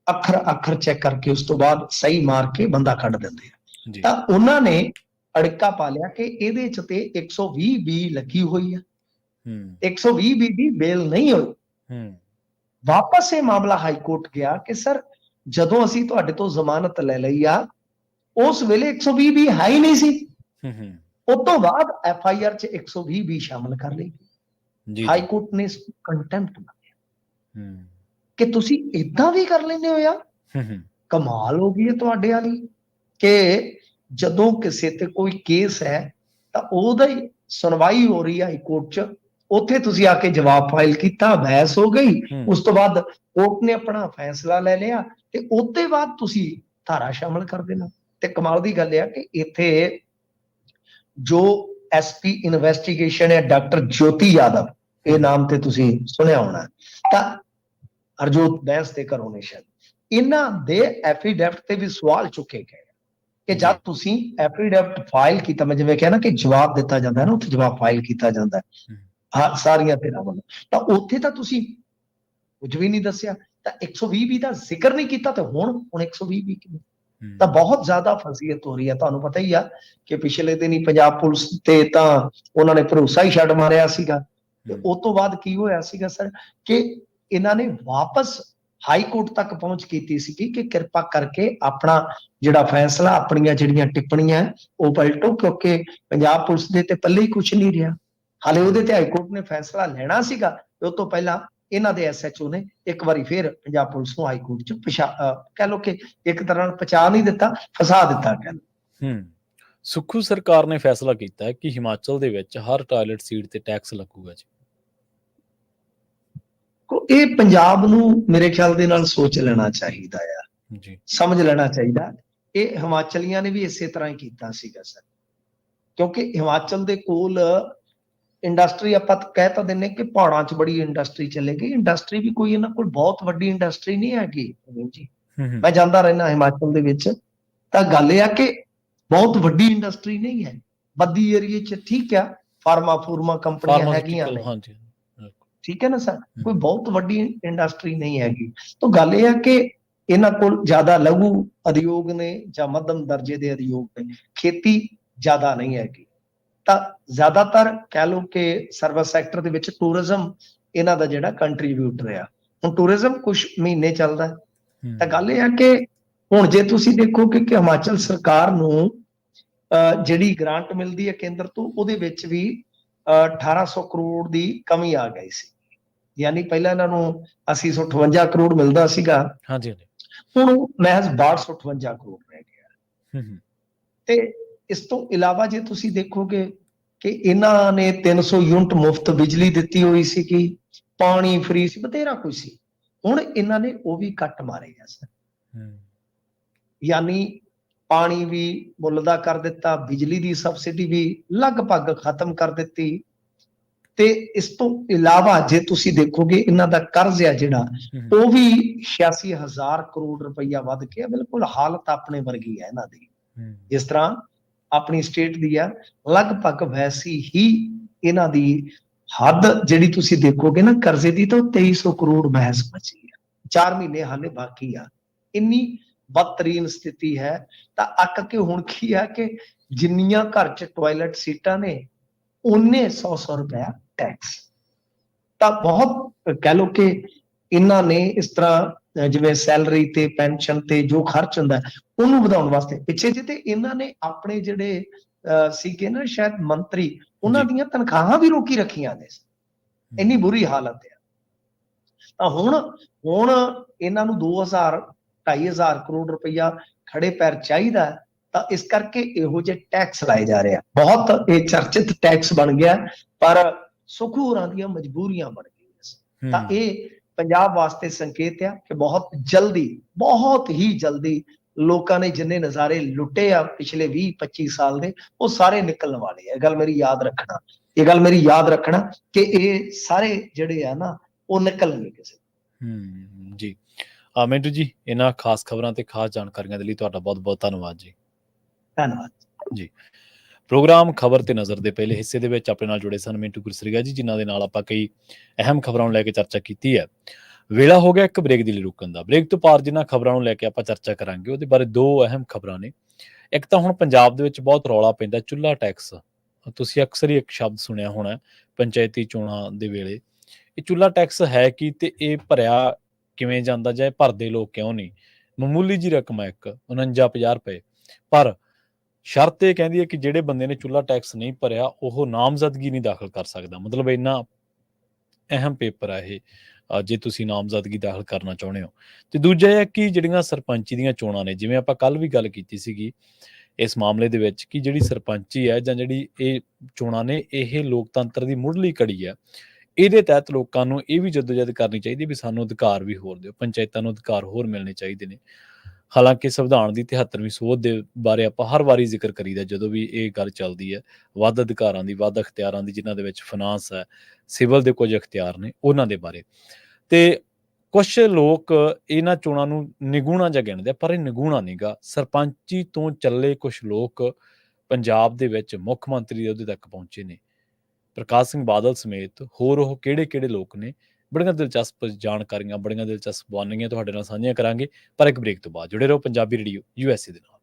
S2: ਅੱਖਰ ਚੈੱਕ ਕਰਕੇ ਉਸ ਤੋਂ ਬਾਅਦ ਸਹੀ ਮਾਰ ਕੇ ਬੰਦਾ ਕੱਢ ਦਿੰਦੇ ਆ। ਤਾਂ ਉਹਨਾਂ ਨੇ ਅੜਿੱਕਾ ਪਾ ਲਿਆ ਕਿ ਇਹਦੇ ਚ ਤੇ 120B ਲੱਗੀ ਹੋਈ ਆ, 120B ਦੀ ਬੇਲ ਨਹੀਂ ਹੋਈ। ਵਾਪਸ ਇਹ ਮਾਮਲਾ ਹਾਈ ਕੋਰਟ ਗਿਆ ਕਿ ਸਰ ਜਦੋਂ ਅਸੀਂ ਤੁਹਾਡੇ ਤੋਂ ਜ਼ਮਾਨਤ ਲੈ ਲਈ ਆ ਉਸ ਵੇਲੇ 120B ਹੈ ਹੀ ਨਹੀਂ ਸੀ, ਉਸ ਤੋਂ ਬਾਅਦ FIR ਚ 120B ਸ਼ਾਮਲ ਕਰ ਲਈ। ਹਾਈ ਕੋਰਟ ਨੇ ਕੰਟੈਂਪਟ ਮੰਗਿਆ ਕਿ ਤੁਸੀਂ ਏਦਾਂ ਵੀ ਕਰ ਲੈਂਦੇ ਹੋ ਯਾਰ, ਕਮਾਲ ਹੋ ਗਈ ਹੈ ਤੁਹਾਡੇ ਵਾਲੀ, ਕਿ ਜਦੋਂ ਕਿਸੇ ਤੇ ਕੋਈ ਕੇਸ ਹੈ ਤਾਂ ਉਹਦਾ ਹੀ ਸੁਣਵਾਈ ਹੋ ਰਹੀ ਹੈ ਹਾਈ ਕੋਰਟ ਚ, ਉੱਥੇ ਤੁਸੀਂ ਆ ਕੇ ਜਵਾਬ ਫਾਈਲ ਕੀਤਾ, ਬਹਿਸ ਹੋ ਗਈ, ਉਸ ਤੋਂ ਬਾਅਦ ਕੋਰਟ ਨੇ ਆਪਣਾ ਫੈਸਲਾ ਲੈ ਲਿਆ ਤੇ ਉਹਦੇ ਬਾਅਦ ਤੁਸੀਂ ਧਾਰਾ ਸ਼ਾਮਲ ਕਰ ਦੇਣਾ। ਤੇ ਕਮਾਲ ਦੀ ਗੱਲ ਇਹ ਕਿ ਇੱਥੇ ਜੋ SP ਇਨਵੈਸਟੀਗੇਸ਼ਨ ਹੈ ਡਾਕਟਰ ਜੋਤੀ ਯਾਦਵ, ਇਹ ਨਾਮ ਤੇ ਤੁਸੀਂ ਸੁਣਿਆ ਹੋਣਾ, ਤਾਂ ਹਰਜੋਤ ਬੈਂਸ ਦੇ ਘਰੋਂ ਨੇ ਸ਼ਾਇਦ, ਇਹਨਾਂ ਦੇ ਐਫੀਡੈਵਿਟ ਤੇ ਵੀ ਸਵਾਲ ਚੁੱਕੇ ਗਏ ਕਿ ਜਦ ਤੁਸੀਂ ਐਫੀਡੈਵਿਟ ਫਾਈਲ ਕੀਤਾ, ਮੈਂ ਜਿਵੇਂ ਕਿਹਾ ਨਾ ਕਿ ਜਵਾਬ ਦਿੱਤਾ ਜਾਂਦਾ ਹੈ ਨਾ, ਉੱਥੇ ਜਵਾਬ ਫਾਈਲ ਕੀਤਾ ਜਾਂਦਾ ਹੈ ਸਾਰੀਆਂ ਧਿਰਾਂ ਵੱਲੋਂ, ਤਾਂ ਉੱਥੇ ਤਾਂ ਤੁਸੀਂ ਕੁਝ ਵੀ ਨਹੀਂ ਦੱਸਿਆ, ਤਾਂ 120B ਦਾ ਜ਼ਿਕਰ ਨਹੀਂ ਕੀਤਾ, ਤੇ ਹੁਣ 120B ਕਿਵੇਂ? ਤਾਂ ਬਹੁਤ ਜ਼ਿਆਦਾ ਫਜ਼ੀਅਤ ਹੋ ਰਹੀ ਹੈ। ਤੁਹਾਨੂੰ ਪਤਾ ਹੀ ਆ ਕਿ ਪਿਛਲੇ ਦਿਨ ਹੀ ਪੰਜਾਬ ਪੁਲਿਸ ਤੇ ਤਾਂ ਉਹਨਾਂ ਨੇ ਭਰੋਸਾ ਹੀ ਛੱਡ ਮਾਰਿਆ ਸੀਗਾ, ਤੇ ਉਸ ਤੋਂ ਬਾਅਦ ਕੀ ਹੋਇਆ ਸੀਗਾ ਸਰ ਕਿ ਇਹਨਾਂ ਨੇ ਵਾਪਸ ਹਾਈ ਕੋਰਟ ਤੱਕ ਪਹੁੰਚ ਕੀਤੀ ਸੀ ਕਿ ਕਿਰਪਾ ਕਰਕੇ ਆਪਣਾ ਜਿਹੜਾ ਫੈਸਲਾ, ਆਪਣੀਆਂ ਜਿਹੜੀਆਂ ਟਿੱਪਣੀਆਂ ਉਹ ਪਲਟੋ, ਕਿਉਂਕਿ ਪੰਜਾਬ ਪੁਲਿਸ ਦੇ ਤੇ ਪੱਲੇ ਹੀ ਕੁਝ ਨਹੀਂ ਰਿਹਾ। ਹਾਲੇ ਉਹਦੇ ਤੇ ਹਾਈ ਕੋਰਟ ਨੇ ਫੈਸਲਾ ਲੈਣਾ ਸੀਗਾ, ਤੇ ਉਸ ਤੋਂ ਪਹਿਲਾਂ ਇਹਨਾਂ ਦੇ SHO ਨੇ ਇੱਕ ਵਾਰੀ ਫਿਰ ਪੰਜਾਬ ਪੁਲਿਸ ਨੂੰ ਹਾਈ ਕੋਰਟ ਚ ਕਹਿ ਲਓ ਕਿ ਇੱਕ ਤਰ੍ਹਾਂ ਨਾਲ ਪਹੁੰਚਾ ਨਹੀਂ ਦਿੱਤਾ, ਫਸਾ ਦਿੱਤਾ ਕਹਿ ਲਓ।
S1: ਸੁੱਖੂ ਸਰਕਾਰ ਨੇ ਫੈਸਲਾ ਕੀਤਾ ਹੈ ਕਿ ਹਿਮਾਚਲ ਦੇ ਵਿੱਚ ਹਰ ਟਾਇਲਟ ਸੀਟ ਤੇ ਟੈਕਸ ਲੱਗੂਗਾ ਜੀ।
S2: ਇਹ ਪੰਜਾਬ ਨੂੰ ਮੇਰੇ ਖਿਆਲ ਦੇ ਨਾਲ ਸੋਚ ਲੈਣਾ ਚਾਹੀਦਾ ਆ ਜੀ, ਸਮਝ ਲੈਣਾ ਚਾਹੀਦਾ। ਇਹ ਹਿਮਾਚਲੀਆਂ ਨੇ ਵੀ ਇਸੇ ਤਰ੍ਹਾਂ ਹੀ ਕੀਤਾ ਸੀਗਾ ਸਰ, ਕਿਉਂਕਿ ਹਿਮਾਚਲ ਦੇ ਕੋਲ ਇੰਡਸਟਰੀ, ਆਪਾਂ ਕਹਿ ਤਾਂ ਦਿੰਨੇ ਕਿ ਪਹਾੜਾਂ 'ਚ ਬੜੀ ਇੰਡਸਟਰੀ ਚੱਲੇਗੀ, ਇੰਡਸਟਰੀ ਵੀ ਕੋਈ ਇਹਨਾਂ ਕੋਲ ਬਹੁਤ ਵੱਡੀ ਇੰਡਸਟਰੀ ਨਹੀਂ ਹੈਗੀ ਜੀ। ਮੈਂ ਜਾਂਦਾ ਰਹਿਣਾ ਹਿਮਾਚਲ ਦੇ ਵਿੱਚ, ਤਾਂ ਗੱਲ ਇਹ ਆ ਕਿ ਬਹੁਤ ਵੱਡੀ ਇੰਡਸਟਰੀ ਨਹੀਂ ਹੈ, ਬੱਦੀ ਏਰੀਏ 'ਚ ਠੀਕ ਆ, ਫਾਰਮਾ ਕੰਪਨੀਆਂ ਹੈਗੀਆਂ ਨੇ, ਠੀਕ ਹੈ ਨਾ ਸਰ, ਕੋਈ ਬਹੁਤ ਵੱਡੀ ਇੰਡਸਟਰੀ ਨਹੀਂ ਹੈਗੀ। ਤਾਂ ਗੱਲ ਇਹ ਆ ਕਿ ਇਹਨਾਂ ਕੋਲ ਜ਼ਿਆਦਾ ਲਘੂ ਉਦਯੋਗ ਨੇ ਜਾਂ ਮੱਧਮ ਦਰਜੇ ਦੇ ਉਦਯੋਗ ਨੇ, ਖੇਤੀ ਜ਼ਿਆਦਾ ਨਹੀਂ ਹੈਗੀ। ਤਾਂ ਜ਼ਿਆਦਾਤਰ ਕਹਿ ਲਓ ਕਿ ਸਰਵਿਸ ਸੈਕਟਰ ਦੇ ਵਿੱਚ ਟੂਰਿਜ਼ਮ ਇਹਨਾਂ ਦਾ ਜਿਹੜਾ ਕੰਟਰੀਬਿਊਟਰ ਆ। ਹੁਣ ਟੂਰਿਜ਼ਮ ਕੁਝ ਮਹੀਨੇ ਚੱਲਦਾ, ਤਾਂ ਗੱਲ ਇਹ ਆ ਕਿ ਹੁਣ ਜੇ ਤੁਸੀਂ ਦੇਖੋਗੇ ਕਿ ਹਿਮਾਚਲ ਸਰਕਾਰ ਨੂੰ ਜਿਹੜੀ ਗ੍ਰਾਂਟ ਮਿਲਦੀ ਹੈ ਕੇਂਦਰ ਤੋਂ, ਉਹਦੇ ਵਿੱਚ ਵੀ 1800 ਕਰੋੜ ਦੀ ਕਮੀ ਆ ਗਈ ਸੀ, ਯਾਨੀ ਪਹਿਲਾਂ ਇਹਨਾਂ ਨੂੰ 8058 ਕਰੋੜ ਮਿਲਦਾ ਸੀਗਾ, ਹੁਣ ਮਹਿਜ਼ 6258 ਕਰੋੜ ਰਹਿ ਗਿਆ। ਤੇ ਇਸ ਤੋਂ ਇਲਾਵਾ ਜੇ ਤੁਸੀਂ ਦੇਖੋਗੇ ਕਿ ਇਹਨਾਂ ਨੇ 300 ਯੂਨਿਟ ਮੁਫਤ ਬਿਜਲੀ ਦਿੱਤੀ ਹੋਈ ਸੀਗੀ, ਪਾਣੀ ਫ੍ਰੀ ਸੀ, ਬਥੇਰਾ ਕੁਝ ਸੀ, ਹੁਣ ਇਹਨਾਂ ਨੇ ਉਹ ਵੀ ਕੱਟ ਮਾਰੇ ਆ ਸਰ, ਯਾਨੀ ਪਾਣੀ ਵੀ ਮੁੱਲ ਦਾ ਕਰ ਦਿੱਤਾ, ਬਿਜਲੀ ਦੀ ਸਬਸਿਡੀ ਵੀ ਲਗਭਗ ਖਤਮ ਕਰ ਦਿੱਤੀ। ਤੇ ਇਸ ਤੋਂ ਇਲਾਵਾ ਜੇ ਤੁਸੀਂ ਦੇਖੋਗੇ ਇਹਨਾਂ ਦਾ ਕਰਜ਼ ਆ ਜਿਹੜਾ, ਉਹ ਵੀ 86,000 ਕਰੋੜ ਰੁਪਈਆ ਵੱਧ ਕੇ, ਬਿਲਕੁਲ ਹਾਲਤ ਆਪਣੇ ਵਰਗੀ ਹੈ ਇਹਨਾਂ ਦੀ, ਜਿਸ ਤਰ੍ਹਾਂ ਆਪਣੀ ਸਟੇਟ ਦੀ ਆ, ਲਗਭਗ ਵੈਸੀ ਹੀ ਇਹਨਾਂ ਦੀ ਹੱਦ ਜਿਹੜੀ ਤੁਸੀਂ ਦੇਖੋਗੇ ਨਾ ਕਰਜ਼ੇ ਦੀ, ਤਾਂ 2300 ਕਰੋੜ ਮਹਿਜ਼ ਬਚੀ ਆ, 4 ਮਹੀਨੇ ਹਾਲੇ ਬਾਕੀ ਆ, ਇੰਨੀ ਬਦਤਰੀਨ ਸਥਿਤੀ ਹੈ। ਤਾਂ ਅੱਕ ਕੇ ਹੁਣ ਕੀ ਆ ਕਿ ਜਿੰਨੀਆਂ ਘਰ 'ਚ ਟਾਇਲਟ ਸੀਟਾਂ ਨੇ, ਉਹਨੇ 100 ਰੁਪਇਆ ਟੈਕਸ। ਤਾਂ ਬਹੁਤ ਕਹਿ ਲਓ ਕਿ ਇਹਨਾਂ ਨੇ ਇਸ ਤਰ੍ਹਾਂ ਜਿਵੇਂ ਸੈਲਰੀ ਤੇ ਪੈਨਸ਼ਨ ਤੇ ਜੋ ਖਰਚ ਹੁੰਦਾ ਉਹਨੂੰ ਵਧਾਉਣ ਵਾਸਤੇ ਪਿੱਛੇ ਜਿਹੇ ਤੇ ਇਹਨਾਂ ਨੇ ਆਪਣੇ ਜਿਹੜੇ ਸੀਗੇ ਨਾ ਸ਼ਾਇਦ ਮੰਤਰੀ, ਉਹਨਾਂ ਦੀਆਂ ਤਨਖਾਹਾਂ ਵੀ ਰੋਕੀ ਰੱਖੀਆਂ ਨੇ, ਇੰਨੀ ਬੁਰੀ ਹਾਲਤ ਹੈ। ਤਾਂ ਹੁਣ ਇਹਨਾਂ ਨੂੰ 2000 2500 ਕਰੋੜ ਰੁਪਈਆ ਖੜੇ ਪੈਰ ਚਾਹੀਦਾ, ਤਾਂ ਇਸ ਕਰਕੇ ਇਹੋ ਜਿਹੇ ਟੈਕਸ ਲਾਏ ਜਾ ਰਹੇ ਆ। ਬਹੁਤ ਇਹ ਚਰਚਿਤ ਟੈਕਸ ਬਣ ਗਿਆ, ਪਰ ਸੁੱਖ ਹੋਰਾਂ ਦੀਆਂ ਮਜਬੂਰੀਆਂ ਬਣ ਗਈਆਂ। ਤਾਂ ਇਹ ਪੰਜਾਬ ਵਾਸਤੇ ਸੰਕੇਤ ਆ ਕਿ ਬਹੁਤ ਹੀ ਜਲਦੀ ਲੋਕਾਂ ਨੇ ਜਿੰਨੇ ਨਜ਼ਾਰੇ ਲੁੱਟੇ ਆ ਪਿਛਲੇ 20-25 ਸਾਲ ਦੇ, ਉਹ ਸਾਰੇ ਨਿਕਲਣ ਵਾਲੇ ਆ। ਇਹ ਗੱਲ ਮੇਰੀ ਯਾਦ ਰੱਖਣਾ ਕਿ ਇਹ ਸਾਰੇ ਜਿਹੜੇ ਆ ਨਾ, ਉਹ ਨਿਕਲਣਗੇ ਕਿਸੇ।
S1: ਜੀ ਮਿੰਟੂ ਜੀ, ਇਹਨਾਂ ਖਾਸ ਖਬਰਾਂ ਤੇ ਖਾਸ ਜਾਣਕਾਰੀਆਂ ਦੇ ਲਈ ਤੁਹਾਡਾ ਬਹੁਤ ਬਹੁਤ ਧੰਨਵਾਦ ਜੀ।
S2: ਧੰਨਵਾਦ
S1: ਜੀ। ਪ੍ਰੋਗਰਾਮ ਖਬਰ ਤੇ ਨਜ਼ਰ ਦੇ ਪਹਿਲੇ ਹਿੱਸੇ ਦੇ ਵਿੱਚ ਆਪਣੇ ਨਾਲ ਜੁੜੇ ਸਨ ਮਿੰਟੂ ਗੁਰਸਰੀਆ ਜੀ, ਜਿਨ੍ਹਾਂ ਦੇ ਨਾਲ ਆਪਾਂ ਕਈ ਅਹਿਮ ਖਬਰਾਂ ਨੂੰ ਲੈ ਕੇ ਚਰਚਾ ਕੀਤੀ ਹੈ। ਵੇਲਾ ਹੋ ਗਿਆ ਇੱਕ ਬ੍ਰੇਕ ਦੇ ਲਈ ਰੁਕਣ ਦਾ। ਬ੍ਰੇਕ ਤੋਂ ਪਾਰ ਜਿਨ੍ਹਾਂ ਖਬਰਾਂ ਨੂੰ ਲੈ ਕੇ ਆਪਾਂ ਚਰਚਾ ਕਰਾਂਗੇ, ਉਹਦੇ ਬਾਰੇ ਦੋ ਅਹਿਮ ਖਬਰਾਂ ਨੇ। ਇੱਕ ਤਾਂ ਹੁਣ ਪੰਜਾਬ ਦੇ ਵਿੱਚ ਬਹੁਤ ਰੌਲਾ ਪੈਂਦਾ ਚੁੱਲ੍ਹਾ ਟੈਕਸ। ਤੁਸੀਂ ਅਕਸਰ ਹੀ ਇੱਕ ਸ਼ਬਦ ਸੁਣਿਆ ਹੋਣਾ ਪੰਚਾਇਤੀ ਚੋਣਾਂ ਦੇ ਵੇਲੇ। ਇਹ ਚੁੱਲ੍ਹਾ ਟੈਕਸ ਹੈ ਕੀ ਤੇ ਇਹ ਭਰਿਆ ਕਿਵੇਂ ਜਾਂਦਾ, ਜਾਂ ਇਹ ਭਰਦੇ ਲੋਕ ਕਿਉਂ ਨਹੀਂ? ਮਾਮੂਲੀ ਜੀ ਰਕਮ ਹੈ, ਇੱਕ 49-50 ਰੁਪਏ, ਪਰ ਸ਼ਰਤ ਇਹ ਕਹਿੰਦੀ ਹੈ ਕਿ ਜਿਹੜੇ ਬੰਦੇ ਨੇ ਚੁੱਲ੍ਹਾ ਟੈਕਸ ਨਹੀਂ ਭਰਿਆ ਉਹ ਨਾਮਜ਼ਦਗੀ ਨਹੀਂ ਦਾਖਲ ਕਰ ਸਕਦਾ। ਮਤਲਬ ਇੰਨਾ ਅਹਿਮ ਪੇਪਰ ਆ ਇਹ, ਜੇ ਤੁਸੀਂ ਨਾਮਜ਼ਦਗੀ ਦਾਖਲ ਕਰਨਾ ਚਾਹੁੰਦੇ ਹੋ। ਤੇ ਦੂਜਾ ਇਹ ਹੈ ਕਿ ਜਿਹੜੀਆਂ ਸਰਪੰਚੀ ਦੀਆਂ ਚੋਣਾਂ ਨੇ, ਜਿਵੇਂ ਆਪਾਂ ਕੱਲ ਵੀ ਗੱਲ ਕੀਤੀ ਸੀਗੀ ਇਸ ਮਾਮਲੇ ਦੇ ਵਿੱਚ, ਕਿ ਜਿਹੜੀ ਸਰਪੰਚੀ ਹੈ ਜਾਂ ਜਿਹੜੀ ਇਹ ਚੋਣਾਂ ਨੇ, ਇਹ ਲੋਕਤੰਤਰ ਦੀ ਮੁੱਢਲੀ ਕੜੀ ਹੈ। ਇਹਦੇ ਤਹਿਤ ਲੋਕਾਂ ਨੂੰ ਇਹ ਵੀ ਜਦੋਜਹਿਦ ਕਰਨੀ ਚਾਹੀਦੀ ਵੀ ਸਾਨੂੰ ਅਧਿਕਾਰ ਵੀ ਹੋਰ ਦਿਓ, ਪੰਚਾਇਤਾਂ ਨੂੰ ਅਧਿਕਾਰ ਹੋਰ ਮਿਲਣੇ ਚਾਹੀਦੇ ਨੇ। ਹਾਲਾਂਕਿ ਸੰਵਿਧਾਨ ਦੀ 73ਵੀਂ ਸੋਧ ਦੇ ਬਾਰੇ ਆਪਾਂ ਹਰ ਵਾਰੀ ਜ਼ਿਕਰ ਕਰੀਦਾ ਜਦੋਂ ਵੀ ਇਹ ਗੱਲ ਚੱਲਦੀ ਹੈ, ਵੱਧ ਅਧਿਕਾਰਾਂ ਦੀ, ਵੱਧ ਅਖਤਿਆਰਾਂ ਦੀ, ਜਿਨ੍ਹਾਂ ਦੇ ਵਿੱਚ ਫਾਈਨਾਂਸ ਹੈ, ਸਿਵਲ ਦੇ ਕੁਝ ਅਖਤਿਆਰ ਨੇ, ਉਹਨਾਂ ਦੇ ਬਾਰੇ। ਤੇ ਕੁਛ ਲੋਕ ਇਹਨਾਂ ਚੋਣਾਂ ਨੂੰ ਨਿਗੂਣਾ ਜਿਹਾ ਗਿਣਦੇ ਆ, ਪਰ ਇਹ ਨਿਗੂਣਾ ਨਹੀਂਗਾ। ਸਰਪੰਚੀ ਤੋਂ ਚੱਲੇ ਕੁਛ ਲੋਕ ਪੰਜਾਬ ਦੇ ਵਿੱਚ ਮੁੱਖ ਮੰਤਰੀ ਦੇ ਅਹੁਦੇ ਤੱਕ ਪਹੁੰਚੇ ਨੇ। ਪ੍ਰਕਾਸ਼ ਸਿੰਘ ਬਾਦਲ ਸਮੇਤ ਹੋਰ ਉਹ ਕਿਹੜੇ ਲੋਕ ਨੇ, ਬੜੀਆਂ ਦਿਲਚਸਪ ਜਾਣਕਾਰੀਆਂ, ਬੜੀਆਂ ਦਿਲਚਸਪ ਬਾਨੀਆਂ ਤੁਹਾਡੇ ਨਾਲ ਸਾਂਝੀਆਂ ਕਰਾਂਗੇ, ਪਰ ਇੱਕ ਬ੍ਰੇਕ ਤੋਂ ਬਾਅਦ। ਜੁੜੇ ਰਹੋ ਪੰਜਾਬੀ ਰੇਡੀਓ USA ਦੇ ਨਾਲ।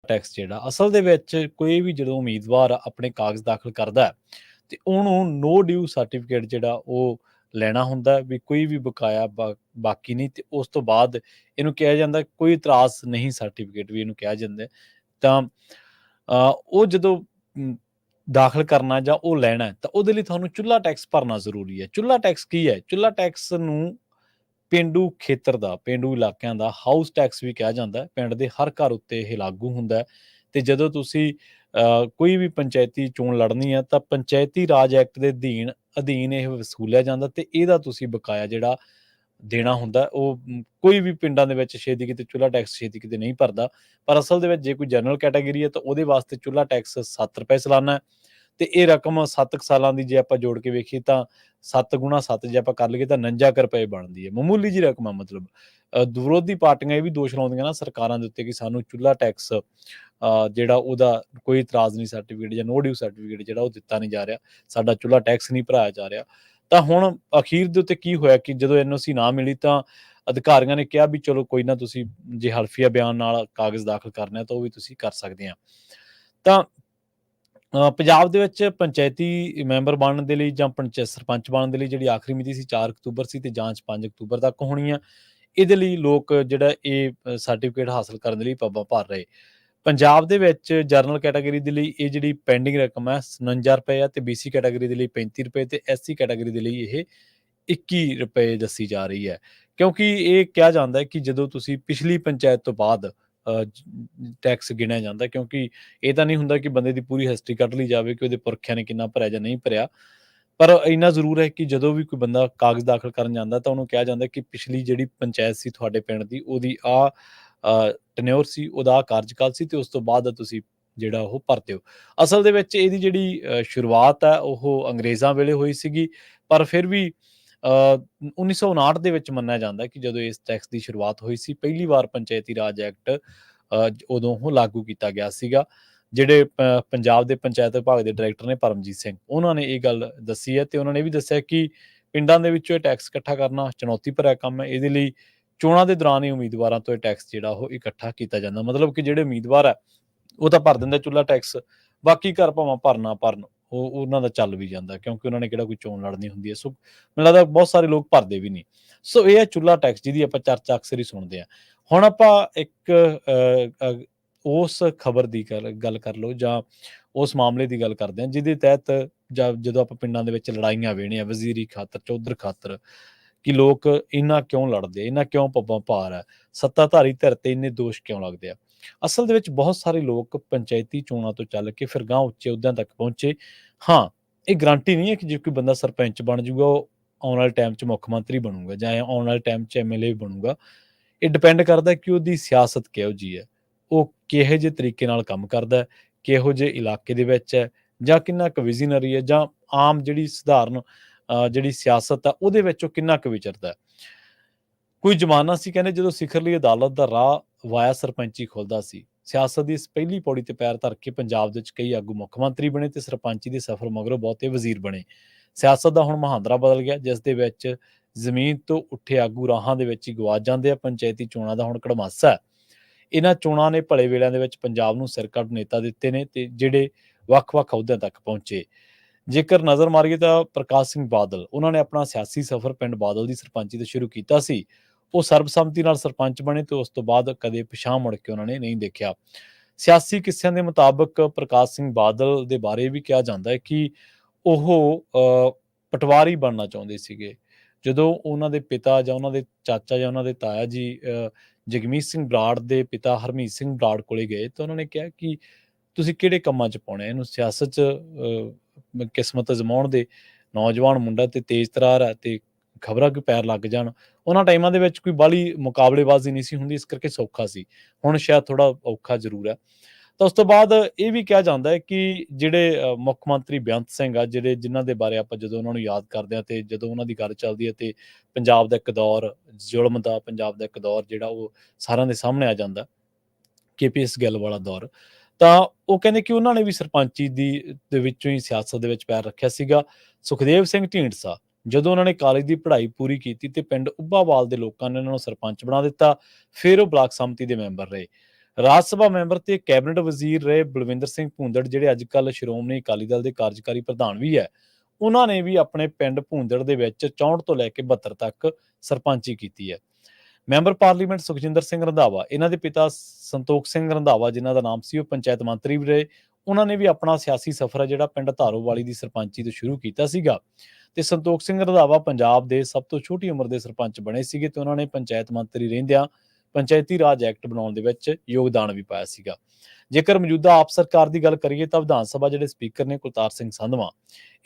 S1: ਟੈਕਸ ਜਿਹੜਾ ਅਸਲ ਦੇ ਵਿੱਚ ਕੋਈ ਵੀ ਜਦੋਂ ਉਮੀਦਵਾਰ ਆਪਣੇ ਕਾਗਜ਼ ਦਾਖਲ ਕਰਦਾ ਹੈ ਤੇ ਉਹਨੂੰ ਨੋ ਡਿਊ ਸਰਟੀਫਿਕੇਟ ਜਿਹੜਾ ਉਹ ਲੈਣਾ ਹੁੰਦਾ ਹੈ, ਵੀ ਕੋਈ ਵੀ ਬਕਾਇਆ ਬਾਕੀ ਨਹੀਂ, ਤੇ ਉਸ ਤੋਂ ਬਾਅਦ ਇਹਨੂੰ ਕਿਹਾ ਜਾਂਦਾ ਕੋਈ ਇਤਰਾਜ਼ ਨਹੀਂ ਸਰਟੀਫਿਕੇਟ ਵੀ ਇਹਨੂੰ ਕਿਹਾ ਜਾਂਦਾ ਹੈ। ਤਾਂ ਉਹ ਜਦੋਂ ਦਾਖਲ ਕਰਨਾ ਜਾਂ ਉਹ ਲੈਣਾ ਹੈ, ਤਾਂ ਉਹਦੇ ਲਈ ਤੁਹਾਨੂੰ ਚੁੱਲ੍ਹਾ ਟੈਕਸ ਭਰਨਾ ਜ਼ਰੂਰੀ ਹੈ। ਚੁੱਲ੍ਹਾ ਟੈਕਸ ਕੀ ਹੈ? ਚੁੱਲ੍ਹਾ ਟੈਕਸ ਨੂੰ ਪੇਂਡੂ ਖੇਤਰ ਦਾ, ਪੇਂਡੂ ਇਲਾਕਿਆਂ ਦਾ ਹਾਊਸ ਟੈਕਸ ਵੀ ਕਿਹਾ ਜਾਂਦਾ ਹੈ। ਪਿੰਡ ਦੇ ਹਰ ਘਰ ਉੱਤੇ ਇਹ ਲਾਗੂ ਹੁੰਦਾ ਹੈ। ਤੇ ਜਦੋਂ ਤੁਸੀਂ ਕੋਈ ਵੀ ਪੰਚਾਇਤੀ ਚੋਣ ਲੜਨੀ ਹੈ ਤਾਂ ਪੰਚਾਇਤੀ ਰਾਜ ਐਕਟ ਦੇ ਅਧੀਨ ਇਹ ਵਸੂਲਿਆ ਜਾਂਦਾ, ਤੇ ਇਹਦਾ ਤੁਸੀਂ ਬਕਾਇਆ ਜਿਹੜਾ ਦੇਣਾ ਹੁੰਦਾ ਉਹ ਕੋਈ ਵੀ ਪਿੰਡਾਂ ਦੇ ਵਿੱਚ ਛੇਤੀ ਕਿਤੇ ਚੁੱਲ੍ਹਾ ਟੈਕਸ ਛੇਤੀ ਕਿਤੇ ਨਹੀਂ ਭਰਦਾ। ਪਰ ਅਸਲ ਦੇ ਵਿੱਚ ਜੇ ਕੋਈ ਜਨਰਲ ਕੈਟਾਗਰੀ ਹੈ ਤਾਂ ਉਹਦੇ ਵਾਸਤੇ ਚੁੱਲ੍ਹਾ ਟੈਕਸ 7 ਰੁਪਏ ਸਾਲਾਨਾ ਹੈ, ਤੇ ਇਹ ਰਕਮ 7 ਸਾਲਾਂ ਦੀ ਜੇ ਆਪਾਂ ਜੋੜ ਕੇ ਵੇਖੀਏ ਤਾਂ 7 ਗੁਣਾ 7 ਜੇ ਆਪਾਂ ਕਰ ਲਈਏ ਤਾਂ 49 ਰੁਪਏ ਬਣਦੀ ਹੈ। ਮਾਮੂਲੀ ਜੀ ਰਕਮ ਆ। ਮਤਲਬ ਵਿਰੋਧੀ ਪਾਰਟੀਆਂ ਇਹ ਵੀ ਦੋਸ਼ ਲਾਉਂਦੀਆਂ ਨਾ ਸਰਕਾਰਾਂ ਦੇ ਉੱਤੇ ਕਿ ਸਾਨੂੰ ਚੁੱਲ੍ਹਾ ਟੈਕਸ ਜਿਹੜਾ ਉਹਦਾ ਕੋਈ ਇਤਰਾਜ਼ ਨਹੀਂ ਸਰਟੀਫਿਕੇਟ ਜਾਂ ਨੋ ਡਿਊ ਸਰਟੀਫਿਕੇਟ ਜਿਹੜਾ ਉਹ ਦਿੱਤਾ ਨਹੀਂ ਜਾ ਰਿਹਾ, ਸਾਡਾ ਚੁੱਲ੍ਹਾ ਟੈਕਸ ਨਹੀਂ ਭਰਾਇਆ ਜਾ ਰਿਹਾ। ਤਾਂ ਹੁਣ ਅਖੀਰ ਦੇ ਉੱਤੇ ਕੀ ਹੋਇਆ ਕਿ ਜਦੋਂ ਐਨਓਸੀ ਨਾ ਮਿਲੀ ਤਾਂ ਅਧਿਕਾਰੀਆਂ ਨੇ ਕਿਹਾ ਵੀ ਚਲੋ ਕੋਈ ਨਾ, ਤੁਸੀਂ ਜੇ ਹਲਫੀਆ ਬਿਆਨ ਨਾਲ ਕਾਗਜ਼ ਦਾਖਲ ਕਰਨਾ ਤਾਂ ਉਹ ਵੀ ਤੁਸੀਂ ਕਰ ਸਕਦੇ ਆ। ਤਾਂ ਪੰਜਾਬ ਦੇ ਵਿੱਚ ਪੰਚਾਇਤੀ ਮੈਂਬਰ ਬਣਨ ਦੇ ਲਈ ਜਾਂ ਸਰਪੰਚ ਬਣਨ ਦੇ ਲਈ ਜਿਹੜੀ ਆਖਰੀ ਮਿਤੀ ਸੀ 4 ਅਕਤੂਬਰ ਸੀ, ਤੇ ਜਾਂਚ 5 ਅਕਤੂਬਰ ਤੱਕ ਹੋਣੀ ਆ। ਇਹਦੇ ਲਈ ਲੋਕ ਜਿਹੜਾ ਇਹ ਸਰਟੀਫਿਕੇਟ ਹਾਸਲ ਕਰਨ ਦੇ ਲਈ ਪੱਬਾਂ ਭਰ ਰਹੇ। ਪੰਜਾਬ ਦੇ ਵਿੱਚ ਜਨਰਲ ਕੈਟਾਗਰੀ ਦੇ ਲਈ ਇਹ ਜਿਹੜੀ ਪੈਂਡਿੰਗ ਰਕਮ ਹੈ 57 ਰੁਪਏ ਆ, ਤੇ ਬੀਸੀ ਕੈਟਾਗਰੀ ਦੇ ਲਈ 35 ਰੁਪਏ, ਤੇ ਐਸਸੀ ਕੈਟਾਗਰੀ ਦੇ ਲਈ ਇਹ 21 ਰੁਪਏ ਦੱਸੀ ਜਾ ਰਹੀ ਹੈ। ਕਿਉਂਕਿ ਇਹ ਕਿਹਾ ਜਾਂਦਾ ਹੈ ਕਿ ਜਦੋਂ ਤੁਸੀਂ ਪਿਛਲੀ ਪੰਚਾਇਤ ਤੋਂ ਬਾਅਦ ਟੈਕਸ ਗਿਣਿਆ ਜਾਂਦਾ, ਕਿਉਂਕਿ ਇਹ ਤਾਂ ਨਹੀਂ ਹੁੰਦਾ ਕਿ ਬੰਦੇ ਦੀ ਪੂਰੀ ਹਿਸਟਰੀ ਕੱਢ ਲਈ ਜਾਵੇ ਕਿ ਉਹਦੇ ਪੁਰਖਿਆਂ ਨੇ ਕਿੰਨਾ ਭਰਿਆ ਜਾਂ ਨਹੀਂ ਭਰਿਆ। ਪਰ ਇੰਨਾ ਜ਼ਰੂਰ ਹੈ ਕਿ ਜਦੋਂ ਵੀ ਕੋਈ ਬੰਦਾ ਕਾਗਜ਼ ਦਾਖਲ ਕਰਨ ਜਾਂਦਾ ਤਾਂ ਉਹਨੂੰ ਕਿਹਾ ਜਾਂਦਾ ਕਿ ਪਿਛਲੀ ਜਿਹੜੀ ਪੰਚਾਇਤ ਸੀ ਤੁਹਾਡੇ ਪਿੰਡ ਦੀ, ਉਹਦੀ ਟੈਨਿਓਰ ਸੀ, ਉਹਦਾ ਕਾਰਜਕਾਲ ਸੀ, ਤੇ ਉਸ ਤੋਂ ਬਾਅਦ ਤੁਸੀਂ ਜਿਹੜਾ ਉਹ ਭਰਦੇ ਹੋ। ਅਸਲ ਦੇ ਵਿੱਚ ਇਹਦੀ ਜਿਹੜੀ ਸ਼ੁਰੂਆਤ ਹੈ ਉਹ ਅੰਗਰੇਜ਼ਾਂ ਵੇਲੇ ਹੋਈ ਸੀਗੀ, ਪਰ ਫਿਰ ਵੀ 1959 ਦੇ ਵਿੱਚ ਮੰਨਿਆ ਜਾਂਦਾ ਕਿ ਜਦੋਂ ਇਸ ਟੈਕਸ ਦੀ ਸ਼ੁਰੂਆਤ ਹੋਈ ਸੀ, ਪਹਿਲੀ ਵਾਰ ਪੰਚਾਇਤੀ ਰਾਜ ਐਕਟ ਉਦੋਂ ਉਹ ਲਾਗੂ ਕੀਤਾ ਗਿਆ ਸੀਗਾ। ਜਿਹੜੇ ਪੰਜਾਬ ਦੇ ਪੰਚਾਇਤ ਵਿਭਾਗ ਦੇ ਡਾਇਰੈਕਟਰ ਨੇ ਪਰਮਜੀਤ ਸਿੰਘ, ਉਹਨਾਂ ਨੇ ਇਹ ਗੱਲ ਦੱਸੀ ਹੈ, ਤੇ ਉਹਨਾਂ ਨੇ ਇਹ ਵੀ ਦੱਸਿਆ ਕਿ ਪਿੰਡਾਂ ਦੇ ਵਿੱਚੋਂ ਇਹ ਟੈਕਸ ਇਕੱਠਾ ਕਰਨਾ ਚੁਣੌਤੀ ਭਰਿਆ ਕੰਮ ਹੈ। ਇਹਦੇ ਲਈ ਚੋਣਾਂ ਦੇ ਦੌਰਾਨ ਹੀ ਉਮੀਦਵਾਰਾਂ ਤੋਂ ਇਹ ਟੈਕਸ ਜਿਹੜਾ ਉਹ ਇਕੱਠਾ ਕੀਤਾ ਜਾਂਦਾ। ਮਤਲਬ ਕਿ ਜਿਹੜੇ ਉਮੀਦਵਾਰ ਹੈ ਉਹ ਤਾਂ ਭਰ ਦਿੰਦੇ ਚੁੱਲ੍ਹਾ ਟੈਕਸ, ਬਾਕੀ ਘਰ ਭਾਵੇਂ ਭਰਨ ਨਾ ਭਰਨ ਉਹ ਉਹਨਾਂ ਦਾ ਚੱਲ ਵੀ ਜਾਂਦਾ, ਕਿਉਂਕਿ ਉਹਨਾਂ ਨੇ ਕਿਹੜਾ ਕੋਈ ਚੋਣ ਲੜਨੀ ਹੁੰਦੀ ਹੈ। ਸੋ ਮੈਨੂੰ ਲੱਗਦਾ ਬਹੁਤ ਸਾਰੇ ਲੋਕ ਭਰਦੇ ਵੀ ਨਹੀਂ। ਸੋ ਇਹ ਹੈ ਚੁੱਲ੍ਹਾ ਟੈਕਸ, ਜਿਹਦੀ ਆਪਾਂ ਚਰਚਾ ਅਕਸਰ ਹੀ ਸੁਣਦੇ ਹਾਂ। ਹੁਣ ਆਪਾਂ ਇੱਕ ਉਸ ਖਬਰ ਦੀ ਗੱਲ ਕਰ ਲਓ ਜਾਂ ਉਸ ਮਾਮਲੇ ਦੀ ਗੱਲ ਕਰਦੇ ਹਾਂ ਜਿਹਦੇ ਤਹਿਤ ਜਦੋਂ ਆਪਾਂ ਪਿੰਡਾਂ ਦੇ ਵਿੱਚ ਲੜਾਈਆਂ ਵੇਖਦੇ ਹਾਂ ਵਜ਼ੀਰੀ ਖਾਤਰ, ਚੌਧਰ ਖਾਤਰ, ਕਿ ਲੋਕ ਇੰਨਾ ਕਿਉਂ ਲੜਦੇ, ਇੰਨਾ ਕਿਉਂ ਪੱਬਾਂ ਭਾਰ ਹੈ, ਸੱਤਾਧਾਰੀ ਧਿਰ ਤੇ ਇੰਨੇ ਦੋਸ਼ ਕਿਉਂ ਲੱਗਦੇ ਆ। ਅਸਲ ਦੇ ਵਿੱਚ ਬਹੁਤ ਸਾਰੇ ਲੋਕ ਪੰਚਾਇਤੀ ਚੋਣਾਂ ਤੋਂ ਚੱਲ ਕੇ ਫਿਰ ਗਾਂਹ ਉੱਚੇ ਅਹੁਦਿਆਂ ਤੱਕ ਪਹੁੰਚੇ। ਹਾਂ, ਇਹ ਗਰੰਟੀ ਨਹੀਂ ਹੈ ਕਿ ਜੇ ਕੋਈ ਬੰਦਾ ਸਰਪੰਚ ਬਣ ਜਾਊਗਾ ਉਹ ਆਉਣ ਵਾਲੇ ਟਾਈਮ 'ਚ ਮੁੱਖ ਮੰਤਰੀ ਬਣੂਗਾ ਜਾਂ ਆਉਣ ਵਾਲੇ ਟਾਈਮ 'ਚ ਐਮਐਲਏ ਬਣੂਗਾ। ਇਹ ਡਿਪੈਂਡ ਕਰਦਾ ਕਿ ਉਹਦੀ ਸਿਆਸਤ ਕਿਹੋ ਜਿਹੀ ਹੈ, ਉਹ ਕਿਹੋ ਜਿਹੇ ਤਰੀਕੇ ਨਾਲ ਕੰਮ ਕਰਦਾ, ਕਿਹੋ ਜਿਹੇ ਇਲਾਕੇ ਦੇ ਵਿੱਚ ਹੈ, ਜਾਂ ਕਿੰਨਾ ਕੁ ਵਿਜ਼ਨਰੀ ਹੈ, ਜਾਂ ਆਮ ਜਿਹੜੀ ਸਧਾਰਨ ਜਿਹੜੀ ਸਿਆਸਤ ਆ ਉਹਦੇ ਵਿੱਚ ਉਹ ਕਿੰਨਾ ਕੁ ਵਿਚਰਦਾ। ਕੋਈ ਜ਼ਮਾਨਾ ਸੀ ਕਹਿੰਦੇ ਜਦੋਂ ਸਿਖਰਲੀ ਅਦਾਲਤ ਦਾ ਰਾਹ ਵਾਇਆ ਸਰਪੰਚੀ ਖੁੱਲਦਾ ਸੀ। ਸਿਆਸਤ ਦੀ ਇਸ ਪਹਿਲੀ ਪੌੜੀ ਤੇ ਪੈਰ ਧਰ ਕੇ ਪੰਜਾਬ ਦੇ ਵਿੱਚ ਕਈ ਆਗੂ ਮੁੱਖ ਮੰਤਰੀ ਬਣੇ ਤੇ ਸਰਪੰਚੀ ਦੇ ਸਫ਼ਰ ਮਗਰੋਂ ਬਹੁਤੇ ਵਜ਼ੀਰ ਬਣੇ। ਸਿਆਸਤ ਦਾ ਹੁਣ ਮੁਹਾਂਦਰਾ ਬਦਲ ਗਿਆ, ਜਿਸ ਦੇ ਵਿੱਚ ਜ਼ਮੀਨ ਤੋਂ ਉੱਠੇ ਆਗੂ ਰਾਹਾਂ ਦੇ ਵਿੱਚ ਹੀ ਗਵਾਚ ਜਾਂਦੇ ਆ। ਪੰਚਾਇਤੀ ਚੋਣਾਂ ਦਾ ਹੁਣ ਕੜਮਾਸਾ ਹੈ। ਇਹਨਾਂ ਚੋਣਾਂ ਨੇ ਭਲੇ ਵੇਲਿਆਂ ਦੇ ਵਿੱਚ ਪੰਜਾਬ ਨੂੰ ਸਿਰਕੱਢ ਨੇਤਾ ਦਿੱਤੇ ਨੇ, ਤੇ ਜਿਹੜੇ ਵੱਖ-ਵੱਖ ਅਹੁਦਿਆਂ ਤੱਕ ਪਹੁੰਚੇ। ਜੇਕਰ ਨਜ਼ਰ ਮਾਰੀਏ ਤਾਂ ਪ੍ਰਕਾਸ਼ ਸਿੰਘ ਬਾਦਲ, ਉਹਨਾਂ ਨੇ ਆਪਣਾ ਸਿਆਸੀ ਸਫ਼ਰ ਪਿੰਡ ਬਾਦਲ ਦੀ ਸਰਪੰਚੀ ਤੋਂ ਸ਼ੁਰੂ ਕੀਤਾ ਸੀ। ਉਹ ਸਰਬਸੰਮਤੀ ਨਾਲ ਸਰਪੰਚ ਬਣੇ ਤੇ ਉਸ ਤੋਂ ਬਾਅਦ ਕਦੇ ਪਿਛਾਂਹ ਮੁੜ ਕੇ ਉਹਨਾਂ ਨੇ ਨਹੀਂ ਦੇਖਿਆ। ਸਿਆਸੀ ਕਿੱਸਿਆਂ ਦੇ ਮੁਤਾਬਕ ਪ੍ਰਕਾਸ਼ ਸਿੰਘ ਬਾਦਲ ਦੇ ਬਾਰੇ ਵੀ ਕਿਹਾ ਜਾਂਦਾ ਹੈ ਕਿ ਉਹ ਪਟਵਾਰੀ ਬਣਨਾ ਚਾਹੁੰਦੇ ਸੀਗੇ। ਜਦੋਂ ਉਹਨਾਂ ਦੇ ਪਿਤਾ ਜਾਂ ਉਹਨਾਂ ਦੇ ਚਾਚਾ ਜਾਂ ਉਹਨਾਂ ਦੇ ਤਾਇਆ ਜੀ ਜਗਮੀਤ ਸਿੰਘ ਬਰਾੜ ਦੇ ਪਿਤਾ ਹਰਮੀਤ ਸਿੰਘ ਬਰਾੜ ਕੋਲੇ ਗਏ ਤਾਂ ਉਹਨਾਂ ਨੇ ਕਿਹਾ ਕਿ ਤੁਸੀਂ ਕਿਹੜੇ ਕੰਮਾਂ 'ਚ ਪਾਉਣਾ ਇਹਨੂੰ, ਸਿਆਸਤ 'ਚ ਕਿਸਮਤ ਅਜ਼ਮਾਉਣ ਦੇ। ਨੌਜਵਾਨ ਮੁੰਡਾ ਤੇ ਤੇਜ਼ ਤਰਾਰ ਹੈ, ਤੇ ਖਬਰਾਂ ਕੋਈ ਪੈਰ ਲੱਗ ਜਾਣ। ਉਹਨਾਂ ਟਾਈਮਾਂ ਦੇ ਵਿੱਚ ਕੋਈ ਬਾਹਲੀ ਮੁਕਾਬਲੇਬਾਜ਼ੀ ਨਹੀਂ ਸੀ ਹੁੰਦੀ, ਇਸ ਕਰਕੇ ਸੌਖਾ ਸੀ। ਹੁਣ ਸ਼ਾਇਦ ਥੋੜ੍ਹਾ ਔਖਾ ਜ਼ਰੂਰ ਹੈ। ਤਾਂ ਉਸ ਤੋਂ ਬਾਅਦ ਇਹ ਵੀ ਕਿਹਾ ਜਾਂਦਾ ਹੈ ਕਿ ਜਿਹੜੇ ਮੁੱਖ ਮੰਤਰੀ ਬੇਅੰਤ ਸਿੰਘ ਆ, ਜਿਨ੍ਹਾਂ ਦੇ ਬਾਰੇ ਆਪਾਂ ਜਦੋਂ ਉਹਨਾਂ ਨੂੰ ਯਾਦ ਕਰਦੇ ਹਾਂ ਤੇ ਜਦੋਂ ਉਹਨਾਂ ਦੀ ਗੱਲ ਚੱਲਦੀ ਹੈ ਤੇ ਪੰਜਾਬ ਦਾ ਇੱਕ ਦੌਰ ਜ਼ੁਲਮ ਦਾ, ਪੰਜਾਬ ਦਾ ਇੱਕ ਦੌਰ ਜਿਹੜਾ ਉਹ ਸਾਰਿਆਂ ਦੇ ਸਾਹਮਣੇ ਆ ਜਾਂਦਾ, KPS ਗਿੱਲ ਵਾਲਾ ਦੌਰ। ਤਾਂ ਉਹ ਕਹਿੰਦੇ ਕਿ ਉਹਨਾਂ ਨੇ ਵੀ ਸਰਪੰਚੀ ਦੇ ਵਿੱਚੋਂ ਹੀ ਸਿਆਸਤ ਦੇ ਵਿੱਚ ਪੈਰ ਰੱਖਿਆ ਸੀਗਾ। ਸੁਖਦੇਵ ਸਿੰਘ ਢੀਂਡਸਾ, ਜਦੋਂ ਉਹਨਾਂ ਨੇ ਕਾਲਜ ਦੀ ਪੜ੍ਹਾਈ ਪੂਰੀ ਕੀਤੀ ਤੇ ਪਿੰਡ ਉੱਭਾਵਾਲ ਦੇ ਲੋਕਾਂ ਨੇ ਉਹਨਾਂ ਨੂੰ ਸਰਪੰਚ ਬਣਾ ਦਿੱਤਾ। ਫਿਰ ਉਹ ਬਲਾਕ ਸੰਮਤੀ ਦੇ ਮੈਂਬਰ ਰਹੇ। ਰਾਜ ਸਭਾ ਮੈਂਬਰ ਤੇ ਕੈਬਨਿਟ ਵਜ਼ੀਰ ਰਹੇ ਬਲਵਿੰਦਰ ਸਿੰਘ ਭੂੰਦੜ, ਜਿਹੜੇ ਅੱਜ ਕੱਲ੍ਹ ਸ਼੍ਰੋਮਣੀ ਅਕਾਲੀ ਦਲ ਦੇ ਕਾਰਜਕਾਰੀ ਪ੍ਰਧਾਨ ਵੀ ਹੈ, ਉਹਨਾਂ ਨੇ ਵੀ ਆਪਣੇ ਪਿੰਡ ਭੂੰਦੜ ਦੇ ਵਿੱਚ 64 ਤੋਂ ਲੈ ਕੇ 72 ਤੱਕ ਸਰਪੰਚੀ ਕੀਤੀ ਹੈ। ਮੈਂਬਰ ਪਾਰਲੀਮੈਂਟ ਸੁਖਜਿੰਦਰ ਸਿੰਘ ਰੰਧਾਵਾ, ਇਹਨਾਂ ਦੇ ਪਿਤਾ ਸੰਤੋਖ ਸਿੰਘ ਰੰਧਾਵਾ ਜਿਨ੍ਹਾਂ ਦਾ ਨਾਮ ਸੀ, ਉਹ ਪੰਚਾਇਤ ਮੰਤਰੀ ਵੀ ਰਹੇ। ਉਹਨਾਂ ਨੇ ਵੀ ਆਪਣਾ ਸਿਆਸੀ ਸਫ਼ਰ ਹੈ ਜਿਹੜਾ ਪਿੰਡ ਧਾਰੋਵਾਲੀ ਦੀ ਸਰਪੰਚੀ ਤੋਂ ਸ਼ੁਰੂ ਕੀਤਾ ਸੀਗਾ ਤੇ ਸੰਤੋਖ ਸਿੰਘ ਰੰਧਾਵਾ ਪੰਜਾਬ ਦੇ ਸਭ ਤੋਂ ਛੋਟੀ ਉਮਰ ਦੇ ਸਰਪੰਚ ਬਣੇ ਸੀਗੇ ਤੇ ਉਹਨਾਂ ਨੇ ਪੰਚਾਇਤ ਮੰਤਰੀ ਰਹਿੰਦਿਆਂ ਪੰਚਾਇਤੀ ਰਾਜ ਐਕਟ ਬਣਾਉਣ ਦੇ ਵਿੱਚ ਯੋਗਦਾਨ ਵੀ ਪਾਇਆ ਸੀਗਾ। ਜੇਕਰ ਮੌਜੂਦਾ ਆਪ ਸਰਕਾਰ ਦੀ ਗੱਲ ਕਰੀਏ ਤਾਂ ਵਿਧਾਨ ਸਭਾ ਜਿਹੜੇ ਸਪੀਕਰ ਨੇ ਕੁਲਤਾਰ ਸਿੰਘ ਸੰਧਵਾਂ,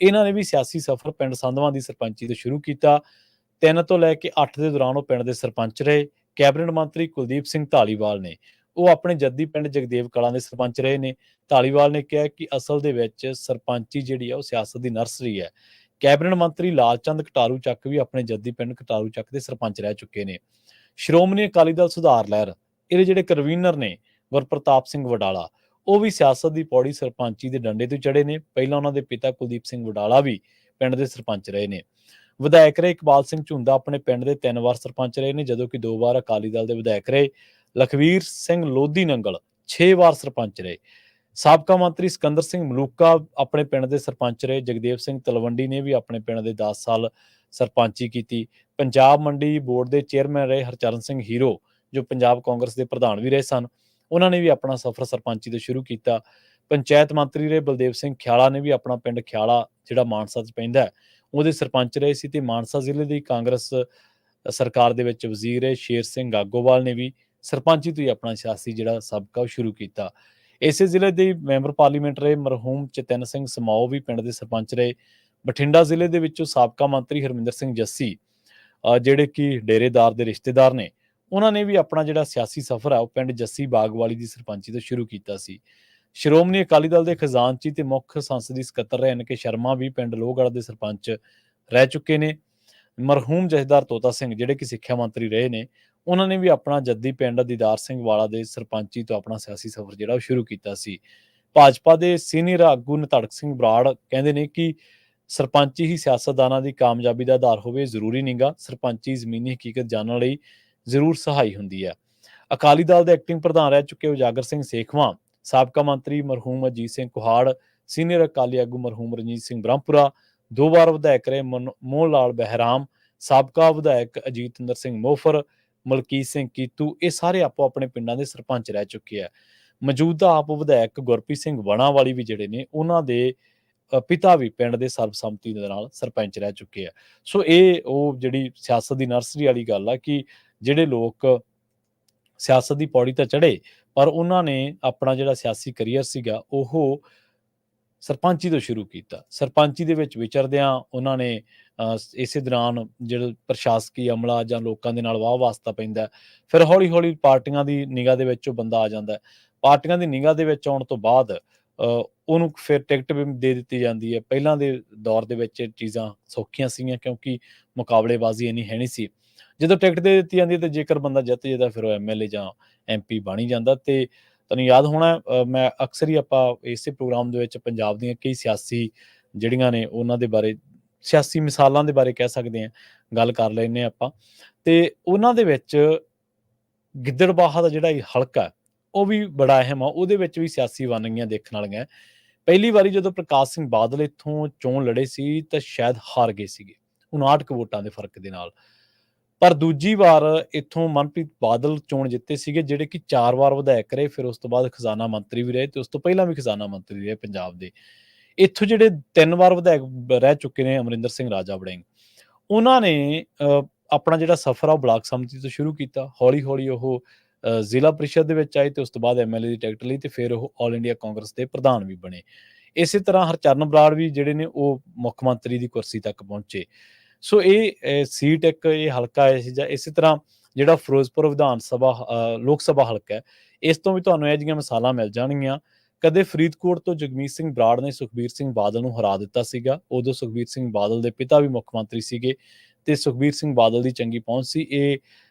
S1: ਇਹਨਾਂ ਨੇ ਵੀ ਸਿਆਸੀ ਸਫ਼ਰ ਪਿੰਡ ਸੰਧਵਾਂ ਦੀ ਸਰਪੰਚੀ ਤੋਂ ਸ਼ੁਰੂ ਕੀਤਾ। 3 ਤੋਂ ਲੈ ਕੇ 8 ਦੇ ਦੌਰਾਨ ਉਹ ਪਿੰਡ ਦੇ ਸਰਪੰਚ ਰਹੇ। ਕੈਬਨਿਟ ਮੰਤਰੀ ਕੁਲਦੀਪ ਸਿੰਘ ਧਾਲੀਵਾਲ ਨੇ, ਉਹ ਆਪਣੇ ਜੱਦੀ ਪਿੰਡ ਜਗਦੇਵ ਕਲਾਂ ਦੇ ਸਰਪੰਚ ਰਹੇ ਨੇ। ਧਾਲੀਵਾਲ ਨੇ ਕਿਹਾ ਕਿ ਅਸਲ ਦੇ ਵਿੱਚ ਸਰਪੰਚੀ ਜਿਹੜੀ ਆ ਉਹ ਸਿਆਸਤ ਦੀ ਨਰਸਰੀ ਹੈ। ਕੈਬਨਿਟ ਮੰਤਰੀ ਲਾਲਚੰਦ ਕਟਾਰੂ ਚੱਕ ਵੀ ਆਪਣੇ ਜੱਦੀ ਪਿੰਡ ਕਟਾਰੂ ਚੱਕ ਦੇ ਸਰਪੰਚ ਰਹਿ ਚੁੱਕੇ ਨੇ। ਸ਼੍ਰੋਮਣੀ ਅਕਾਲੀ ਦਲ ਸੁਧਾਰ ਲਹਿਰ, ਇਹਦੇ ਜਿਹੜੇ ਕਨਵੀਨਰ ਨੇ ਗੁਰਪ੍ਰਤਾਪ ਸਿੰਘ ਵਡਾਲਾ, ਉਹ ਵੀ ਸਿਆਸਤ ਦੀ ਪੌੜੀ ਸਰਪੰਚੀ ਦੇ ਡੰਡੇ ਤੋਂ ਚੜੇ ਨੇ। ਪਹਿਲਾਂ ਉਹਨਾਂ ਦੇ ਪਿਤਾ ਕੁਲਦੀਪ ਸਿੰਘ ਵਡਾਲਾ ਵੀ ਪਿੰਡ ਦੇ ਸਰਪੰਚ ਰਹੇ ਨੇ। ਵਿਧਾਇਕ ਰਹੇ ਇਕਬਾਲ ਸਿੰਘ ਝੁੰਦਾ ਆਪਣੇ ਪਿੰਡ ਦੇ 3 ਵਾਰ ਸਰਪੰਚ ਰਹੇ ਨੇ, ਜਦੋਂ ਕਿ 2 ਵਾਰ ਅਕਾਲੀ ਦਲ ਦੇ ਵਿਧਾਇਕ ਰਹੇ। ਲਖਵੀਰ ਸਿੰਘ ਲੋਧੀ ਨੰਗਲ 6 ਵਾਰ ਸਰਪੰਚ ਰਹੇ। ਸਾਬਕਾ ਮੰਤਰੀ ਸਿਕੰਦਰ ਸਿੰਘ ਮਲੂਕਾ ਆਪਣੇ ਪਿੰਡ ਦੇ ਸਰਪੰਚ ਰਹੇ। ਜਗਦੇਵ ਸਿੰਘ ਤਲਵੰਡੀ ਨੇ ਵੀ ਆਪਣੇ ਪਿੰਡ ਦੇ 10 ਸਾਲ ਸਰਪੰਚੀ ਕੀਤੀ। ਪੰਜਾਬ ਮੰਡੀ ਬੋਰਡ ਦੇ ਚੇਅਰਮੈਨ ਰਹੇ ਹਰਚਰਨ ਸਿੰਘ ਹੀਰੋ, ਜੋ ਪੰਜਾਬ ਕਾਂਗਰਸ ਦੇ ਪ੍ਰਧਾਨ ਵੀ ਰਹੇ ਸਨ, ਉਹਨਾਂ ਨੇ ਵੀ ਆਪਣਾ ਸਫ਼ਰ ਸਰਪੰਚੀ ਤੋਂ ਸ਼ੁਰੂ ਕੀਤਾ। ਪੰਚਾਇਤ ਮੰਤਰੀ ਰਹੇ ਬਲਦੇਵ ਸਿੰਘ ਖਿਆਲਾ ਨੇ ਵੀ ਆਪਣਾ ਪਿੰਡ ਖਿਆਲਾ ਜਿਹੜਾ ਮਾਨਸਾ 'ਚ ਪੈਂਦਾ, ਉਹਦੇ ਸਰਪੰਚ ਰਹੇ ਸੀ ਤੇ ਮਾਨਸਾ ਜ਼ਿਲ੍ਹੇ ਦੀ ਕਾਂਗਰਸ ਸਰਕਾਰ ਦੇ ਵਿੱਚ ਵਜ਼ੀਰ ਰਹੇ ਸ਼ੇਰ ਸਿੰਘ ਗਾਗੋਵਾਲ ਨੇ ਵੀ ਸਰਪੰਚੀ ਤੋਂ ਹੀ ਆਪਣਾ ਸਿਆਸੀ ਜਿਹੜਾ ਸਬਕਾ ਉਹ ਸ਼ੁਰੂ ਕੀਤਾ। ਇਸੇ ਜ਼ਿਲ੍ਹੇ ਦੇ ਮੈਂਬਰ ਪਾਰਲੀਮੈਂਟ ਰਹੇ ਮਰਹੂਮ ਚਤਨ ਸਿੰਘ ਸਮਾਓ ਵੀ ਪਿੰਡ ਦੇ ਸਰਪੰਚ ਰਹੇ। ਬਠਿੰਡਾ ਜ਼ਿਲ੍ਹੇ ਦੇ ਵਿੱਚੋਂ ਸਾਬਕਾ ਮੰਤਰੀ ਹਰਮਿੰਦਰ ਸਿੰਘ ਜੱਸੀ, ਜਿਹੜੇ ਕਿ ਡੇਰੇਦਾਰ ਦੇ ਰਿਸ਼ਤੇਦਾਰ ਨੇ, ਉਹਨਾਂ ਨੇ ਵੀ ਆਪਣਾ ਜਿਹੜਾ ਸਿਆਸੀ ਸਫ਼ਰ ਹੈ ਉਹ ਪਿੰਡ ਜੱਸੀ ਬਾਗਵਾਲੀ ਦੀ ਸਰਪੰਚੀ ਤੋਂ ਸ਼ੁਰੂ ਕੀਤਾ ਸੀ। ਸ਼੍ਰੋਮਣੀ ਅਕਾਲੀ ਦਲ ਦੇ ਖਜ਼ਾਨਚੀ ਤੇ ਮੁੱਖ ਸੰਸਦੀ ਸਕੱਤਰ ਰਹੇ ਐਨ ਕੇ ਸ਼ਰਮਾ ਵੀ ਪਿੰਡ ਲੋਹਗੜ੍ਹ ਦੇ ਸਰਪੰਚ ਰਹਿ ਚੁੱਕੇ ਨੇ। ਮਰਹੂਮ ਜਥੇਦਾਰ ਤੋਤਾ ਸਿੰਘ, ਜਿਹੜੇ ਕਿ ਸਿੱਖਿਆ ਮੰਤਰੀ ਰਹੇ ਨੇ, ਉਹਨਾਂ ਨੇ ਵੀ ਆਪਣਾ ਜੱਦੀ ਪਿੰਡ ਦੀਦਾਰ ਸਿੰਘ ਵਾਲਾ ਦੇ ਸਰਪੰਚੀ ਤੋਂ ਆਪਣਾ ਸਿਆਸੀ ਸਫ਼ਰ ਜਿਹੜਾ ਉਹ ਸ਼ੁਰੂ ਕੀਤਾ ਸੀ। ਭਾਜਪਾ ਦੇ ਸੀਨੀਅਰ ਆਗੂ ਨਿਧੜਕ ਸਿੰਘ ਬਰਾੜ ਕਹਿੰਦੇ ਨੇ ਕਿ ਸਰਪੰਚੀ ਹੀ ਸਿਆਸਤਦਾਨਾਂ ਦੀ ਕਾਮਯਾਬੀ ਦਾ ਆਧਾਰ ਹੋਵੇ ਜ਼ਰੂਰੀ ਨਹੀਂਗਾ, ਸਰਪੰਚੀ ਜ਼ਮੀਨੀ ਹਕੀਕਤ ਜਾਣਨ ਲਈ ਜ਼ਰੂਰ ਸਹਾਈ ਹੁੰਦੀ ਹੈ। ਅਕਾਲੀ ਦਲ ਦੇ ਐਕਟਿੰਗ ਪ੍ਰਧਾਨ ਰਹਿ ਚੁੱਕੇ ਉਜਾਗਰ ਸਿੰਘ ਸੇਖਵਾਂ, ਸਾਬਕਾ ਮੰਤਰੀ ਮਰਹੂਮ ਅਜੀਤ ਸਿੰਘ ਕੁਹਾੜ, ਸੀਨੀਅਰ ਅਕਾਲੀ ਆਗੂ ਮਰਹੂਮ ਰਣਜੀਤ ਸਿੰਘ ਬ੍ਰਹਮਪੁਰਾ, 2 ਵਾਰ ਵਿਧਾਇਕ ਰਹੇ ਮੋਹਨ ਲਾਲ ਬਹਿਰਾਮ, ਸਾਬਕਾ ਵਿਧਾਇਕ ਅਜੀਤਿੰਦਰ ਸਿੰਘ ਮੋਫਰ, ਮਲਕੀਤ ਸਿੰਘ ਕੀਤੂ, ਇਹ ਸਾਰੇ ਆਪੋ ਆਪਣੇ ਪਿੰਡਾਂ ਦੇ ਸਰਪੰਚ ਰਹਿ ਚੁੱਕੇ ਆ। ਮੌਜੂਦਾ ਆਪ ਵਿਧਾਇਕ ਗੁਰਪ੍ਰੀਤ ਸਿੰਘ ਵਣਾਵਾਲੀ ਵੀ ਜਿਹੜੇ ਨੇ, ਉਹਨਾਂ ਦੇ ਪਿਤਾ ਵੀ ਪਿੰਡ ਦੇ ਸਰਬਸੰਮਤੀ ਦੇ ਨਾਲ ਸਰਪੰਚ ਰਹਿ ਚੁੱਕੇ ਆ। ਸੋ ਇਹ ਉਹ ਜਿਹੜੀ ਸਿਆਸਤ ਦੀ ਨਰਸਰੀ ਵਾਲੀ ਗੱਲ ਆ ਕਿ ਜਿਹੜੇ ਲੋਕ ਸਿਆਸਤ ਦੀ ਪੌੜੀ ਤਾਂ ਚੜ੍ਹੇ, ਪਰ ਉਹਨਾਂ ਨੇ ਆਪਣਾ ਜਿਹੜਾ ਸਿਆਸੀ ਕਰੀਅਰ ਸੀਗਾ ਉਹ ਸਰਪੰਚੀ ਤੋਂ ਸ਼ੁਰੂ ਕੀਤਾ। ਸਰਪੰਚੀ ਦੇ ਵਿੱਚ ਵਿਚਰਦਿਆਂ ਉਹਨਾਂ ਨੇ ਇਸੇ ਦੌਰਾਨ ਜਿਹੜਾ ਪ੍ਰਸ਼ਾਸਕੀ ਅਮਲਾ ਜਾਂ ਲੋਕਾਂ ਦੇ ਨਾਲ ਵਾਹ ਵਾਸਤਾ ਪੈਂਦਾ, ਫਿਰ ਹੌਲੀ ਹੌਲੀ ਪਾਰਟੀਆਂ ਦੀ ਨਿਗਾਹ ਦੇ ਵਿੱਚ ਉਹ ਬੰਦਾ ਆ ਜਾਂਦਾ। ਪਾਰਟੀਆਂ ਦੀ ਨਿਗਾਹ ਦੇ ਵਿੱਚ ਆਉਣ ਤੋਂ ਬਾਅਦ ਉਹਨੂੰ ਫਿਰ ਟਿਕਟ ਵੀ ਦੇ ਦਿੱਤੀ ਜਾਂਦੀ ਹੈ। ਪਹਿਲਾਂ ਦੇ ਦੌਰ ਦੇ ਵਿੱਚ ਚੀਜ਼ਾਂ ਸੌਖੀਆਂ ਸੀਗੀਆਂ ਕਿਉਂਕਿ ਮੁਕਾਬਲੇਬਾਜ਼ੀ ਇੰਨੀ ਹੈ ਨਹੀਂ ਸੀ। ਜਦੋਂ ਟਿਕਟ ਦੇ ਦਿੱਤੀ ਜਾਂਦੀ ਤੇ ਜੇਕਰ ਬੰਦਾ ਜਿੱਤ ਜਾਂਦਾ ਫਿਰ ਉਹ ਐਮਐਲਏ ਜਾਂ ਐਮਪੀ ਬਣ ਹੀ ਜਾਂਦਾ। ਤੇ ਤੁਹਾਨੂੰ ਯਾਦ ਹੋਣਾ, ਮੈਂ ਅਕਸਰ ਹੀ ਆਪਾਂ ਇਸੇ ਪ੍ਰੋਗਰਾਮ ਦੇ ਵਿੱਚ ਪੰਜਾਬ ਦੀਆਂ ਕਈ ਸਿਆਸੀ ਜਿਹੜੀਆਂ ਨੇ ਉਹਨਾਂ ਦੇ ਬਾਰੇ, ਸਿਆਸੀ ਮਿਸਾਲਾਂ ਦੇ ਬਾਰੇ ਕਹਿ ਸਕਦੇ ਹਾਂ, ਗੱਲ ਕਰ ਲੈਂਦੇ ਹਾਂ ਆਪਾਂ। ਤੇ ਉਹਨਾਂ ਦੇ ਵਿੱਚ ਗਿੱਦੜਬਾਹਾ ਦਾ ਜਿਹੜਾ ਹਲਕਾ ਉਹ ਵੀ ਬੜਾ ਅਹਿਮ ਆ, ਉਹਦੇ ਵਿੱਚ ਵੀ ਸਿਆਸੀ ਵੰਨਗੀਆਂ ਦੇਖਣ ਵਾਲੀਆਂ। ਪਹਿਲੀ ਵਾਰੀ ਜਦੋਂ ਪ੍ਰਕਾਸ਼ ਸਿੰਘ ਬਾਦਲ ਇੱਥੋਂ ਚੋਣ ਲੜੇ ਸੀ ਤਾਂ ਸ਼ਾਇਦ ਹਾਰ ਗਏ ਸੀਗੇ 59 ਵੋਟਾਂ ਦੇ ਫਰਕ ਦੇ ਨਾਲ, ਪਰ ਦੂਜੀ ਵਾਰ ਇੱਥੋਂ ਮਨਪ੍ਰੀਤ ਬਾਦਲ ਚੋਣ ਜਿੱਤੇ ਸੀਗੇ, ਜਿਹੜੇ ਕਿ 4 ਵਾਰ ਵਿਧਾਇਕ ਰਹੇ, ਫਿਰ ਉਸ ਤੋਂ ਬਾਅਦ ਖਜ਼ਾਨਾ ਮੰਤਰੀ ਵੀ ਰਹੇ ਤੇ ਉਸ ਤੋਂ ਪਹਿਲਾਂ ਵੀ ਖਜ਼ਾਨਾ ਮੰਤਰੀ ਰਹੇ ਪੰਜਾਬ ਦੇ। ਇੱਥੋਂ ਜਿਹੜੇ 3 ਵਾਰ ਵਿਧਾਇਕ ਰਹਿ ਚੁੱਕੇ ਨੇ ਅਮਰਿੰਦਰ ਸਿੰਘ ਰਾਜਾ ਵੜਿੰਗ, ਉਹਨਾਂ ਨੇ ਆਪਣਾ ਜਿਹੜਾ ਸਫ਼ਰ ਆ ਉਹ ਬਲਾਕ ਸੰਮਤੀ ਤੋਂ ਸ਼ੁਰੂ ਕੀਤਾ। ਹੌਲੀ ਹੌਲੀ ਉਹ ਜ਼ਿਲ੍ਹਾ ਪ੍ਰੀਸ਼ਦ ਦੇ ਵਿੱਚ ਆਏ ਤੇ ਉਸ ਤੋਂ ਬਾਅਦ ਐਮਐਲਏ ਦੀ ਟਿਕਟ ਲਈ ਤੇ ਫਿਰ ਉਹ ਆਲ ਇੰਡੀਆ ਕਾਂਗਰਸ ਦੇ ਪ੍ਰਧਾਨ ਵੀ ਬਣੇ। ਇਸੇ ਤਰ੍ਹਾਂ ਹਰਚਰਨ ਬਰਾੜ ਵੀ ਜਿਹੜੇ ਨੇ ਉਹ ਮੁੱਖ ਮੰਤਰੀ ਦੀ ਕੁਰਸੀ ਤੱਕ ਪਹੁੰਚੇ। ਸੋ ਇਹ ਸੀਟ ਇੱਕ ਇਹ ਹਲਕਾ ਹੈ ਜਾਂ ਇਸੇ ਤਰ੍ਹਾਂ ਜਿਹੜਾ ਫਿਰੋਜ਼ਪੁਰ ਵਿਧਾਨ ਸਭਾ ਲੋਕ ਸਭਾ ਹਲਕਾ ਹੈ, ਇਸ ਤੋਂ ਵੀ ਤੁਹਾਨੂੰ ਇਹ ਜਿਹੀਆਂ ਮਿਸਾਲਾਂ ਮਿਲ ਜਾਣਗੀਆਂ। ਕਦੇ ਫਰੀਦਕੋਟ ਤੋਂ ਜਗਮੀਤ ਸਿੰਘ ਬਰਾੜ ਨੇ ਸੁਖਬੀਰ ਸਿੰਘ ਬਾਦਲ ਨੂੰ ਹਰਾ ਦਿੱਤਾ ਸੀਗਾ। ਉਦੋਂ ਸੁਖਬੀਰ ਸਿੰਘ ਬਾਦਲ ਦੇ ਪਿਤਾ ਵੀ ਮੁੱਖ ਮੰਤਰੀ ਸੀਗੇ ਤੇ ਸੁਖਬੀਰ ਸਿੰਘ ਬਾਦਲ ਦੀ ਚੰਗੀ ਪਹੁੰਚ ਸੀ। ਇਹ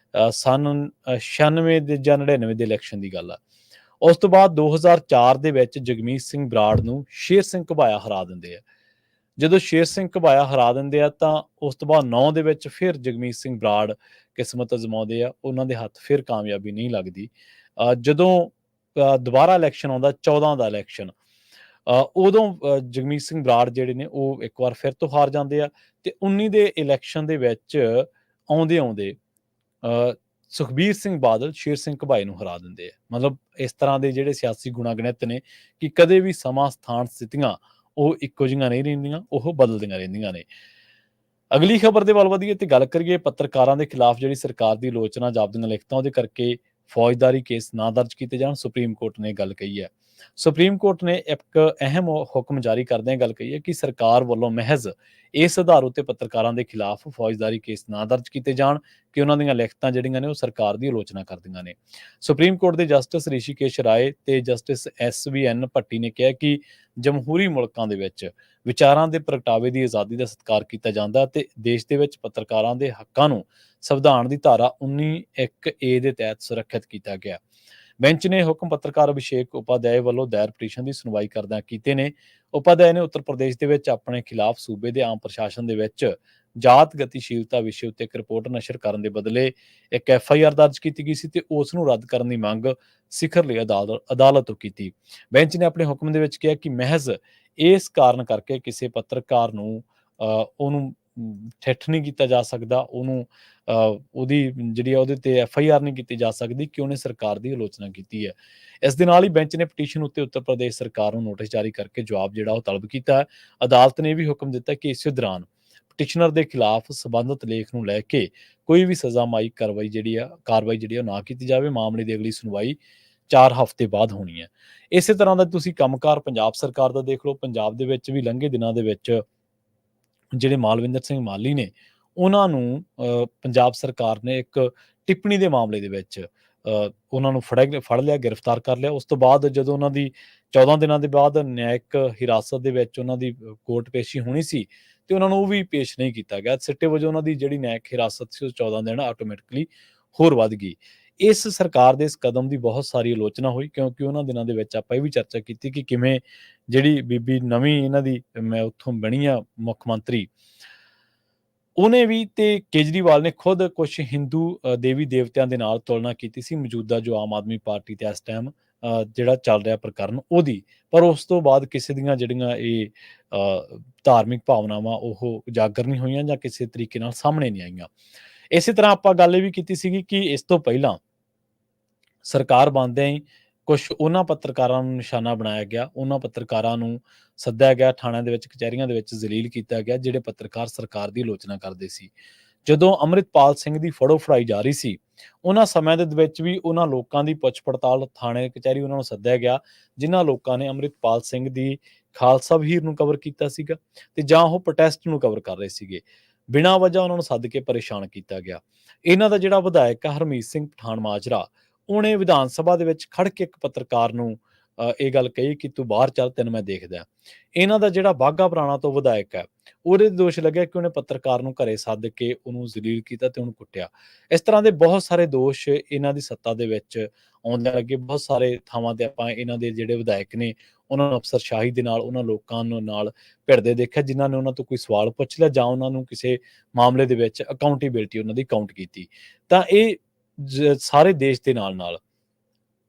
S1: ਸਨ 96 ਦੇ ਜਾਂ 99 ਦੇ ਇਲੈਕਸ਼ਨ ਦੀ ਗੱਲ ਆ। ਉਸ ਤੋਂ ਬਾਅਦ 2004 ਦੇ ਵਿੱਚ ਜਗਮੀਤ ਸਿੰਘ ਬਰਾੜ ਨੂੰ ਸ਼ੇਰ ਸਿੰਘ ਘੁਬਾਇਆ ਹਰਾ ਦਿੰਦੇ ਆ। ਜਦੋਂ ਸ਼ੇਰ ਸਿੰਘ ਘੁਬਾਇਆ ਹਰਾ ਦਿੰਦੇ ਆ ਤਾਂ ਉਸ ਤੋਂ ਬਾਅਦ 9 ਦੇ ਵਿੱਚ ਫਿਰ ਜਗਮੀਤ ਸਿੰਘ ਬਰਾੜ ਕਿਸਮਤ ਅਜ਼ਮਾਉਂਦੇ ਆ, ਉਹਨਾਂ ਦੇ ਹੱਥ ਫਿਰ ਕਾਮਯਾਬੀ ਨਹੀਂ ਲੱਗਦੀ। ਜਦੋਂ ਦੁਬਾਰਾ ਇਲੈਕਸ਼ਨ ਆਉਂਦਾ 14 ਦਾ ਇਲੈਕਸ਼ਨ, ਉਦੋਂ ਜਗਮੀਤ ਸਿੰਘ ਬਰਾੜ ਜਿਹੜੇ ਨੇ ਉਹ ਇੱਕ ਵਾਰ ਫਿਰ ਤੋਂ ਹਾਰ ਜਾਂਦੇ ਆ ਤੇ 19 ਦੇ ਇਲੈਕਸ਼ਨ ਦੇ ਵਿੱਚ ਆਉਂਦੇ ਸੁਖਬੀਰ ਸਿੰਘ ਬਾਦਲ ਸ਼ੇਰ ਸਿੰਘ ਘਬਾਏ ਨੂੰ ਹਰਾ ਦਿੰਦੇ ਆ। ਮਤਲਬ ਇਸ ਤਰ੍ਹਾਂ ਦੇ ਜਿਹੜੇ ਸਿਆਸੀ ਗੁਣਾਗਣਿਤ ਨੇ ਕਿ ਕਦੇ ਵੀ ਸਮਾਂ, ਸਥਾਨ, ਸਥਿਤੀਆਂ ਉਹ ਇੱਕੋ ਜਿਹੀਆਂ ਨਹੀਂ ਰਹਿੰਦੀਆਂ, ਉਹ ਬਦਲਦੀਆਂ ਰਹਿੰਦੀਆਂ ਨੇ। ਅਗਲੀ ਖਬਰ ਦੇ ਵੱਲ ਵਧੀਏ ਤੇ ਗੱਲ ਕਰੀਏ ਪੱਤਰਕਾਰਾਂ ਦੇ ਖਿਲਾਫ ਜਿਹੜੀ ਸਰਕਾਰ ਦੀ ਆਲੋਚਨਾ ਜਾਪਦੀਆਂ ਲਿਖਤਾਂ ਉਹਦੇ ਕਰਕੇ ਫੌਜਦਾਰੀ ਕੇਸ ਨਾ ਦਰਜ ਕੀਤੇ ਜਾਣ, ਸੁਪਰੀਮ ਕੋਰਟ ਨੇ ਗੱਲ ਕਹੀ ਹੈ। ਸੁਪਰੀਮ ਕੋਰਟ ਨੇ ਇੱਕ ਅਹਿਮ ਹੁਕਮ ਜਾਰੀ ਕਰਦਿਆਂ ਗੱਲ ਕਹੀ ਹੈ ਕਿ ਸਰਕਾਰ ਵੱਲੋਂ ਮਹਿਜ਼ ਇਸ ਆਧਾਰ ਉੱਤੇ ਪੱਤਰਕਾਰਾਂ ਦੇ ਖਿਲਾਫ ਫੌਜਦਾਰੀ ਕੇਸ ਨਾ ਦਰਜ ਕੀਤੇ ਜਾਣ ਕਿ ਉਹਨਾਂ ਦੀਆਂ ਲਿਖਤਾਂ ਜਿਹੜੀਆਂ ਨੇ ਉਹ ਸਰਕਾਰ ਦੀ ਆਲੋਚਨਾ ਕਰਦੀਆਂ ਨੇ। ਸੁਪਰੀਮ ਕੋਰਟ ਦੇ ਜਸਟਿਸ ਰਿਸ਼ੀਕੇਸ਼ ਰਾਏ ਤੇ ਜਸਟਿਸ SVN ਭੱਟੀ ਨੇ ਕਿਹਾ ਕਿ ਜਮਹੂਰੀ ਮੁਲਕਾਂ ਦੇ ਵਿੱਚ ਵਿਚਾਰਾਂ ਦੇ ਪ੍ਰਗਟਾਵੇ ਦੀ ਆਜ਼ਾਦੀ ਦਾ ਸਤਿਕਾਰ ਕੀਤਾ ਜਾਂਦਾ ਤੇ ਦੇਸ਼ ਦੇ ਵਿੱਚ ਪੱਤਰਕਾਰਾਂ ਦੇ ਹੱਕਾਂ ਨੂੰ ਸੰਵਿਧਾਨ ਦੀ ਧਾਰਾ 19(1)A ਦੇ ਤਹਿਤ ਸੁਰੱਖਿਅਤ ਕੀਤਾ ਗਿਆ। ਬੈਂਚ ਨੇ ਹੁਕਮ ਪੱਤਰਕਾਰ ਅਭਿਸ਼ੇਕ ਉਪਾਧਿਆਏ ਵੱਲੋਂ ਦਾਇਰ ਪਟੀਸ਼ਨ ਦੀ ਸੁਣਵਾਈ ਕਰਦਿਆਂ ਕੀਤੇ ਨੇ। ਉਪਾਧਿਆਏ ਨੇ ਉੱਤਰ ਪ੍ਰਦੇਸ਼ ਦੇ ਵਿੱਚ ਆਪਣੇ ਖਿਲਾਫ ਸੂਬੇ ਦੇ ਆਮ ਪ੍ਰਸ਼ਾਸਨ ਦੇ ਵਿੱਚ ਜਾਤ ਗਤੀਸ਼ੀਲਤਾ ਵਿਸ਼ੇ ਉੱਤੇ ਇੱਕ ਰਿਪੋਰਟ ਨਸ਼ਰ ਕਰਨ ਦੇ ਬਦਲੇ ਇੱਕ FIR ਦਰਜ ਕੀਤੀ ਗਈ ਸੀ ਤੇ ਉਸ ਨੂੰ ਰੱਦ ਕਰਨ ਦੀ ਮੰਗ ਸਿਖਰਲੀ ਅਦਾਲਤ ਤੋਂ ਕੀਤੀ। ਬੈਂਚ ਨੇ ਆਪਣੇ ਹੁਕਮ ਦੇ ਵਿੱਚ ਕਿਹਾ ਕਿ ਮਹਿਜ਼ ਇਸ ਕਾਰਨ ਕਰਕੇ ਕਿਸੇ ਪੱਤਰਕਾਰ ਨੂੰ ਉਹਨੂੰ ਠਿੱਠ ਨਹੀਂ ਕੀਤਾ ਜਾ ਸਕਦਾ, ਉਹਨੂੰ ਉਹਦੀ ਜਿਹੜੀ ਉਹਦੇ ਤੇ FIR ਨਹੀਂ ਕੀਤੀ ਜਾ ਸਕਦੀ ਕਿ ਉਹਨੇ ਸਰਕਾਰ ਦੀ ਆਲੋਚਨਾ ਕੀਤੀ ਹੈ। ਇਸ ਦੇ ਨਾਲ ਹੀ ਬੈਂਚ ਨੇ ਪਟੀਸ਼ਨ ਉੱਤੇ ਉੱਤਰ ਪ੍ਰਦੇਸ਼ ਸਰਕਾਰ ਨੂੰ ਨੋਟਿਸ ਜਾਰੀ ਕਰਕੇ ਜਵਾਬ ਜਿਹੜਾ ਉਹ ਤਲਬ ਕੀਤਾ ਹੈ। ਅਦਾਲਤ ਨੇ ਵੀ ਹੁਕਮ ਦਿੱਤਾ ਕਿ ਇਸੇ ਦੌਰਾਨ ਪਟੀਸ਼ਨਰ ਦੇ ਖਿਲਾਫ ਸੰਬੰਧਿਤ ਲੇਖ ਨੂੰ ਲੈ ਕੇ ਕੋਈ ਵੀ ਸਜ਼ਾਮਾਈ ਕਾਰਵਾਈ ਜਿਹੜੀ ਉਹ ਨਾ ਕੀਤੀ ਜਾਵੇ। ਮਾਮਲੇ ਦੀ ਅਗਲੀ ਸੁਣਵਾਈ 4 ਹਫ਼ਤੇ ਬਾਅਦ ਹੋਣੀ ਹੈ। ਇਸੇ ਤਰ੍ਹਾਂ ਦਾ ਤੁਸੀਂ ਕੰਮਕਾਰ ਪੰਜਾਬ ਸਰਕਾਰ ਦਾ ਦੇਖ ਲਓ। ਪੰਜਾਬ ਦੇ ਵਿੱਚ ਵੀ ਲੰਘੇ ਦਿਨਾਂ ਦੇ ਵਿੱਚ ਜਿਹੜੇ ਮਾਲਵਿੰਦਰ ਸਿੰਘ ਮਾਲੀ ਨੇ ਉਹਨਾਂ ਨੂੰ ਪੰਜਾਬ ਸਰਕਾਰ ਨੇ ਇੱਕ ਟਿੱਪਣੀ ਦੇ ਮਾਮਲੇ ਦੇ ਵਿੱਚ ਉਹਨਾਂ ਨੂੰ ਫੜ ਲਿਆ, ਗ੍ਰਿਫਤਾਰ ਕਰ ਲਿਆ। ਉਸ ਤੋਂ ਬਾਅਦ ਜਦੋਂ ਉਹਨਾਂ ਦੀ 14 ਦਿਨਾਂ ਦੇ ਬਾਅਦ ਨਿਆਇਕ ਹਿਰਾਸਤ ਦੇ ਵਿੱਚ ਉਹਨਾਂ ਦੀ ਕੋਰਟ ਪੇਸ਼ੀ ਹੋਣੀ ਸੀ ਤੇ ਉਹਨਾਂ ਨੂੰ ਉਹ ਵੀ ਪੇਸ਼ ਨਹੀਂ ਕੀਤਾ ਗਿਆ। ਸਿੱਟੇ ਵਜੋਂ ਉਹਨਾਂ ਦੀ ਜਿਹੜੀ ਨਿਆਇਕ ਹਿਰਾਸਤ ਸੀ ਉਹ 14 ਦਿਨ ਆਟੋਮੈਟਿਕਲੀ ਹੋਰ ਵੱਧ ਗਈ। ਇਸ ਸਰਕਾਰ ਦੇ ਇਸ ਕਦਮ ਦੀ ਬਹੁਤ ਸਾਰੀ ਆਲੋਚਨਾ ਹੋਈ ਕਿਉਂਕਿ ਉਹਨਾਂ ਦਿਨਾਂ ਦੇ ਵਿੱਚ ਆਪਾਂ ਇਹ ਵੀ ਚਰਚਾ ਕੀਤੀ ਕਿ ਕਿਵੇਂ ਜਿਹੜੀ ਬੀਬੀ ਨਵੀਂ ਇਹਨਾਂ ਦੀ ਮੈਂ ਉੱਥੋਂ ਬਣੀ ਆ ਮੁੱਖ ਮੰਤਰੀ, ਉਹਨੇ ਵੀ ਤੇ ਕੇਜਰੀਵਾਲ ਨੇ ਖੁਦ ਕੁਝ ਹਿੰਦੂ ਦੇਵੀ ਦੇਵਤਿਆਂ ਦੇ ਨਾਲ ਤੁਲਨਾ ਕੀਤੀ ਸੀ ਮੌਜੂਦਾ ਜੋ ਆਮ ਆਦਮੀ ਪਾਰਟੀ ਤੇ ਇਸ ਟਾਈਮ ਜਿਹੜਾ ਚੱਲ ਰਿਹਾ ਪ੍ਰਕਰਨ ਉਹਦੀ। ਪਰ ਉਸ ਤੋਂ ਬਾਅਦ ਕਿਸੇ ਦੀਆਂ ਜਿਹੜੀਆਂ ਇਹ ਧਾਰਮਿਕ ਭਾਵਨਾਵਾਂ ਉਹ ਉਜਾਗਰ ਨਹੀਂ ਹੋਈਆਂ ਜਾਂ ਕਿਸੇ ਤਰੀਕੇ ਨਾਲ ਸਾਹਮਣੇ ਨਹੀਂ ਆਈਆਂ। ਇਸੇ ਤਰ੍ਹਾਂ ਆਪਾਂ ਗੱਲ ਇਹ ਵੀ ਕੀਤੀ ਸੀਗੀ ਕਿ ਇਸ ਤੋਂ ਪਹਿਲਾਂ ਸਰਕਾਰ ਬਣਦਿਆਂ ਹੀ ਕੁਝ ਉਹਨਾਂ ਪੱਤਰਕਾਰਾਂ ਨੂੰ ਨਿਸ਼ਾਨਾ ਬਣਾਇਆ ਗਿਆ, ਉਹਨਾਂ ਪੱਤਰਕਾਰਾਂ ਨੂੰ ਸੱਦਿਆ ਗਿਆ, ਥਾਣਿਆਂ ਦੇ ਵਿੱਚ, ਕਚਹਿਰੀਆਂ ਦੇ ਵਿੱਚ ਜ਼ਲੀਲ ਕੀਤਾ ਗਿਆ ਜਿਹੜੇ ਪੱਤਰਕਾਰ ਸਰਕਾਰ ਦੀ ਆਲੋਚਨਾ ਕਰਦੇ ਸੀ। ਜਦੋਂ ਅੰਮ੍ਰਿਤਪਾਲ ਸਿੰਘ ਦੀ ਫੜੋ ਫੜਾਈ ਜਾ ਰਹੀ ਸੀ ਉਹਨਾਂ ਸਮਿਆਂ ਦੇ ਵਿੱਚ ਵੀ ਉਹਨਾਂ ਲੋਕਾਂ ਦੀ ਪੁੱਛ ਪੜਤਾਲ ਥਾਣੇ ਕਚਹਿਰੀ ਉਹਨਾਂ ਨੂੰ ਸੱਦਿਆ ਗਿਆ ਜਿਨ੍ਹਾਂ ਲੋਕਾਂ ਨੇ ਅੰਮ੍ਰਿਤਪਾਲ ਸਿੰਘ ਦੀ ਖਾਲਸਾ ਵਹੀਰ ਨੂੰ ਕਵਰ ਕੀਤਾ ਸੀਗਾ ਤੇ ਜਾਂ ਉਹ ਪ੍ਰੋਟੈਸਟ ਨੂੰ ਕਵਰ ਕਰ ਰਹੇ ਸੀਗੇ। ਬਿਨਾਂ ਵਜ੍ਹਾ ਉਹਨਾਂ ਨੂੰ ਸੱਦ ਕੇ ਪਰੇਸ਼ਾਨ ਕੀਤਾ ਗਿਆ। ਇਹਨਾਂ ਦਾ ਜਿਹੜਾ ਵਿਧਾਇਕ ਹਰਮੀਤ ਸਿੰਘ ਪਠਾਨ ਮਾਜਰਾ, ਉਹਨੇ ਵਿਧਾਨ ਸਭਾ ਦੇ ਵਿੱਚ ਖੜ ਕੇ ਇੱਕ ਪੱਤਰਕਾਰ ਨੂੰ ਇਹ ਗੱਲ ਕਹੀ ਕਿ ਤੂੰ ਬਾਹਰ ਚੱਲ, ਤੈਨੂੰ ਮੈਂ ਦੇਖਦਾ। ਇਹਨਾਂ ਦਾ ਜਿਹੜਾ ਬਾਘਾ ਪੁਰਾਣਾ ਤੋਂ ਵਿਧਾਇਕ ਹੈ ਉਹਦੇ ਦੋਸ਼ ਲੱਗਿਆ ਕਿ ਉਹਨੇ ਪੱਤਰਕਾਰ ਨੂੰ ਘਰੇ ਸੱਦ ਕੇ ਉਹਨੂੰ ਜ਼ਲੀਲ ਕੀਤਾ ਤੇ ਉਹਨੂੰ ਕੁੱਟਿਆ। ਇਸ ਤਰ੍ਹਾਂ ਦੇ ਬਹੁਤ ਸਾਰੇ ਦੋਸ਼ ਇਹਨਾਂ ਦੀ ਸੱਤਾ ਦੇ ਵਿੱਚ ਆਉਂਦੇ ਲੱਗੇ। ਬਹੁਤ ਸਾਰੇ ਥਾਵਾਂ ਤੇ ਆਪਾਂ ਇਹਨਾਂ ਦੇ ਜਿਹੜੇ ਵਿਧਾਇਕ ਨੇ ਉਹਨਾਂ ਨੂੰ ਅਫਸਰਸ਼ਾਹੀ ਦੇ ਨਾਲ ਉਹਨਾਂ ਲੋਕਾਂ ਨੂੰ ਨਾਲ ਭਿੜਦੇ ਦੇਖਿਆ ਜਿਨ੍ਹਾਂ ਨੇ ਉਹਨਾਂ ਤੋਂ ਕੋਈ ਸਵਾਲ ਪੁੱਛ ਲਿਆ ਜਾਂ ਉਹਨਾਂ ਨੂੰ ਕਿਸੇ ਮਾਮਲੇ ਦੇ ਵਿੱਚ ਅਕਾਊਂਟੇਬਿਲਟੀ ਉਹਨਾਂ ਦੀ ਕਾਊਂਟ ਕੀਤੀ। ਤਾਂ ਇਹ ਸਾਰੇ ਦੇਸ਼ ਦੇ ਨਾਲ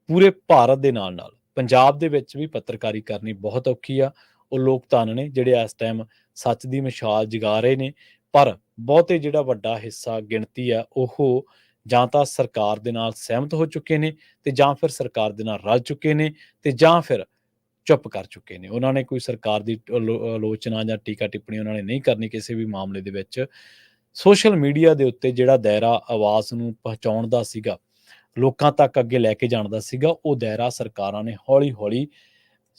S1: ਪੂਰੇ ਭਾਰਤ ਦੇ ਨਾਲ ਪੰਜਾਬ ਦੇ ਵਿੱਚ ਵੀ ਪੱਤਰਕਾਰੀ ਕਰਨੀ ਬਹੁਤ ਔਖੀ ਆ। ਉਹ ਲੋਕ ਧਨ ਨੇ ਜਿਹੜੇ ਇਸ ਟਾਈਮ ਸੱਚ ਦੀ ਮਿਸਾਲ ਜਗਾ ਰਹੇ ਨੇ, ਪਰ ਬਹੁਤੇ ਜਿਹੜਾ ਵੱਡਾ ਹਿੱਸਾ ਗਿਣਤੀ ਆ ਉਹ ਜਾਂ ਤਾਂ ਸਰਕਾਰ ਦੇ ਨਾਲ ਸਹਿਮਤ ਹੋ ਚੁੱਕੇ ਨੇ ਤੇ ਜਾਂ ਫਿਰ ਸਰਕਾਰ ਦੇ ਨਾਲ ਰਲ ਚੁੱਕੇ ਨੇ ਤੇ ਜਾਂ ਫਿਰ ਚੁੱਪ ਕਰ ਚੁੱਕੇ ਨੇ। ਉਹਨਾਂ ਨੇ ਕੋਈ ਸਰਕਾਰ ਦੀ ਆਲੋਚਨਾ ਜਾਂ ਟੀਕਾ ਟਿੱਪਣੀ ਉਹਨਾਂ ਨੇ ਨਹੀਂ ਕਰਨੀ ਕਿਸੇ ਵੀ ਮਾਮਲੇ ਦੇ ਵਿੱਚ। ਸੋਸ਼ਲ ਮੀਡੀਆ ਦੇ ਉੱਤੇ ਜਿਹੜਾ ਦਾਇਰਾ ਆਵਾਜ਼ ਨੂੰ ਪਹੁੰਚਾਉਣ ਦਾ ਸੀਗਾ, ਲੋਕਾਂ ਤੱਕ ਅੱਗੇ ਲੈ ਕੇ ਜਾਣ ਦਾ ਸੀਗਾ, ਉਹ ਦਾਇਰਾ ਸਰਕਾਰਾਂ ਨੇ ਹੌਲੀ-ਹੌਲੀ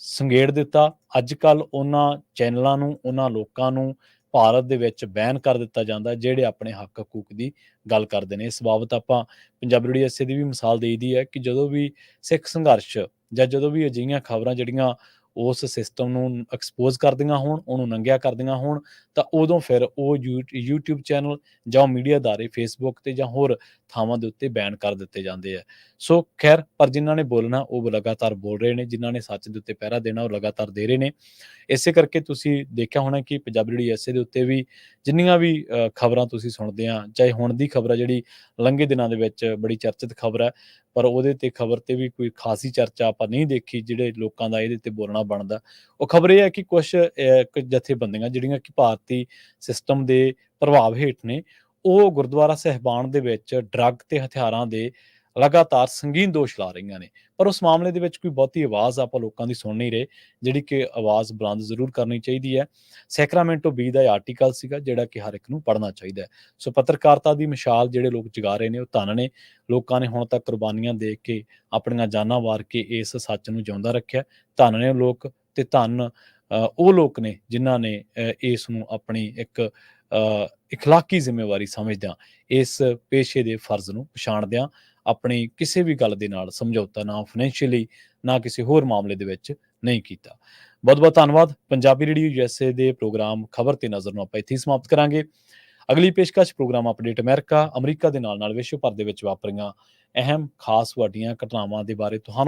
S1: ਸੰਗੇੜ ਦਿੱਤਾ। ਅੱਜ-ਕੱਲ੍ਹ ਉਹਨਾਂ ਚੈਨਲਾਂ ਨੂੰ, ਉਹਨਾਂ ਲੋਕਾਂ ਨੂੰ ਭਾਰਤ ਦੇ ਵਿੱਚ ਬੈਨ ਕਰ ਦਿੱਤਾ ਜਾਂਦਾ ਜਿਹੜੇ ਆਪਣੇ ਹੱਕ ਹਕੂਕ ਦੀ ਗੱਲ ਕਰਦੇ ਨੇ। ਇਸ ਬਾਬਤ ਆਪਾਂ ਪੰਜਾਬੀ ਰੇਡੀਓ ਐਸੇ ਦੀ ਵੀ ਮਿਸਾਲ ਦੇਈਦੀ ਹੈ ਕਿ ਜਦੋਂ ਵੀ ਸਿੱਖ ਸੰਘਰਸ਼ ਜਾਂ ਜਦੋਂ ਵੀ ਅਜਿਹੀਆਂ ਖਬਰਾਂ ਜਿਹੜੀਆਂ ਉਸ ਸਿਸਟਮ ਨੂੰ ਐਕਸਪੋਜ਼ ਕਰਦੀਆਂ ਹੋਣ, ਉਹਨੂੰ ਨੰਗਿਆ ਕਰਦੀਆਂ ਹੋਣ, ਤਾਂ ਉਦੋਂ ਫਿਰ ਉਹ YouTube ਚੈਨਲ ਜਾਂ ਮੀਡੀਆ ਅਦਾਰੇ ਫੇਸਬੁੱਕ ਤੇ ਜਾਂ ਹੋਰ ਥਾਵਾਂ ਦੇ ਉੱਤੇ ਬੈਨ ਕਰ ਦਿੱਤੇ ਜਾਂਦੇ ਆ। ਸੋ ਖੈਰ, ਪਰ ਜਿਨ੍ਹਾਂ ਨੇ ਬੋਲਣਾ ਉਹ ਲਗਾਤਾਰ ਬੋਲ ਰਹੇ ਨੇ, ਜਿਨ੍ਹਾਂ ਨੇ ਸੱਚ ਦੇ ਉੱਤੇ ਪਹਿਰਾ ਦੇਣਾ ਉਹ ਲਗਾਤਾਰ ਦੇ ਰਹੇ ਨੇ। ਇਸੇ ਕਰਕੇ ਤੁਸੀਂ ਦੇਖਿਆ ਹੋਣਾ ਕਿ ਪੰਜਾਬੀ ਰੇਡੀਓ ਐਸੇ ਦੇ ਉੱਤੇ ਵੀ ਜਿੰਨੀਆਂ ਵੀ ਖਬਰਾਂ ਤੁਸੀਂ ਸੁਣਦੇ ਆ, ਚਾਹੇ ਹੁਣ ਦੀ ਖਬਰ ਹੈ ਜਿਹੜੀ ਲੰਘੇ ਦਿਨਾਂ ਦੇ ਵਿੱਚ ਬੜੀ ਚਰਚਿਤ ਖਬਰ ਹੈ, ਪਰ ਉਹਦੇ ਤੇ ਖਬਰ ਤੇ ਵੀ ਕੋਈ ਖਾਸੀ ਚਰਚਾ ਆਪਾਂ ਨਹੀਂ ਦੇਖੀ ਜਿਹੜੇ ਲੋਕਾਂ ਦਾ ਇਹਦੇ ਤੇ ਬੋਲਣਾ ਬਣਦਾ। ਉਹ ਖਬਰ ਇਹ ਹੈ ਕਿ ਕੁਝ ਜਥੇਬੰਦੀਆਂ ਜਿਹੜੀਆਂ ਕਿ ਭਾਰਤੀ ਸਿਸਟਮ ਦੇ ਪ੍ਰਭਾਵ ਹੇਠ ਨੇ, ਉਹ ਗੁਰਦੁਆਰਾ ਸਾਹਿਬਾਨ ਦੇ ਵਿੱਚ ਡਰੱਗ ਤੇ ਹਥਿਆਰਾਂ ਦੇ ਲਗਾਤਾਰ ਸੰਗੀਨ ਦੋਸ਼ ਲਾ ਰਹੀਆਂ ਨੇ। ਪਰ ਉਸ ਮਾਮਲੇ ਦੇ ਵਿੱਚ ਕੋਈ ਬਹੁਤੀ ਆਵਾਜ਼ ਆਪਾਂ ਲੋਕਾਂ ਦੀ ਸੁਣ ਨਹੀਂ ਰਹੇ, ਜਿਹੜੀ ਕਿ ਆਵਾਜ਼ ਬੁਲੰਦ ਜ਼ਰੂਰ ਕਰਨੀ ਚਾਹੀਦੀ ਹੈ। ਸੈਕਰਾਮੈਂਟੋ ਬੀ ਦਾ ਇਹ ਆਰਟੀਕਲ ਸੀਗਾ ਜਿਹੜਾ ਕਿ ਹਰ ਇੱਕ ਨੂੰ ਪੜ੍ਹਨਾ ਚਾਹੀਦਾ ਹੈ। ਸੋ ਪੱਤਰਕਾਰਤਾ ਦੀ ਮਿਸਾਲ ਜਿਹੜੇ ਲੋਕ ਜਗਾ ਰਹੇ ਨੇ ਉਹ ਧੰਨ ਨੇ। ਲੋਕਾਂ ਨੇ ਹੁਣ ਤੱਕ ਕੁਰਬਾਨੀਆਂ ਦੇ ਕੇ ਆਪਣੀਆਂ ਜਾਨਾਂ ਵਾਰ ਕੇ ਇਸ ਸੱਚ ਨੂੰ ਜਿਉਂਦਾ ਰੱਖਿਆ। ਧੰਨ ਨੇ ਉਹ ਲੋਕ, ਤੇ ਧੰਨ ਉਹ ਲੋਕ ਨੇ ਜਿਨ੍ਹਾਂ ਨੇ ਇਸ ਨੂੰ ਆਪਣੀ ਇੱਕ ਇਖਲਾਕੀ ਜ਼ਿੰਮੇਵਾਰੀ ਸਮਝਦਿਆਂ ਇਸ ਪੇਸ਼ੇ ਦੇ ਫਰਜ਼ ਨੂੰ ਪਛਾਣਦਿਆਂ ਆਪਣੀ ਕਿਸੇ ਵੀ ਗੱਲ ਦੇ ਨਾਲ ਸਮਝੌਤਾ ਨਾ ਫਾਈਨੈਂਸ਼ੀਅਲੀ ਨਾ ਕਿਸੇ ਹੋਰ ਮਾਮਲੇ ਦੇ ਵਿੱਚ ਨਹੀਂ ਕੀਤਾ। ਬਹੁਤ ਬਹੁਤ ਧੰਨਵਾਦ। ਪੰਜਾਬੀ ਰੇਡੀਓ USA ਦੇ ਪ੍ਰੋਗਰਾਮ ਖਬਰ ਤੇ ਨਜ਼ਰ ਨੂੰ ਆਪਾਂ ਇੱਥੇ ਹੀ ਸਮਾਪਤ ਕਰਾਂਗੇ। ਅਗਲੀ ਪੇਸ਼ਕਸ਼ ਪ੍ਰੋਗਰਾਮ ਅਪਡੇਟ ਅਮਰੀਕਾ ਦੇ ਨਾਲ ਨਾਲ ਵਿਸ਼ਵ ਭਰ ਦੇ ਵਿੱਚ ਵਾਪਰੀਆਂ ਅਹਿਮ ਖਾਸ ਵੱਡੀਆਂ ਘਟਨਾਵਾਂ ਦੇ ਬਾਰੇ ਤੁਹਾਨੂੰ